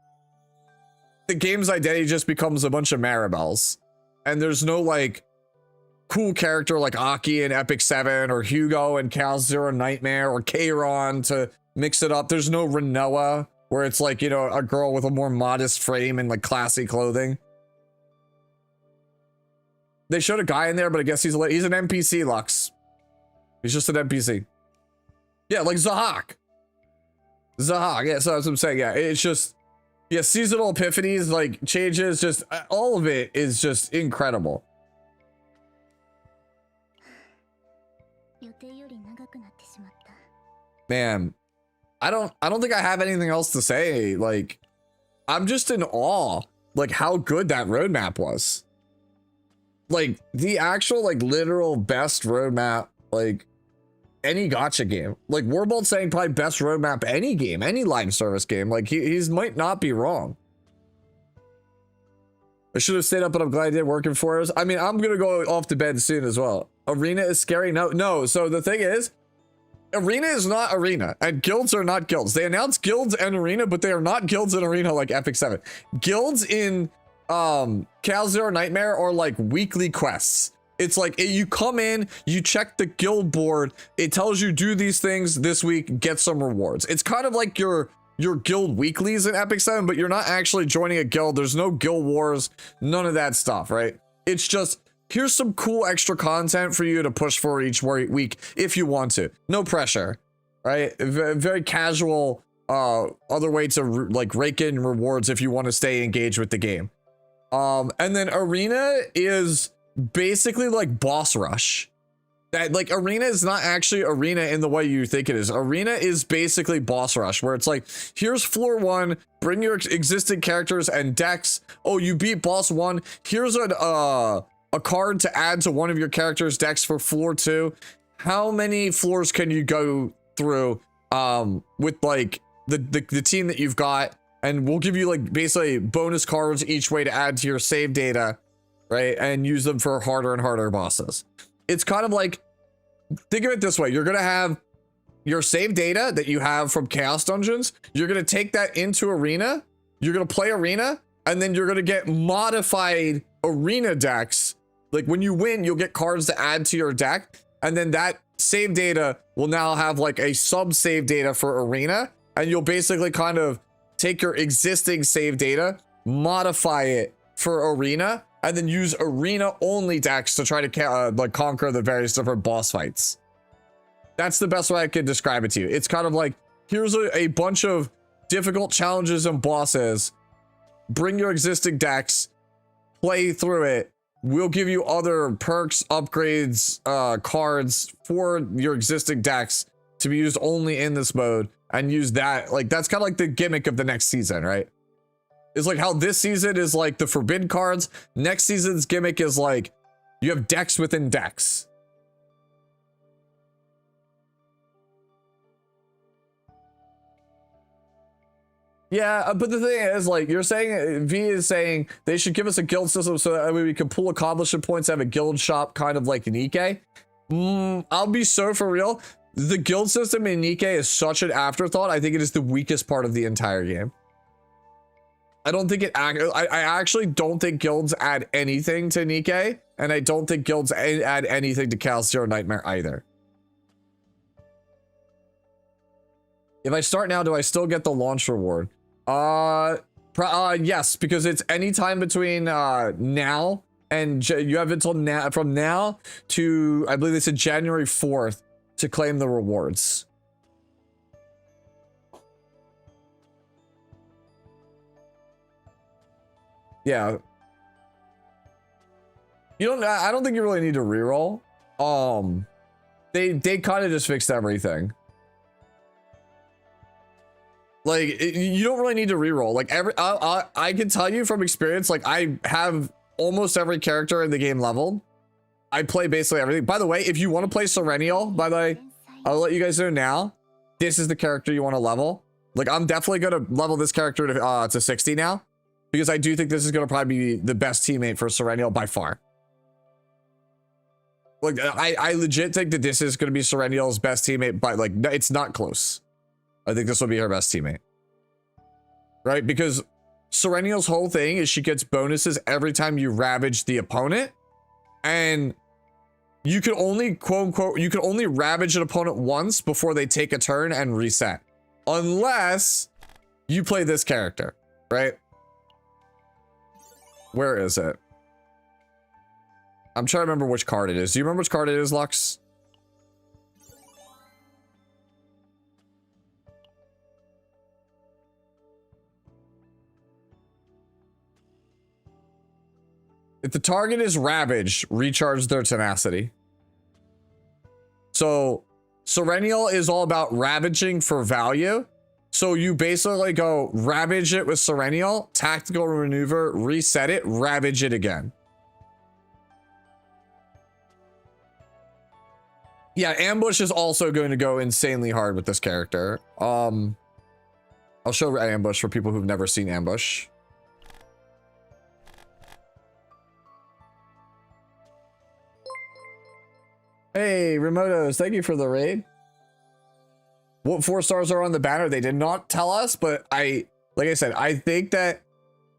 the game's identity just becomes a bunch of Maribels, and there's no like cool character like Aki in Epic 7 or Hugo and Cal Zero Nightmare or Kairon to mix it up. There's no Renoa where it's like, you know, a girl with a more modest frame and like classy clothing. They showed a guy in there, but I guess he's an NPC, Lux. He's just an NPC. Yeah, like Zahak. Yeah, so that's what I'm saying. Yeah, it's just, yeah, seasonal epiphanies, like changes, just all of it is just incredible. Man, I don't think I have anything else to say. Like, I'm just in awe, like how good that roadmap was. Like the actual, like literal best roadmap, like any gacha game. Like Warbold saying probably best roadmap any game, any live service game. Like he's might not be wrong. I should have stayed up, but I'm glad I did, working for us. I mean, I'm gonna go off to bed soon as well. Arena is scary. No. So the thing is, Arena is not Arena, and guilds are not guilds. They announced guilds and Arena, but they are not guilds and Arena like Epic 7. Guilds in Cal Zero Nightmare are like weekly quests. It's like you come in, you check the guild board, it tells you do these things this week, get some rewards. It's kind of like your guild weeklies in Epic 7, but you're not actually joining a guild. There's no guild wars, none of that stuff, right? It's just, here's some cool extra content for you to push for each week if you want to. No pressure, right? Very casual other way to like rake in rewards if you want to stay engaged with the game. And then Arena is basically like boss rush. That like Arena is not actually Arena in the way you think it is. Arena is basically boss rush, where it's like, here's floor 1, bring your existing characters and decks. Oh, you beat boss 1. Here's a card to add to one of your characters' decks for floor 2. How many floors can you go through with like the team that you've got? And we'll give you like basically bonus cards each way to add to your save data, right? And use them for harder and harder bosses. It's kind of like, think of it this way. You're going to have your save data that you have from Chaos Dungeons. You're going to take that into Arena. You're going to play Arena, and then you're going to get modified Arena decks. Like when you win, you'll get cards to add to your deck. And then that save data will now have like a sub save data for Arena. And you'll basically kind of take your existing save data, modify it for Arena, and then use Arena only decks to try to like conquer the various different boss fights. That's the best way I can describe it to you. It's kind of like, here's a bunch of difficult challenges and bosses. Bring your existing decks, play through it. We'll give you other perks, upgrades, cards for your existing decks to be used only in this mode, and use that. Like, that's kind of like the gimmick of the next season, right? It's like how this season is like the forbidden cards. Next season's gimmick is like, you have decks within decks. Yeah, but the thing is, like, you're saying, V is saying they should give us a guild system so that we can pull accomplishment points, have a guild shop kind of like Nikke. I'll be so for real. The guild system in Nikke is such an afterthought. I think it is the weakest part of the entire game. I don't think I actually don't think guilds add anything to Nikke, and I don't think guilds add anything to Chaos Zero Nightmare either. If I start now, do I still get the launch reward? Yes, because it's any time between now and you have until now, from now to, I believe they said January 4th to claim the rewards. Yeah. I don't think you really need to reroll. They kind of just fixed everything. Like, you don't really need to reroll. Like, I can tell you from experience, like, I have almost every character in the game leveled. I play basically everything. By the way, if you want to play Sereniel, by the way, I'll let you guys know now, this is the character you want to level. Like, I'm definitely going to level this character to 60 now, because I do think this is going to probably be the best teammate for Sereniel by far. Like, I legit think that this is going to be Sereniel's best teammate, but like, it's not close. I think this will be her best teammate. Right? Because Sereniel's whole thing is she gets bonuses every time you ravage the opponent. And you can only, quote unquote, you can only ravage an opponent once before they take a turn and reset. Unless you play this character, right? Where is it? I'm trying to remember which card it is. Do you remember which card it is, Lux? If the target is ravaged, recharge their tenacity. So Sereniel is all about ravaging for value. So you basically go ravage it with Sereniel, tactical maneuver, reset it, ravage it again. Yeah, ambush is also going to go insanely hard with this character. I'll show ambush for people who've never seen ambush. Hey, Remotos, thank you for the raid. What 4 stars are on the banner? They did not tell us, but like I said, I think that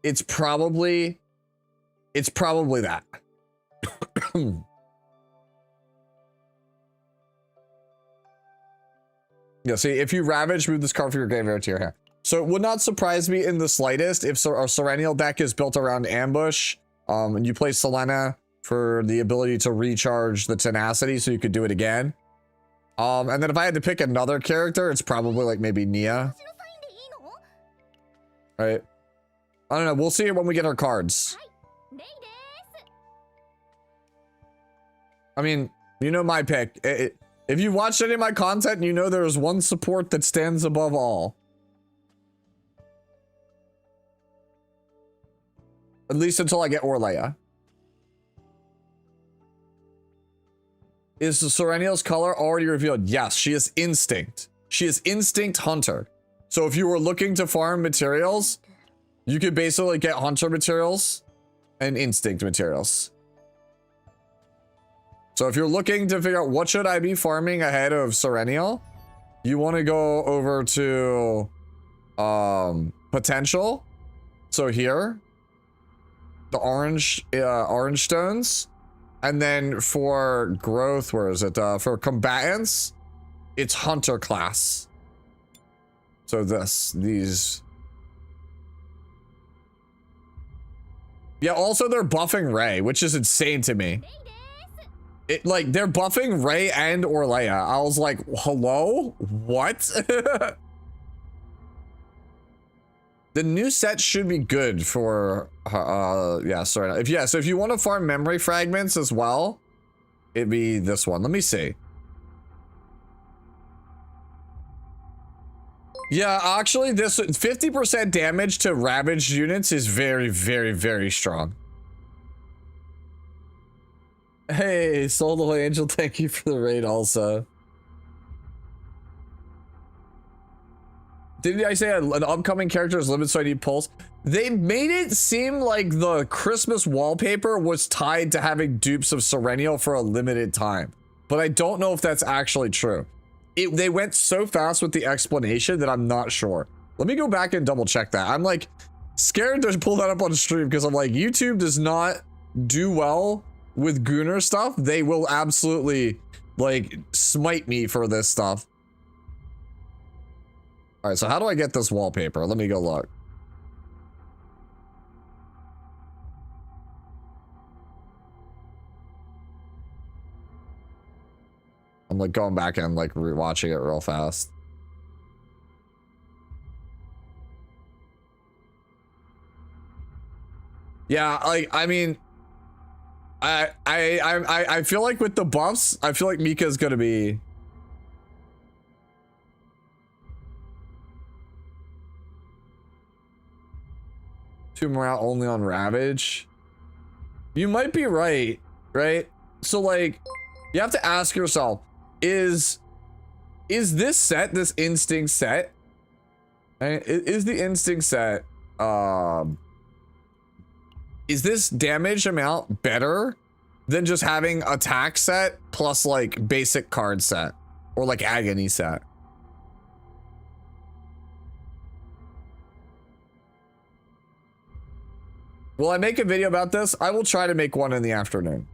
it's probably that. Yeah, see, if you ravage, move this card from your graveyard to your hand. So it would not surprise me in the slightest if our Sereniel deck is built around ambush, and you play Selena for the ability to recharge the tenacity so you could do it again. And then if I had to pick another character, it's probably like maybe Nia. Right? I don't know. We'll see it when we get our cards. I mean, you know my pick. If you watched any of my content, you know there's one support that stands above all. At least until I get Orleia. Is the Sereniel's color already revealed? Yes, she is Instinct. She is Instinct Hunter. So if you were looking to farm materials, you could basically get Hunter materials and Instinct materials. So if you're looking to figure out what should I be farming ahead of Sereniel, you want to go over to Potential. So here, the orange stones. And then for growth, where is it? For combatants, it's Hunter class. So these. Yeah, also they're buffing Ray, which is insane to me. Like, they're buffing Ray and Orleia. I was like, hello? What? The new set should be good for, yeah, sorry. So if you want to farm memory fragments as well, it'd be this one. Let me see. Yeah, actually, this 50% damage to ravaged units is very, very, very strong. Hey, Soul Angel, thank you for the raid also. Didn't I say an upcoming character is limited so I need pulse? They made it seem like the Christmas wallpaper was tied to having dupes of Sereniel for a limited time. But I don't know if that's actually true. They went so fast with the explanation that I'm not sure. Let me go back and double check that. I'm like scared to pull that up on stream because I'm like, YouTube does not do well with Gunnar stuff. They will absolutely like smite me for this stuff. All right, so how do I get this wallpaper? Let me go look. I'm like going back and like rewatching it real fast. Yeah, like I mean, I feel like with the buffs, I feel like Mika's gonna be. Two more out only on Ravage. You might be right, right? So like, you have to ask yourself, is this set, this Instinct set, right? Is the Instinct set, is this damage amount better than just having attack set plus like basic card set or like agony set? Will I make a video about this? I will try to make one in the afternoon.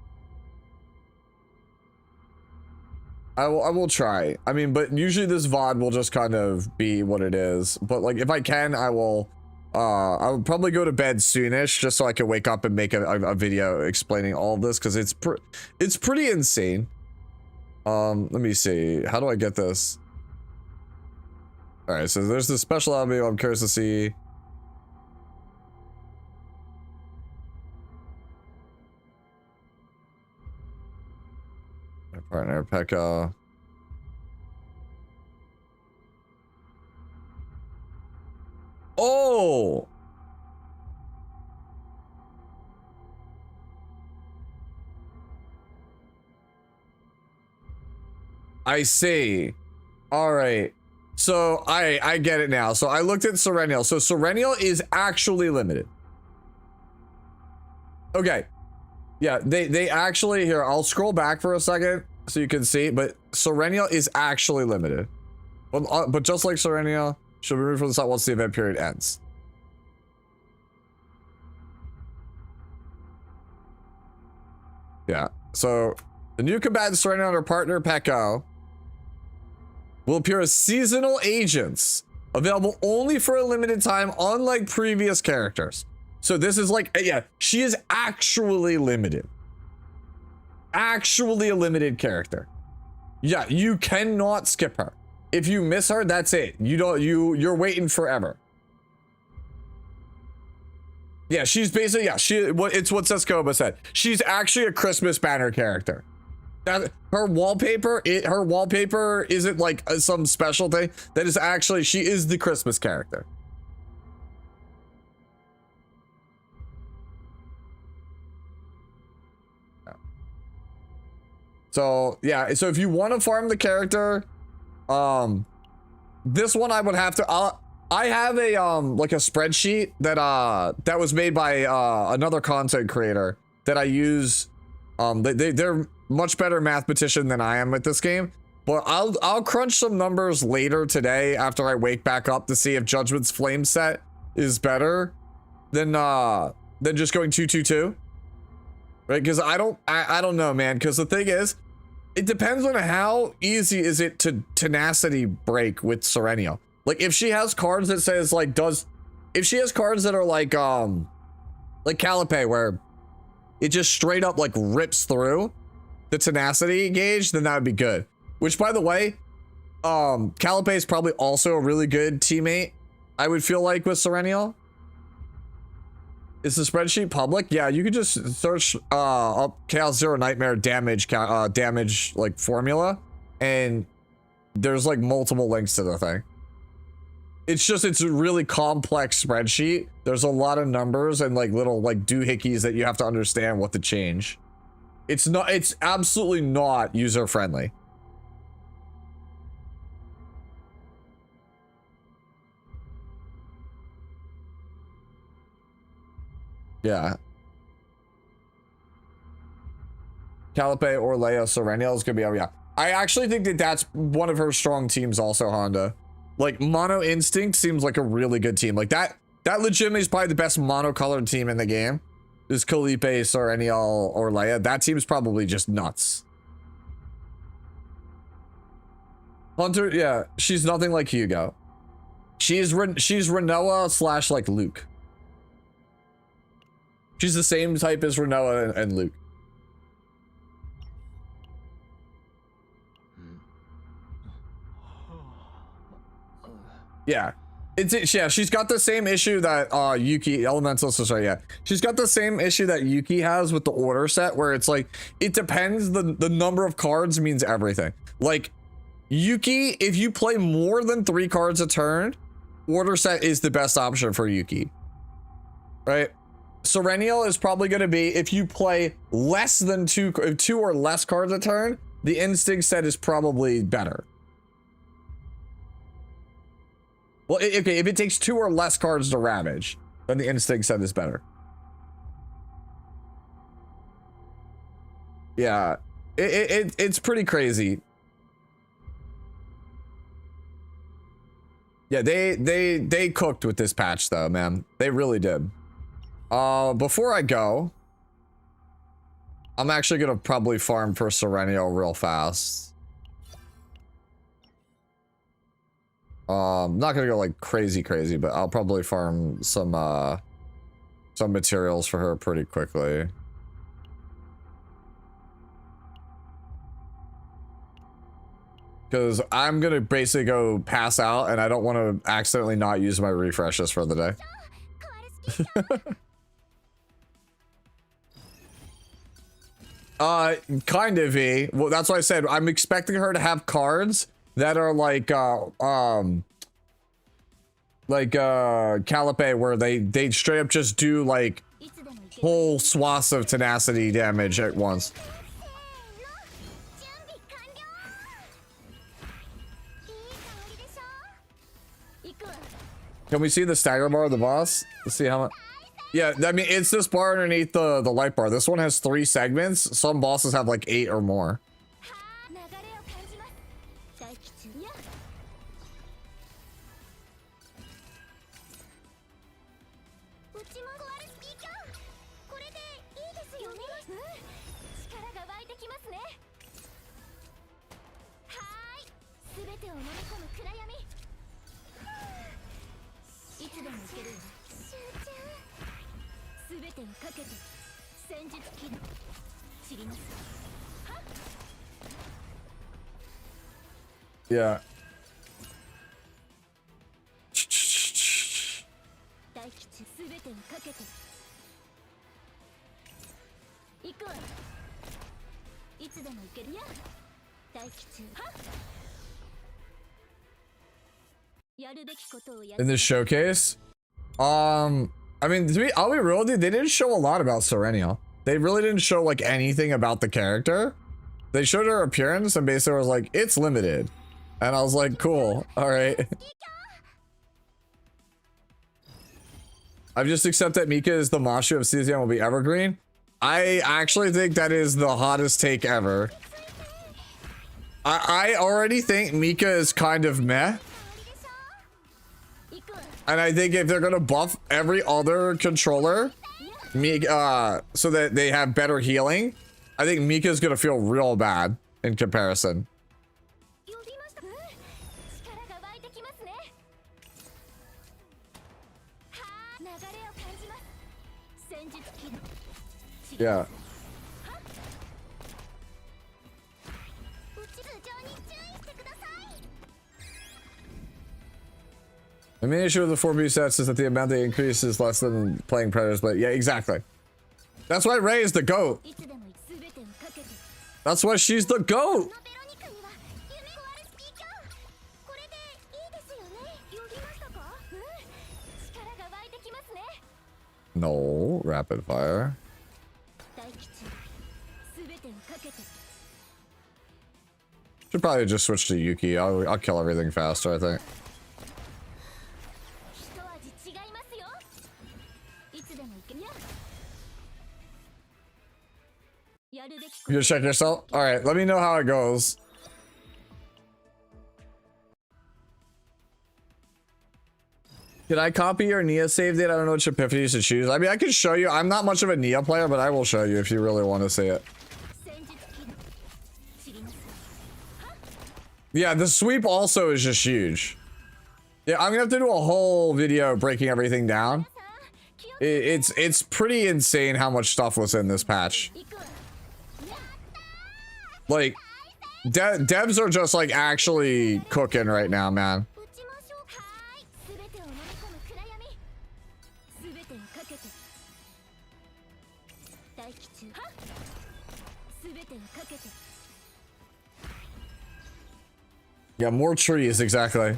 I will try. I mean, but usually this VOD will just kind of be what it is. But like, if I can, I will probably go to bed soonish just so I can wake up and make a video explaining all of this because it's pretty insane. Let me see. How do I get this? All right, so there's the special album. I'm curious to see. My partner, Pekka. Oh! I see. All right. So I get it now. So I looked at Sereniel. So Sereniel is actually limited. Okay. Yeah, they actually, here, I'll scroll back for a second so you can see, but Sereniel is actually limited. But just like Sereniel, she'll be removed from the site once the event period ends. Yeah, so the new combatant Sereniel and her partner, Pekko. will appear as seasonal agents, available only for a limited time, unlike previous characters. So this is like, yeah, she is actually limited. Actually a limited character. Yeah, you cannot skip her. If you miss her, that's it. You're waiting forever. Yeah, she's basically, yeah, it's what Seskoba said. She's actually a Christmas banner character. Her wallpaper isn't like some special thing. That is actually, she is the Christmas character. So yeah, so if you want to farm the character, this one I would have to, I have a like a spreadsheet that was made by another content creator that I use. They're much better mathematician than I am at this game, but I'll crunch some numbers later today after I wake back up to see if Judgment's Flame set is better than just going 2-2-2. Right? Because I don't know, man. Because the thing is, it depends on how easy is it to tenacity break with Sereniel. Like if she has cards that says like if she has cards that are like Calipe where it just straight up like rips through the tenacity gauge, then that would be good. Which by the way, Calipe is probably also a really good teammate, I would feel like, with Sereniel. Is the spreadsheet public? Yeah, you could just search up Chaos Zero Nightmare damage like formula, and there's like multiple links to the thing. It's a really complex spreadsheet. There's a lot of numbers and like little like doohickeys that you have to understand what to change. It's absolutely not user friendly. Yeah. Calipe or Leia Sereniel is gonna be, oh yeah. I actually think that that's one of her strong teams also, Honda. Like Mono Instinct seems like a really good team. Like that legitimately is probably the best monocolored team in the game. Is Calipe, Sereniel, or Leia. That team's probably just nuts. Hunter, yeah, she's nothing like Hugo. She's Renoa slash like Luke. She's the same type as Renoa and Luke. Yeah. Yeah, she's got the same issue that Yuki Elemental, so sorry, yeah. She's got the same issue that Yuki has with the order set, where it's like it depends, the number of cards means everything. Like Yuki, if you play more than 3 cards a turn, order set is the best option for Yuki. Right? Sereniel is probably going to be, if you play less than 2 or less cards a turn, the instinct set is probably better. Well, okay, if it takes 2 or less cards to ravage, then the instinct set is better. Yeah, it's pretty crazy. Yeah, they cooked with this patch though, man. They really did. Before I go, I'm actually gonna probably farm for Sereniel real fast. I'm not gonna go like crazy, but I'll probably farm some materials for her pretty quickly. Because I'm gonna basically go pass out, and I don't want to accidentally not use my refreshes for the day. Kind of, V. Well, that's why I said I'm expecting her to have cards that are like Calipe, where they straight up just do like whole swaths of tenacity damage at once. Can we see the stagger bar of the boss? Let's see how much. Yeah, I mean, it's this bar underneath the light bar. This one has 3 segments. Some bosses have like 8 or more. てを飲み込む暗闇。いつでもいけるわ。集中。すべてをかけて戦術起動。知ります。 Yeah. 大吉すべてをかけて行くわ。いつでも行けるよ。大吉やるべきことをや In this showcase, I mean, I'll be real with you, they didn't show a lot about Sereniel. They really didn't show like anything about the character. They showed her appearance and basically was like, it's limited. And I was like, cool, all right. I've just accepted that Mika is the Mashu of CZN will be evergreen. I actually think that is the hottest take ever. I already think Mika is kind of meh. And I think if they're gonna buff every other controller, Mika, so that they have better healing, I think Mika's gonna feel real bad in comparison. Yeah. The main issue with the 4B sets is that the amount they increase is less than playing Predators, but yeah, exactly. That's why Rey is the GOAT. That's why she's the GOAT. No, rapid fire. Should probably just switch to Yuki. I'll kill everything faster, I think. You check yourself? Alright, let me know how it goes. Did I copy your Nia save date? I don't know which epiphanies to choose. I mean, I can show you. I'm not much of a Nia player, but I will show you if you really want to see it. Yeah, the sweep also is just huge. Yeah, I'm gonna have to do a whole video breaking everything down. It's pretty insane how much stuff was in this patch. Like, devs are just like actually cooking right now, man. Yeah, more trees, exactly.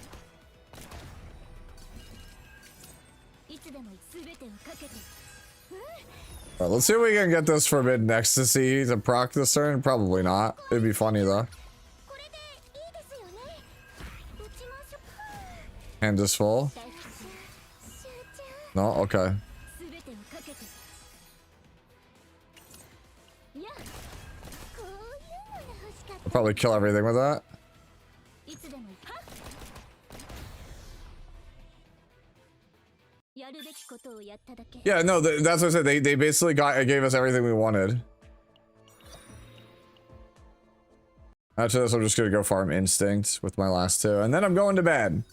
Alright, let's see if we can get this Forbidden Ecstasy to proc this turn. Probably not. It'd be funny though. Hand is full. No? Okay. I'll probably kill everything with that. Yeah, no, that's what I said. They basically gave us everything we wanted. After this, I'm just gonna go farm Instinct with my last two, and then I'm going to bed.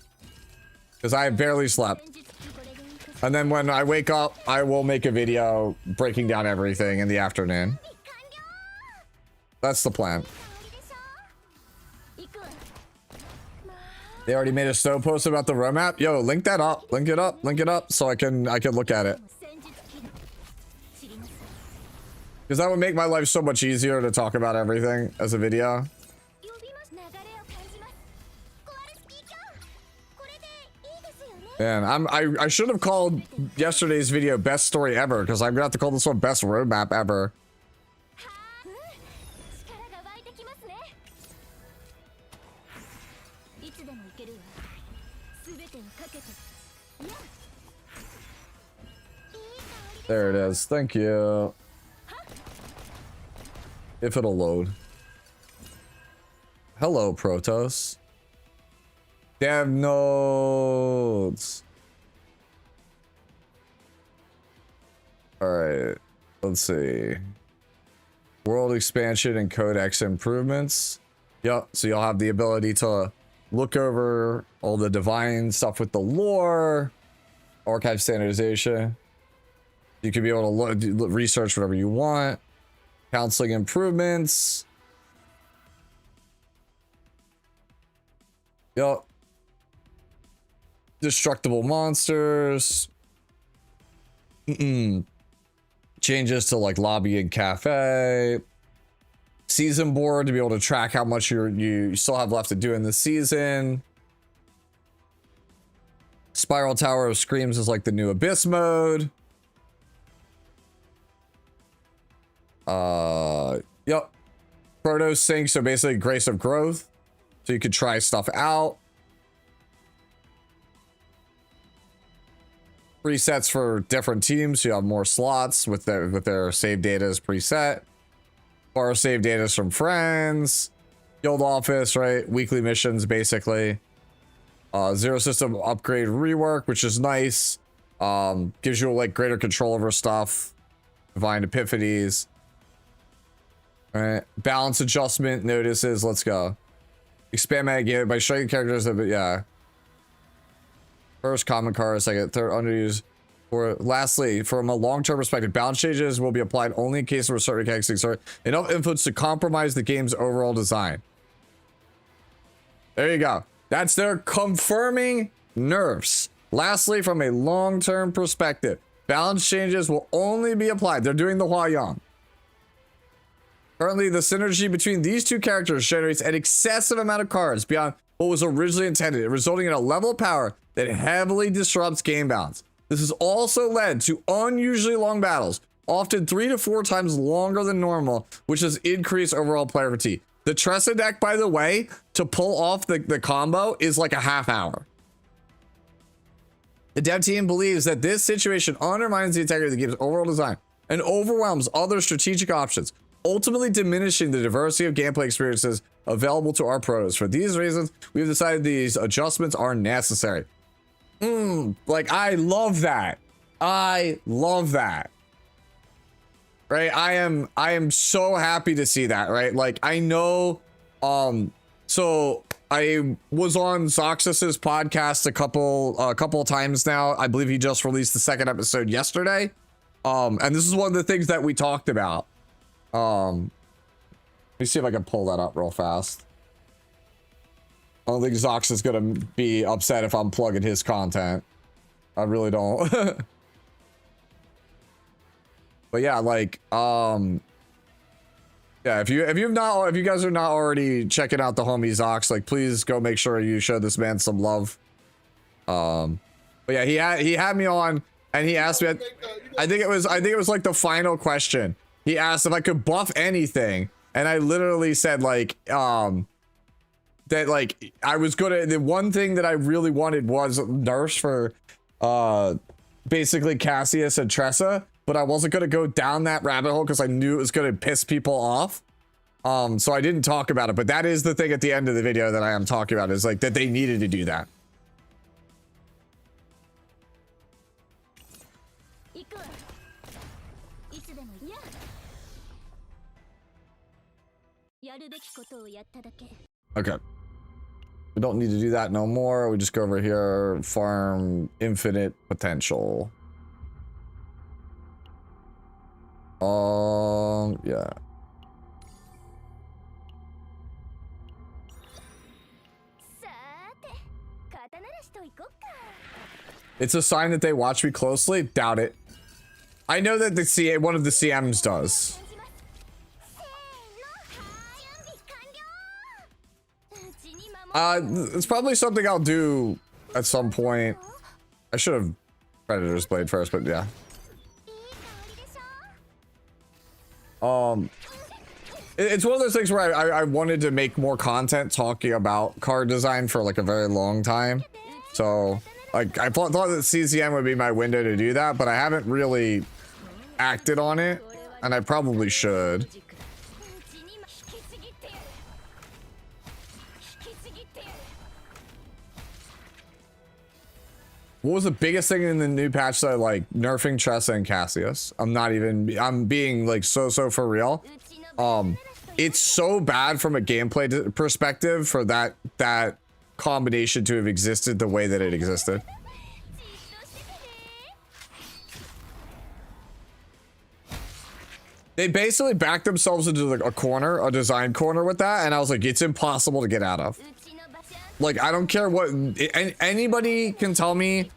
Because I barely slept. And then when I wake up, I will make a video breaking down everything in the afternoon. That's the plan. They already made a Stowe post about the roadmap. Yo, link that up. Link it up so I can look at it. Because that would make my life so much easier to talk about everything as a video. Man, I should have called yesterday's video best story ever, because I'm gonna have to call this one best roadmap ever. There it is. Thank you. If it'll load. Hello, Protoss. Dev nodes. Alright. Let's see. World expansion and codex improvements. Yep. So you'll have the ability to look over all the divine stuff with the lore, archive standardization. You can be able to research whatever you want. Counseling improvements. Yup. Destructible monsters. Changes to like lobby and cafe. Season board to be able to track how much you still have left to do in the season. Spiral Tower of Screams is like the new Abyss mode. Yep. Proto Sync, so basically Grace of Growth. So you could try stuff out. Presets for different teams, so you have more slots with their save data is preset. Or save data from friends. Guild office, right? Weekly missions, basically. Zero system upgrade rework, which is nice. Gives you like greater control over stuff. Divine epiphanies. All right. Balance adjustment notices. Let's go. Expand meta game by showing characters that, yeah. First common card, second, third underused. Or lastly, from a long-term perspective, balance changes will be applied only in case of a certain mechanics or enough influence to compromise the game's overall design. There you go. That's their confirming nerfs. Lastly, from a long-term perspective, balance changes will only be applied. They're doing the Huayang. Currently, the synergy between these two characters generates an excessive amount of cards beyond what was originally intended, resulting in a level of power that heavily disrupts game balance. This has also led to unusually long battles, often 3 to 4 times longer than normal, which has increased overall player fatigue. The Tressa deck, by the way, to pull off the combo is like a half hour. The dev team believes that this situation undermines the integrity of the game's overall design and overwhelms other strategic options, ultimately diminishing the diversity of gameplay experiences available to our pros. For these reasons, we've decided these adjustments are necessary. Like, I love that. I love that. Right? I am so happy to see that, right? Like, I know, so I was on Zoxus's podcast a couple of times now. I believe he just released the second episode yesterday. And this is one of the things that we talked about. Let me see if I can pull that up real fast. I don't think Zox is gonna be upset if I'm plugging his content. I really don't. But yeah, like, yeah, if you guys are not already checking out the homie Zox, like, please go make sure you show this man some love. But yeah, he had me on and he asked me, I think it was like the final question. He asked if I could buff anything, and I literally said like, that like I was gonna, the one thing that I really wanted was nerfs for basically Cassius and Tressa, but I wasn't gonna go down that rabbit hole because I knew it was gonna piss people off. So I didn't talk about it, but that is the thing at the end of the video that I am talking about, is like that they needed to do that. Okay. We don't need to do that no more. We just go over here, farm infinite potential. Yeah. It's a sign that they watch me closely. Doubt it. I know that the one of the CMs does. It's probably something I'll do at some point. I should have Predator's Blade first, but yeah. It's one of those things where I wanted to make more content talking about card design for like a very long time. So like I thought that CCM would be my window to do that, but I haven't really acted on it, and I probably should. What was the biggest thing in the new patch that, like, nerfing Tressa and Cassius? I'm being like so for real. It's so bad from a gameplay perspective for that combination to have existed the way that it existed. They basically backed themselves into like a corner, a design corner with that, and I was like, it's impossible to get out of. Like, I don't care what anybody can tell me,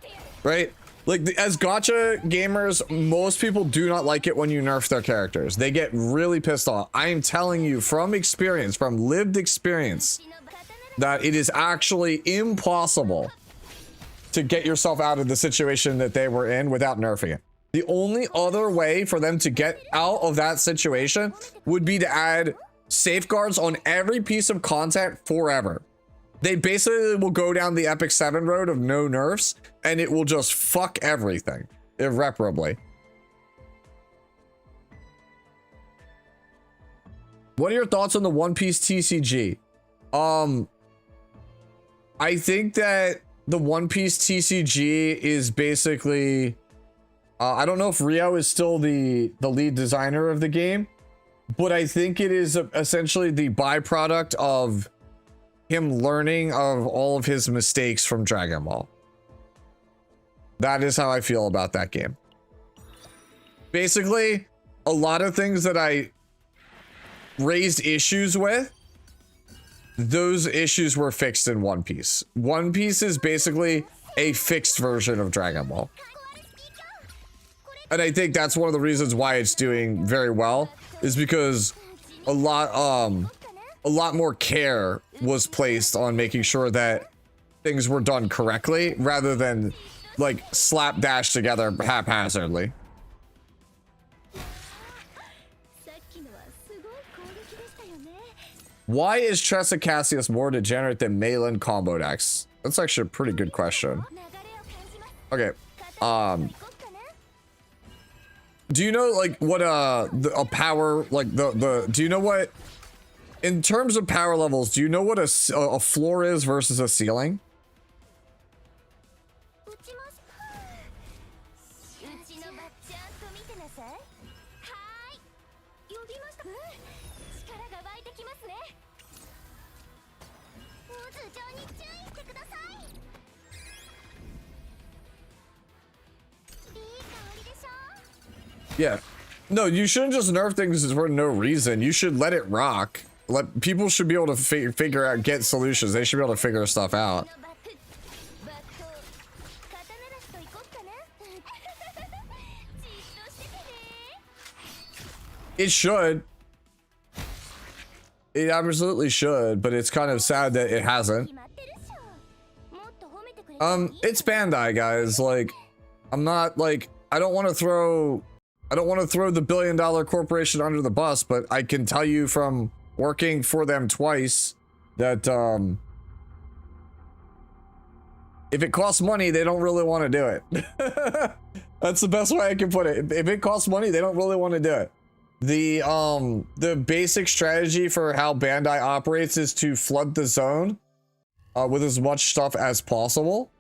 right? Like, as gacha gamers, most people do not like it when you nerf their characters. They get really pissed off. I am telling you from experience, from lived experience, that it is actually impossible to get yourself out of the situation that they were in without nerfing it. The only other way for them to get out of that situation would be to add safeguards on every piece of content forever. They basically will go down the Epic 7 road of no nerfs, and it will just fuck everything irreparably. What are your thoughts on the One Piece TCG? I think that the One Piece TCG is basically... I don't know if Rio is still the lead designer of the game, but I think it is essentially the byproduct of him learning of all of his mistakes from Dragon Ball. That is how I feel about that game. Basically, a lot of things that I raised issues with, those issues were fixed in One Piece. One Piece is basically a fixed version of Dragon Ball. And I think that's one of the reasons why it's doing very well, is because a lot more care was placed on making sure that things were done correctly rather than like slapdash together haphazardly. Why is Tressa Cassius more degenerate than Malin combo decks? That's actually a pretty good question. Okay, do you know like what a power, like do you know what, in terms of power levels, do you know what a floor is versus a ceiling? Yeah. No, you shouldn't just nerf things for no reason. You should let it rock. People should be able to figure out, get solutions. They should be able to figure stuff out. It should. It absolutely should, but it's kind of sad that it hasn't. It's Bandai, guys. Like, I'm not like, I don't want to throw the billion-dollar corporation under the bus, but I can tell you from working for them twice that if it costs money, they don't really want to do it. That's the best way I can put it. If it costs money, they don't really want to do it. The basic strategy for how Bandai operates is to flood the zone with as much stuff as possible,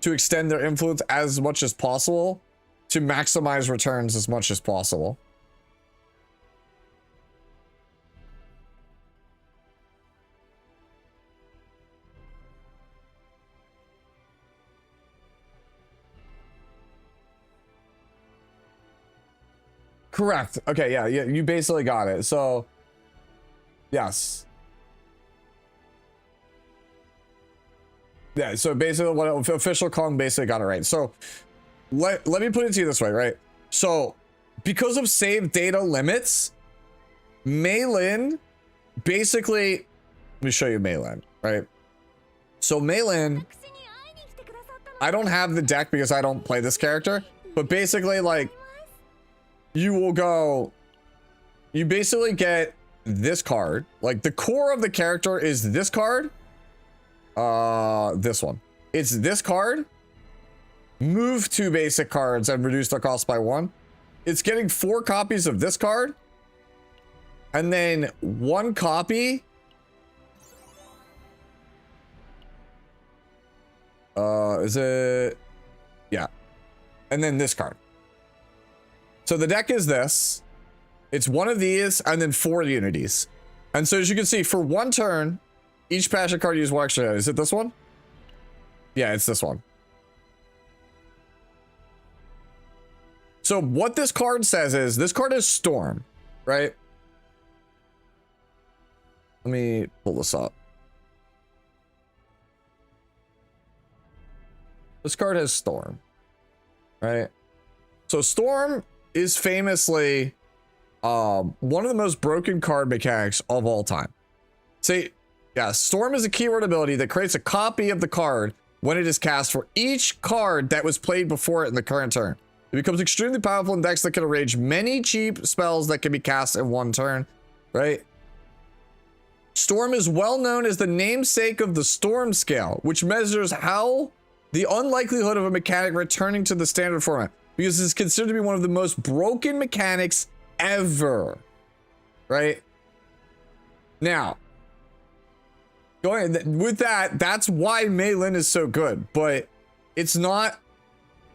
to extend their influence as much as possible, to maximize returns as much as possible. Correct. Okay, yeah, you basically got it. So, yes. Yeah, so basically what official Kong basically got it right. So, let me put it to you this way, right? So, because of save data limits, Malin basically, let me show you Malin, right? So Malin, I don't have the deck because I don't play this character, but basically like, you basically get this card. Like the core of the character is this card. This one. It's this card. Move 2 basic cards and reduce their cost by 1. It's getting 4 copies of this card. And then 1 copy. Is it? Yeah. And then this card. So the deck is this. It's one of these and then 4 unities. And so as you can see, for 1 turn, Each passion card uses one extra. Is it this one? Yeah, it's this one. So what this card says is, this card is Storm, right? Let me pull this up. This card has Storm, right? So Storm is famously one of the most broken card mechanics of all time. See, yeah, Storm is a keyword ability that creates a copy of the card when it is cast for each card that was played before it in the current turn. It becomes extremely powerful in decks that can arrange many cheap spells that can be cast in one turn, right? Storm is well known as the namesake of the Storm Scale, which measures how the unlikelihood of a mechanic returning to the standard format, because it's considered to be one of the most broken mechanics ever, right? Now, going with that, that's why Mei Lin is so good, but it's not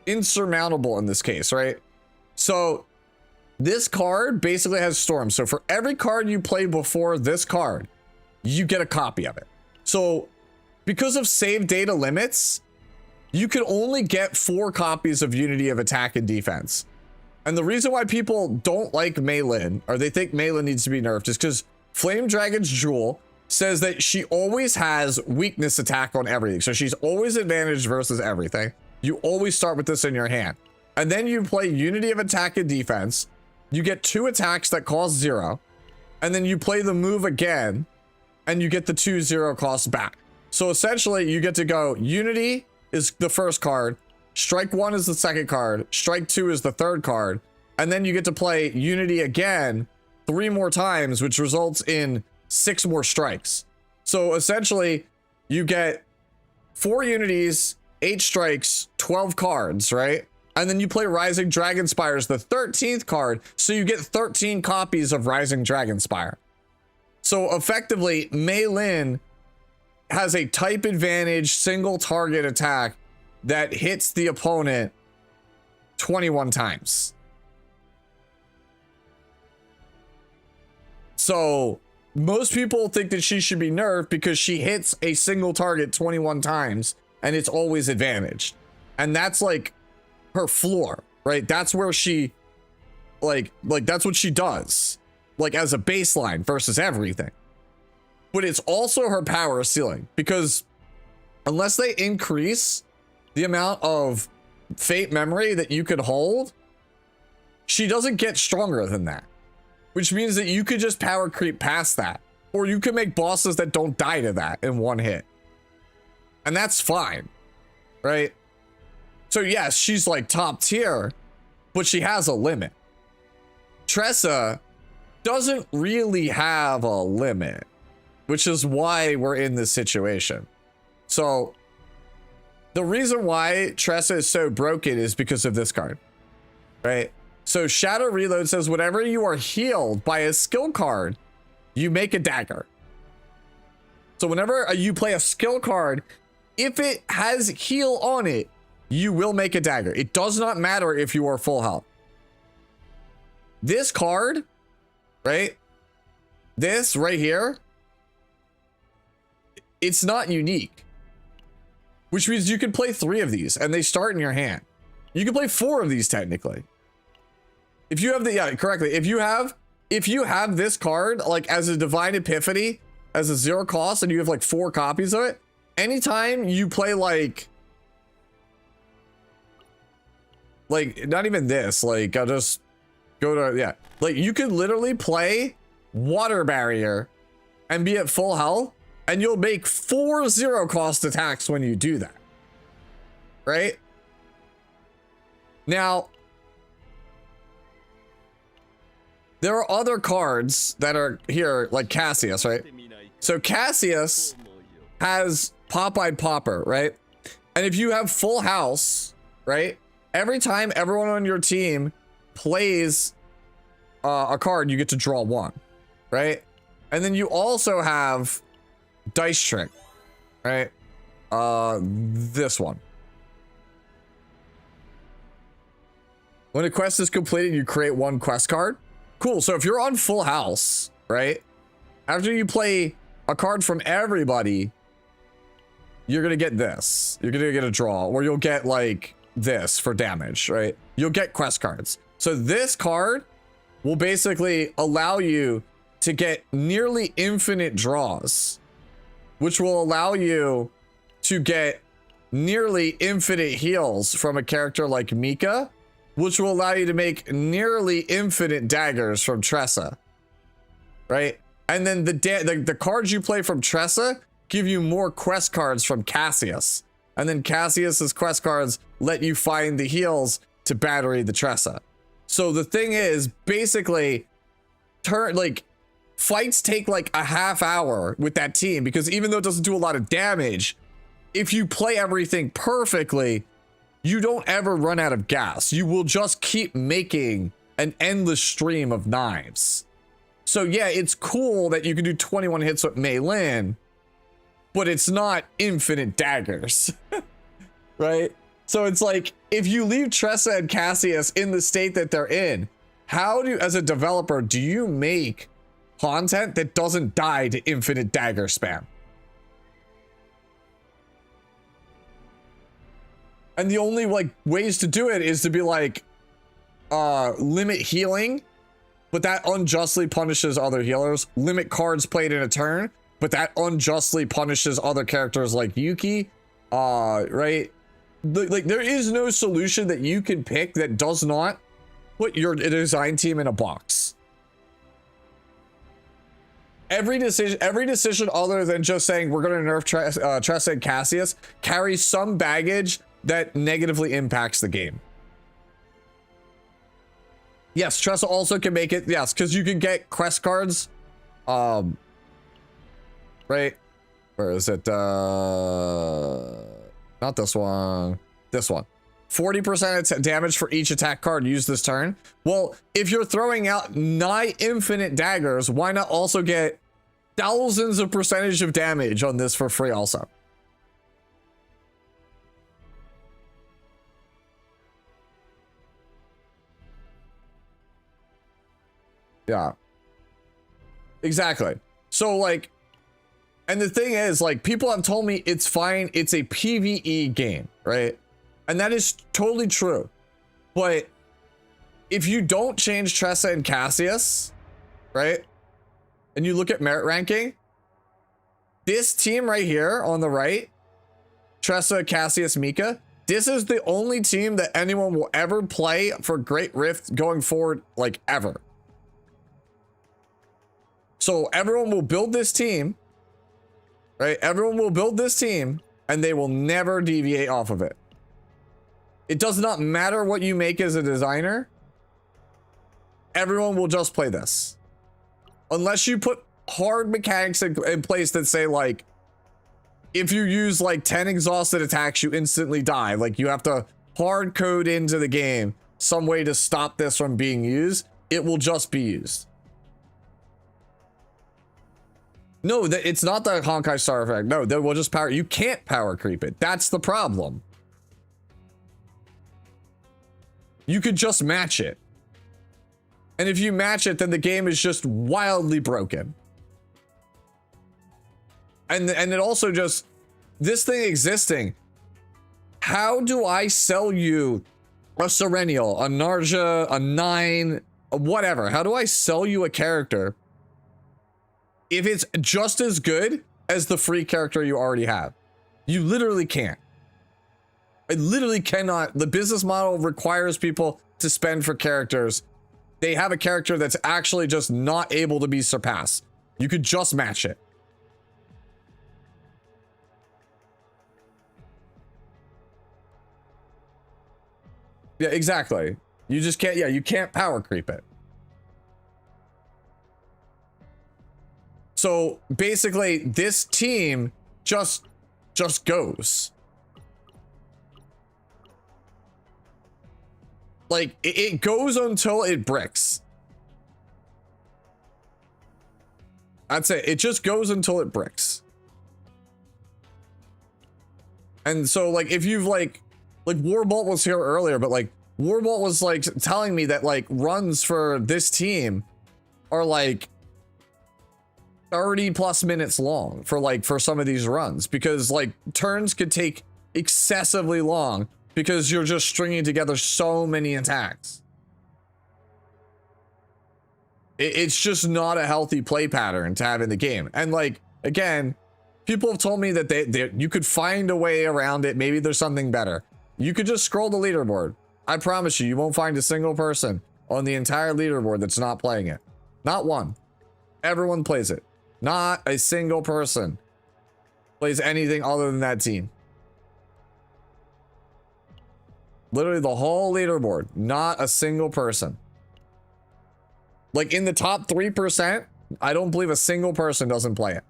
insurmountable in this case, right? So this card basically has Storm. So for every card you play before this card, you get a copy of it. So because of save data limits, you can only get 4 copies of Unity of Attack and Defense. And the reason why people don't like Mei Lin, or they think Mei Lin needs to be nerfed, is because Flame Dragon's Jewel says that she always has weakness attack on everything. So she's always advantaged versus everything. You always start with this in your hand. And then you play Unity of Attack and Defense. You get 2 attacks that cost 0. And then you play the move again, and you get the 2 0 costs back. So essentially, you get to go Unity is the first card, Strike 1 is the second card, Strike 2 is the third card, and then you get to play Unity again 3 more times, which results in 6 more strikes. So essentially, you get 4 Unities, 8 strikes, 12 cards, right? And then you play Rising Dragonspire as the 13th card, so you get 13 copies of Rising Dragonspire. So effectively, Mei Lin has a type advantage single target attack that hits the opponent 21 times. So most people think that she should be nerfed because she hits a single target 21 times and it's always advantaged. And that's like her floor, right? That's where she like that's what she does, like as a baseline versus everything. But it's also her power ceiling, because unless they increase the amount of fate memory that you could hold, she doesn't get stronger than that, which means that you could just power creep past that, or you can make bosses that don't die to that in one hit. And that's fine, right? So yes, she's like top tier, but she has a limit. Tressa doesn't really have a limit, which is why we're in this situation. So the reason why Tressa is so broken is because of this card, right? So Shadow Reload says whenever you are healed by a skill card, you make a dagger. So whenever you play a skill card, if it has heal on it, you will make a dagger. It does not matter if you are full health. This card, right? This right here, it's not unique, which means you can play 3 of these and they start in your hand. You can play 4 of these technically. If you have the, yeah, correctly. If you have this card, like as a Divine Epiphany, as a 0 cost, and you have like 4 copies of it, anytime you play like not even this, like I'll just go to, yeah. Like you could literally play Water Barrier and be at full health, and you'll make 4 0 cost attacks when you do that, right? Now, there are other cards that are here, like Cassius, right? So Cassius has Pop-Eyed Popper, right? And if you have full house, right? Every time everyone on your team plays a card, you get to draw 1, right? And then you also have Dice Trick, right? This one. When a quest is completed, you create 1 quest card. Cool. So if you're on full house, right? After you play a card from everybody, you're gonna get this. You're gonna get a draw, or you'll get like this for damage, right? You'll get quest cards. So this card will basically allow you to get nearly infinite draws, which will allow you to get nearly infinite heals from a character like Mika, which will allow you to make nearly infinite daggers from Tressa, right? And then the cards you play from Tressa give you more quest cards from Cassius. And then Cassius's quest cards let you find the heals to battery the Tressa. So the thing is, basically, fights take like a half hour with that team, because even though it doesn't do a lot of damage, if you play everything perfectly, you don't ever run out of gas. You will just keep making an endless stream of knives. So yeah, it's cool that you can do 21 hits with Mei Lin, but it's not infinite daggers, right? So it's like, if you leave Tressa and Cassius in the state that they're in, how do, as a developer, do you make content that doesn't die to infinite dagger spam? And the only like ways to do it is to be like, limit healing, but that unjustly punishes other healers. Limit cards played in a turn, but that unjustly punishes other characters like Yuki. Right? Like there is no solution that you can pick that does not put your design team in a box. Every decision other than just saying we're going to nerf Tressa and Cassius carries some baggage that negatively impacts the game. Yes, Tressa also can make it, yes, because you can get quest cards. Right? Where is it? Not this one. This one. 40% damage for each attack card used this turn. Well, if you're throwing out nigh infinite daggers, why not also get thousands of percentage of damage on this for free also? Yeah. Exactly. So like, and the thing is, like, people have told me it's fine, it's a PvE game, right? And that is totally true. But if you don't change Tressa and Cassius, right? And you look at merit ranking, this team right here on the right, Tressa, Cassius, Mika, this is the only team that anyone will ever play for Great Rift going forward, like, ever. So everyone will build this team, right? Everyone will build this team and they will never deviate off of it. It does not matter what you make as a designer. Everyone will just play this. Unless you put hard mechanics in place that say, like, if you use like 10 exhausted attacks, you instantly die. Like, you have to hard code into the game some way to stop this from being used. It will just be used. No, it's not the Honkai Star effect. No, they will just power. You can't power creep it. That's the problem. You could just match it. And if you match it, then the game is just wildly broken. And it also just, this thing existing, how do I sell you a Sereniel, a Narja, a 9, a whatever? How do I sell you a character if it's just as good as the free character you already have? You literally can't. It literally cannot. The business model requires people to spend for characters. They have a character that's actually just not able to be surpassed. You could just match it. Yeah, exactly. You just can't, yeah, you can't power creep it. So basically this team just goes. Like, it goes until it bricks. That's it. It just goes until it bricks. And so, like, if you've, like Warbolt was here earlier, but, like, Warbolt was, like, telling me that, like, runs for this team are, like, 30 plus minutes long for some of these runs, because like turns could take excessively long because you're just stringing together so many attacks. It's just not a healthy play pattern to have in the game. And like, again, people have told me that you could find a way around it. Maybe there's something better. You could just scroll the leaderboard. I promise you, you won't find a single person on the entire leaderboard that's not playing it. Not one. Everyone plays it. Not a single person plays anything other than that team. Literally the whole leaderboard. Not a single person. Like in the top 3%, I don't believe a single person doesn't play it.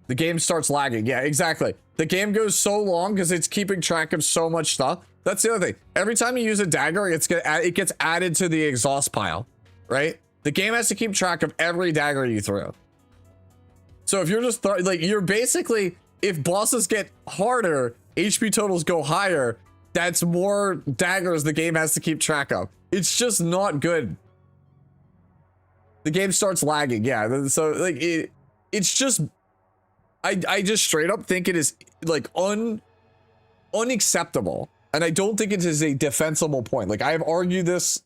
The game starts lagging. Yeah, exactly. The game goes so long because it's keeping track of so much stuff. That's the other thing. Every time you use a dagger, it gets added to the exhaust pile, right? The game has to keep track of every dagger you throw. So if you're just like, you're basically, if bosses get harder, HP totals go higher, that's more daggers the game has to keep track of. It's just not good. The game starts lagging. Yeah. So like it's just, I just straight up think it is like unacceptable. And I don't think it is a defensible point. Like I have argued this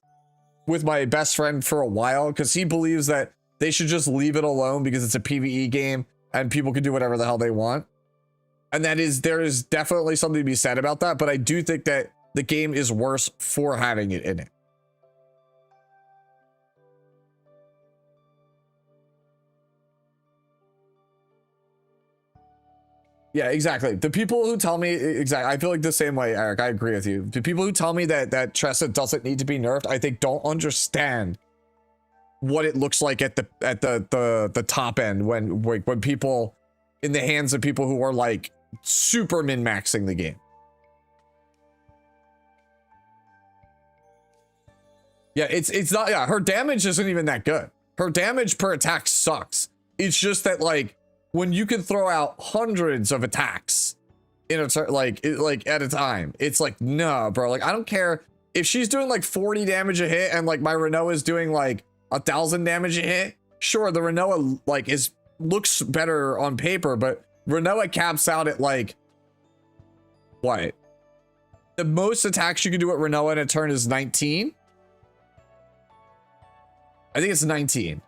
with my best friend for a while because he believes that they should just leave it alone because it's a PvE game and people can do whatever the hell they want. And there is definitely something to be said about that. But I do think that the game is worse for having it in it. Yeah, exactly. The people who tell me, exactly, I feel like the same way, Eric. I agree with you. The people who tell me that Tressa doesn't need to be nerfed, I think don't understand what it looks like at the top end when people, in the hands of people who are like super min-maxing the game. Yeah, it's not, yeah, her damage isn't even that good. Her damage per attack sucks. It's just that like, when you can throw out hundreds of attacks in a like at a time, it's like, no, bro. Like, I don't care if she's doing like 40 damage a hit and like my Renoa is doing like 1,000 damage a hit. Sure, the Renoa like looks better on paper, but Renoa caps out at like what? The most attacks you can do at Renoa in a turn is 19. I think it's 19.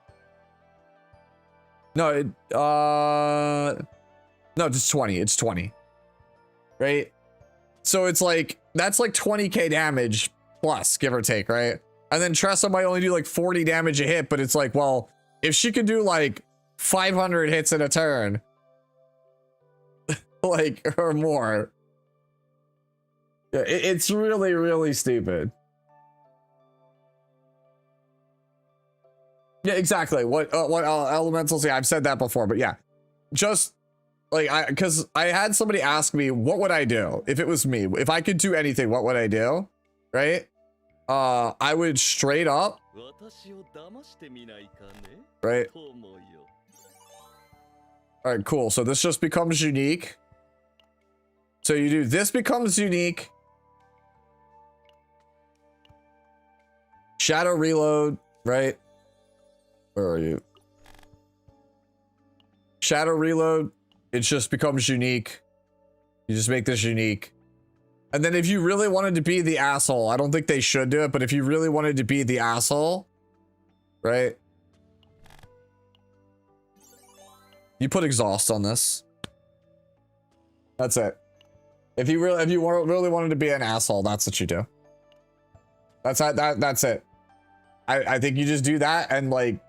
No, no, it's 20. It's 20. Right? So it's like, that's like 20k damage plus, give or take, right? And then Tressa might only do like 40 damage a hit, but it's like, well, if she could do like 500 hits in a turn, like, or more, yeah, it's really, really stupid. Yeah, exactly. What elementals? Yeah, I've said that before, but yeah, just like because I had somebody ask me, what would I do if it was me? If I could do anything, what would I do? Right? I would straight up. Right. All right, cool. So this just becomes unique. So you do this becomes unique. Shadow reload, right? Where are you? Shadow reload. It just becomes unique. You just make this unique. And then if you really wanted to be the asshole, I don't think they should do it, but if you really wanted to be the asshole, right? You put exhaust on this. That's it. If you really wanted to be an asshole, that's what you do. That's it. I think you just do that and like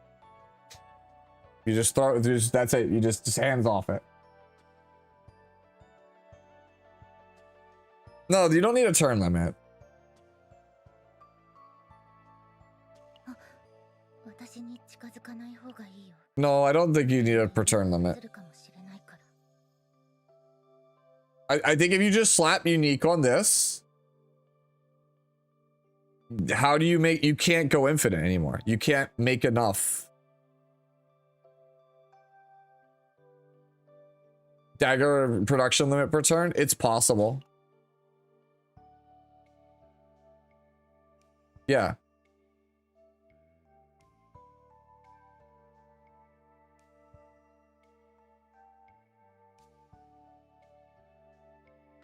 you just throw it, that's it. You just hands off it. No, you don't need a turn limit. No, I don't think you need a per turn limit. I think if you just slap unique on this, how do you make, you can't go infinite anymore. You can't make enough. Dagger production limit per turn? It's possible. Yeah.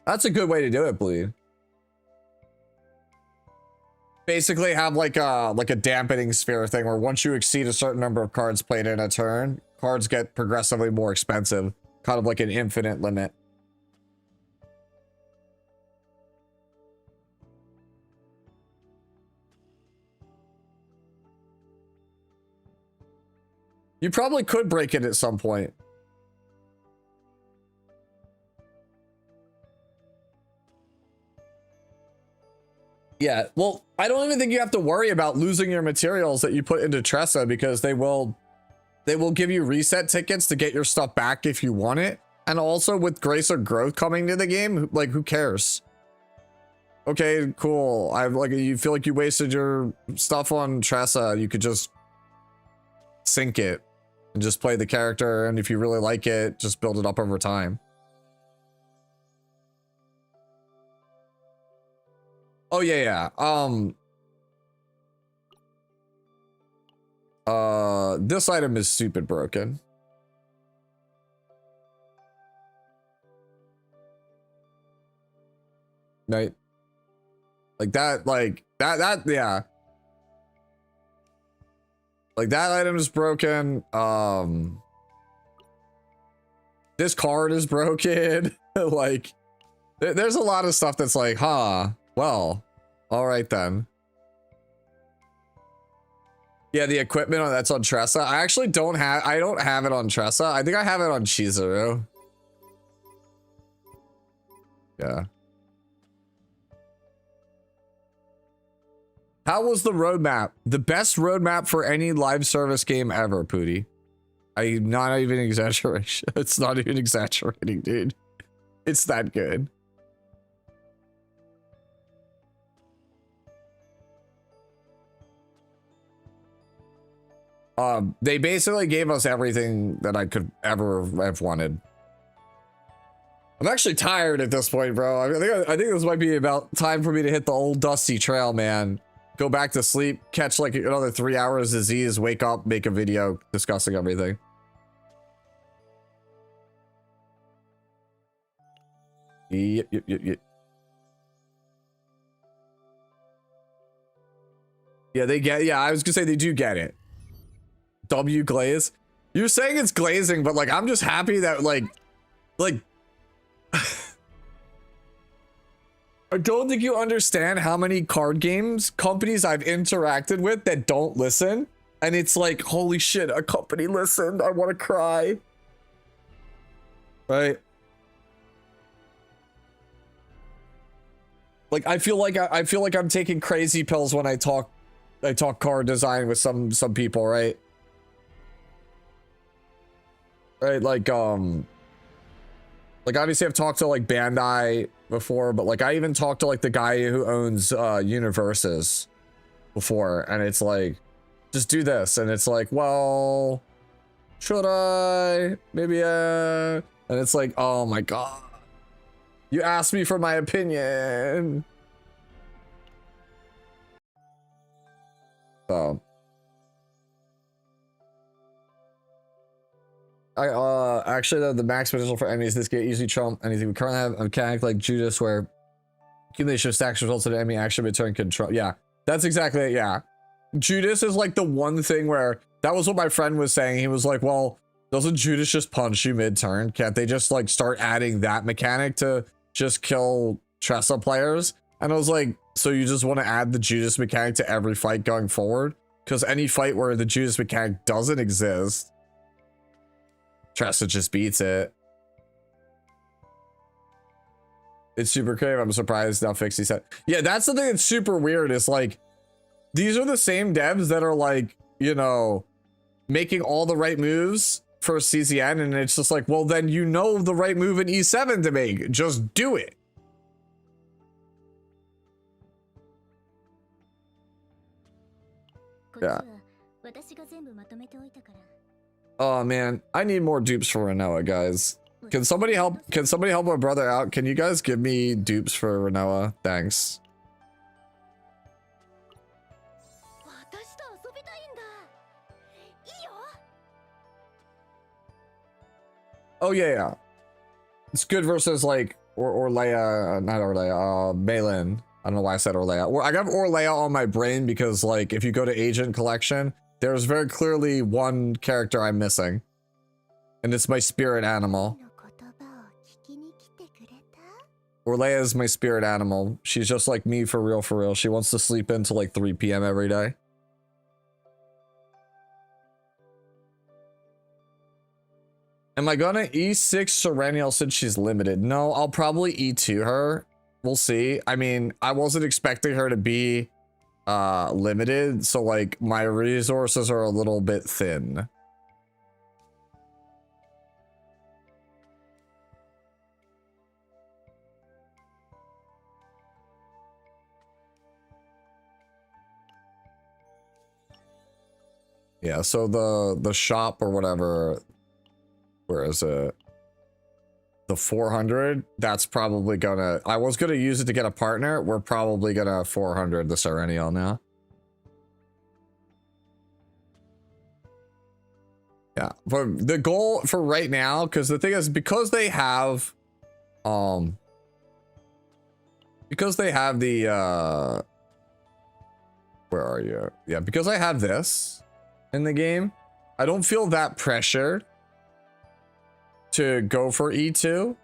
That's a good way to do it, Bleed. Basically have like a dampening sphere thing where once you exceed a certain number of cards played in a turn, cards get progressively more expensive. Kind of like an infinite limit. You probably could break it at some point. Yeah, well, I don't even think you have to worry about losing your materials that you put into Tressa because they will give you reset tickets to get your stuff back if you want it. And also with Grace or Growth coming to the game, like who cares? Okay, cool. You feel like you wasted your stuff on Tressa, you could just sync it and just play the character, and if you really like it, just build it up over time. Oh yeah. This item is stupid broken. Right? Like that, yeah. Like that item is broken. This card is broken. Like, there's a lot of stuff that's like, huh, well, all right then. Yeah, the equipment that's on Tressa. I actually don't have it on Tressa. I think I have it on Chizuru. Yeah. How was the roadmap? The best roadmap for any live service game ever, Pooty. I'm not even exaggeration. It's not even exaggerating, dude. It's that good. They basically gave us everything that I could ever have wanted. I'm actually tired at this point, bro. I think this might be about time for me to hit the old dusty trail, man. Go back to sleep, catch like another 3 hours of Z's, wake up, make a video discussing everything. Yep. Yeah, I was gonna say they do get it. W glaze. You're saying it's glazing, but like I'm just happy that like I don't think you understand how many card games companies I've interacted with that don't listen. And it's like, holy shit, a company listened. I want to cry. Right? Like I feel like I'm taking crazy pills when I talk card design with some people, right? Right, like obviously I've talked to like Bandai before, but like I even talked to like the guy who owns Universes before, and it's like, just do this, and it's like, well, should I? Maybe and it's like, oh my god, you asked me for my opinion. So actually the max potential for enemies this game easily trump anything we currently have. A mechanic like Judas where accumulation of stacks results in enemy action return control. Yeah, that's exactly it. Yeah, Judas is like the one thing where that was what my friend was saying. He was like, well, doesn't Judas just punch you mid-turn? Can't they just like start adding that mechanic to just kill Tressa players? And I was like, so you just want to add the Judas mechanic to every fight going forward? Because any fight where the Judas mechanic doesn't exist, Tressa just beats it. It's super creative. I'm surprised now Fixie said. Yeah, that's the thing that's super weird is like, these are the same devs that are like, you know, making all the right moves for CZN, and it's just like, well, then you know the right move in E7 to make. Just do it. Yeah. Oh man, I need more dupes for Renoa, guys. Can somebody help my brother out? Can you guys give me dupes for Renoa? Thanks. 私と遊びたいんだ。いいよ。 Oh yeah. It's good versus like Orlea, not Orlea, Malin. I don't know why I said Orlea. I got Orlea on my brain because like if you go to Agent Collection, there's very clearly one character I'm missing. And it's my spirit animal. の言葉を聞きに来てくれた？ Orlea is my spirit animal. She's just like me for real, for real. She wants to sleep until like 3 p.m. every day. Am I gonna E6 Sereniel since she's limited? No, I'll probably E2 her. We'll see. I mean, I wasn't expecting her to be limited, so like my resources are a little bit thin. Yeah, so the shop or whatever, where is it? The 400, that's probably gonna, I was gonna use it to get a partner. We're probably gonna 400 the Sereniel now. Yeah, but the goal for right now, because the thing is, because they have the, where are you? Yeah, because I have this in the game, I don't feel that pressured to go for E2,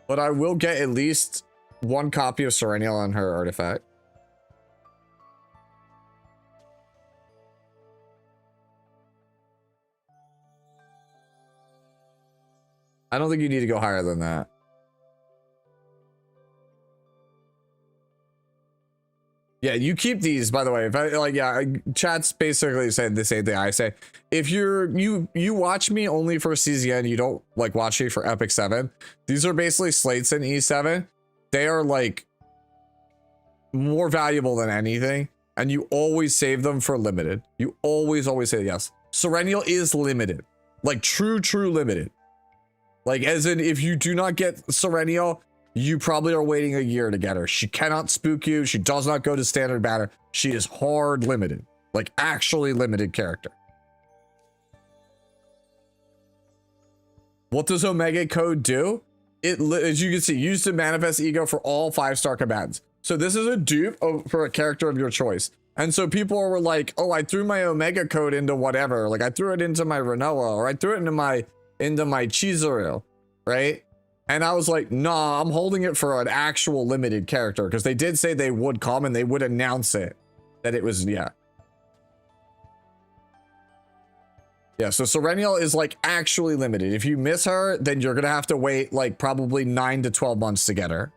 but I will get at least one copy of Sereniel on her artifact. I don't think you need to go higher than that. Yeah, you keep these, by the way. If I like, yeah, chat's basically saying the same thing I say. If you watch me only for CZN, you don't like watch me for Epic 7. These are basically slates in E7. They are like more valuable than anything, and you always save them for limited. You always say yes. Sereniel is limited, like true limited. Like as in, if you do not get Sereniel, you probably are waiting a year to get her. She cannot spook you. She does not go to standard banner. She is hard limited, like actually limited character. What does Omega Code do? It, as you can see, used to manifest ego for all 5-star combatants. So this is a dupe for a character of your choice. And so people were like, oh, I threw my Omega Code into whatever. Like I threw it into my Renoa, or I threw it into my Chizuru, right? And I was like, nah, I'm holding it for an actual limited character, because they did say they would come and they would announce it, that it was, yeah. Yeah, so Sereniel is like actually limited. If you miss her, then you're going to have to wait like probably 9 to 12 months to get her.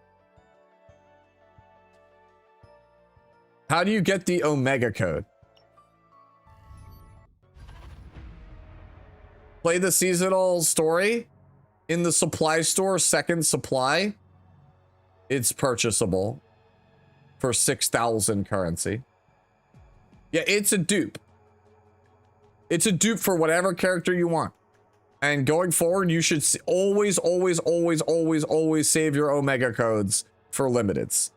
How do you get the Omega Code? Play the seasonal story. In the supply store, second supply, it's purchasable for 6,000 currency. Yeah, it's a dupe. It's a dupe for whatever character you want. And going forward, you should always save your Omega codes for limiteds.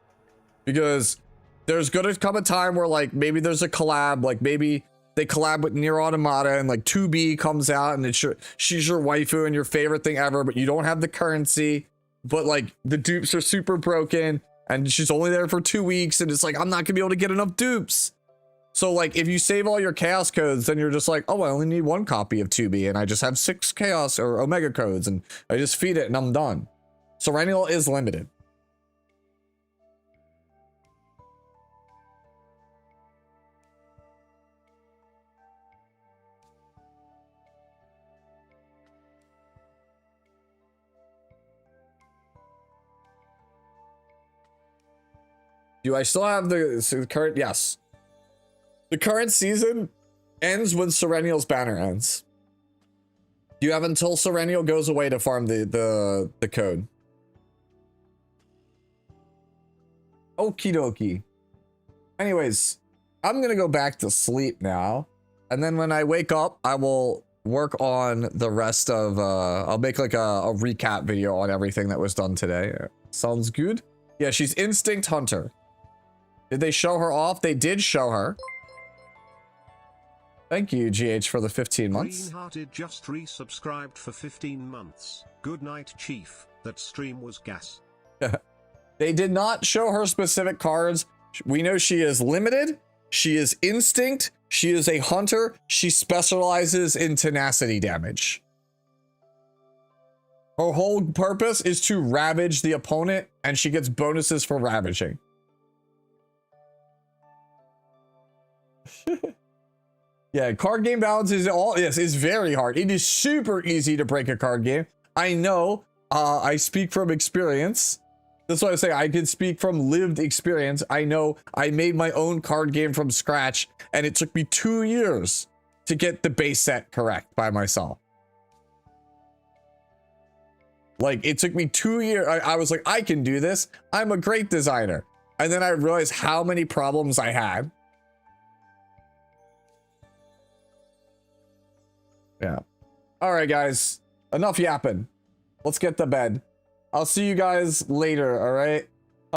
Because there's gonna come a time where like maybe there's a collab, like maybe they collab with Nier Automata and like 2B comes out and she's your waifu and your favorite thing ever, but you don't have the currency, but like the dupes are super broken and she's only there for 2 weeks and it's like, I'm not gonna be able to get enough dupes. So like if you save all your chaos codes, then you're just like, oh, I only need 1 copy of 2B and I just have 6 chaos or Omega codes and I just feed it and I'm done. Sereniel is limited. Do I still have the current? Yes. The current season ends when Sereniel's banner ends. You have until Sereniel goes away to farm the code. Okie dokie. Anyways, I'm gonna go back to sleep now. And then when I wake up, I will work on the rest of, I'll make like a recap video on everything that was done today. Sounds good. Yeah, she's Instinct Hunter. Did they show her off? They did show her. Thank you, GH, for the 15 months. Green-hearted just resubscribed for 15 months. Good night, Chief. That stream was gas. They did not show her specific cards. We know she is limited. She is instinct. She is a hunter. She specializes in tenacity damage. Her whole purpose is to ravage the opponent, and she gets bonuses for ravaging. Yeah, card game balance is yes, it's very hard. It is super easy to break a card game. I know, I speak from experience. That's why I say I can speak from lived experience. I know I made my own card game from scratch, and it took me 2 years to get the base set correct by myself. Like, it took me 2 years. I was like, I can do this. I'm a great designer. And then I realized how many problems I had. Yeah. All right, guys. Enough yapping. Let's get to bed. I'll see you guys later, all right?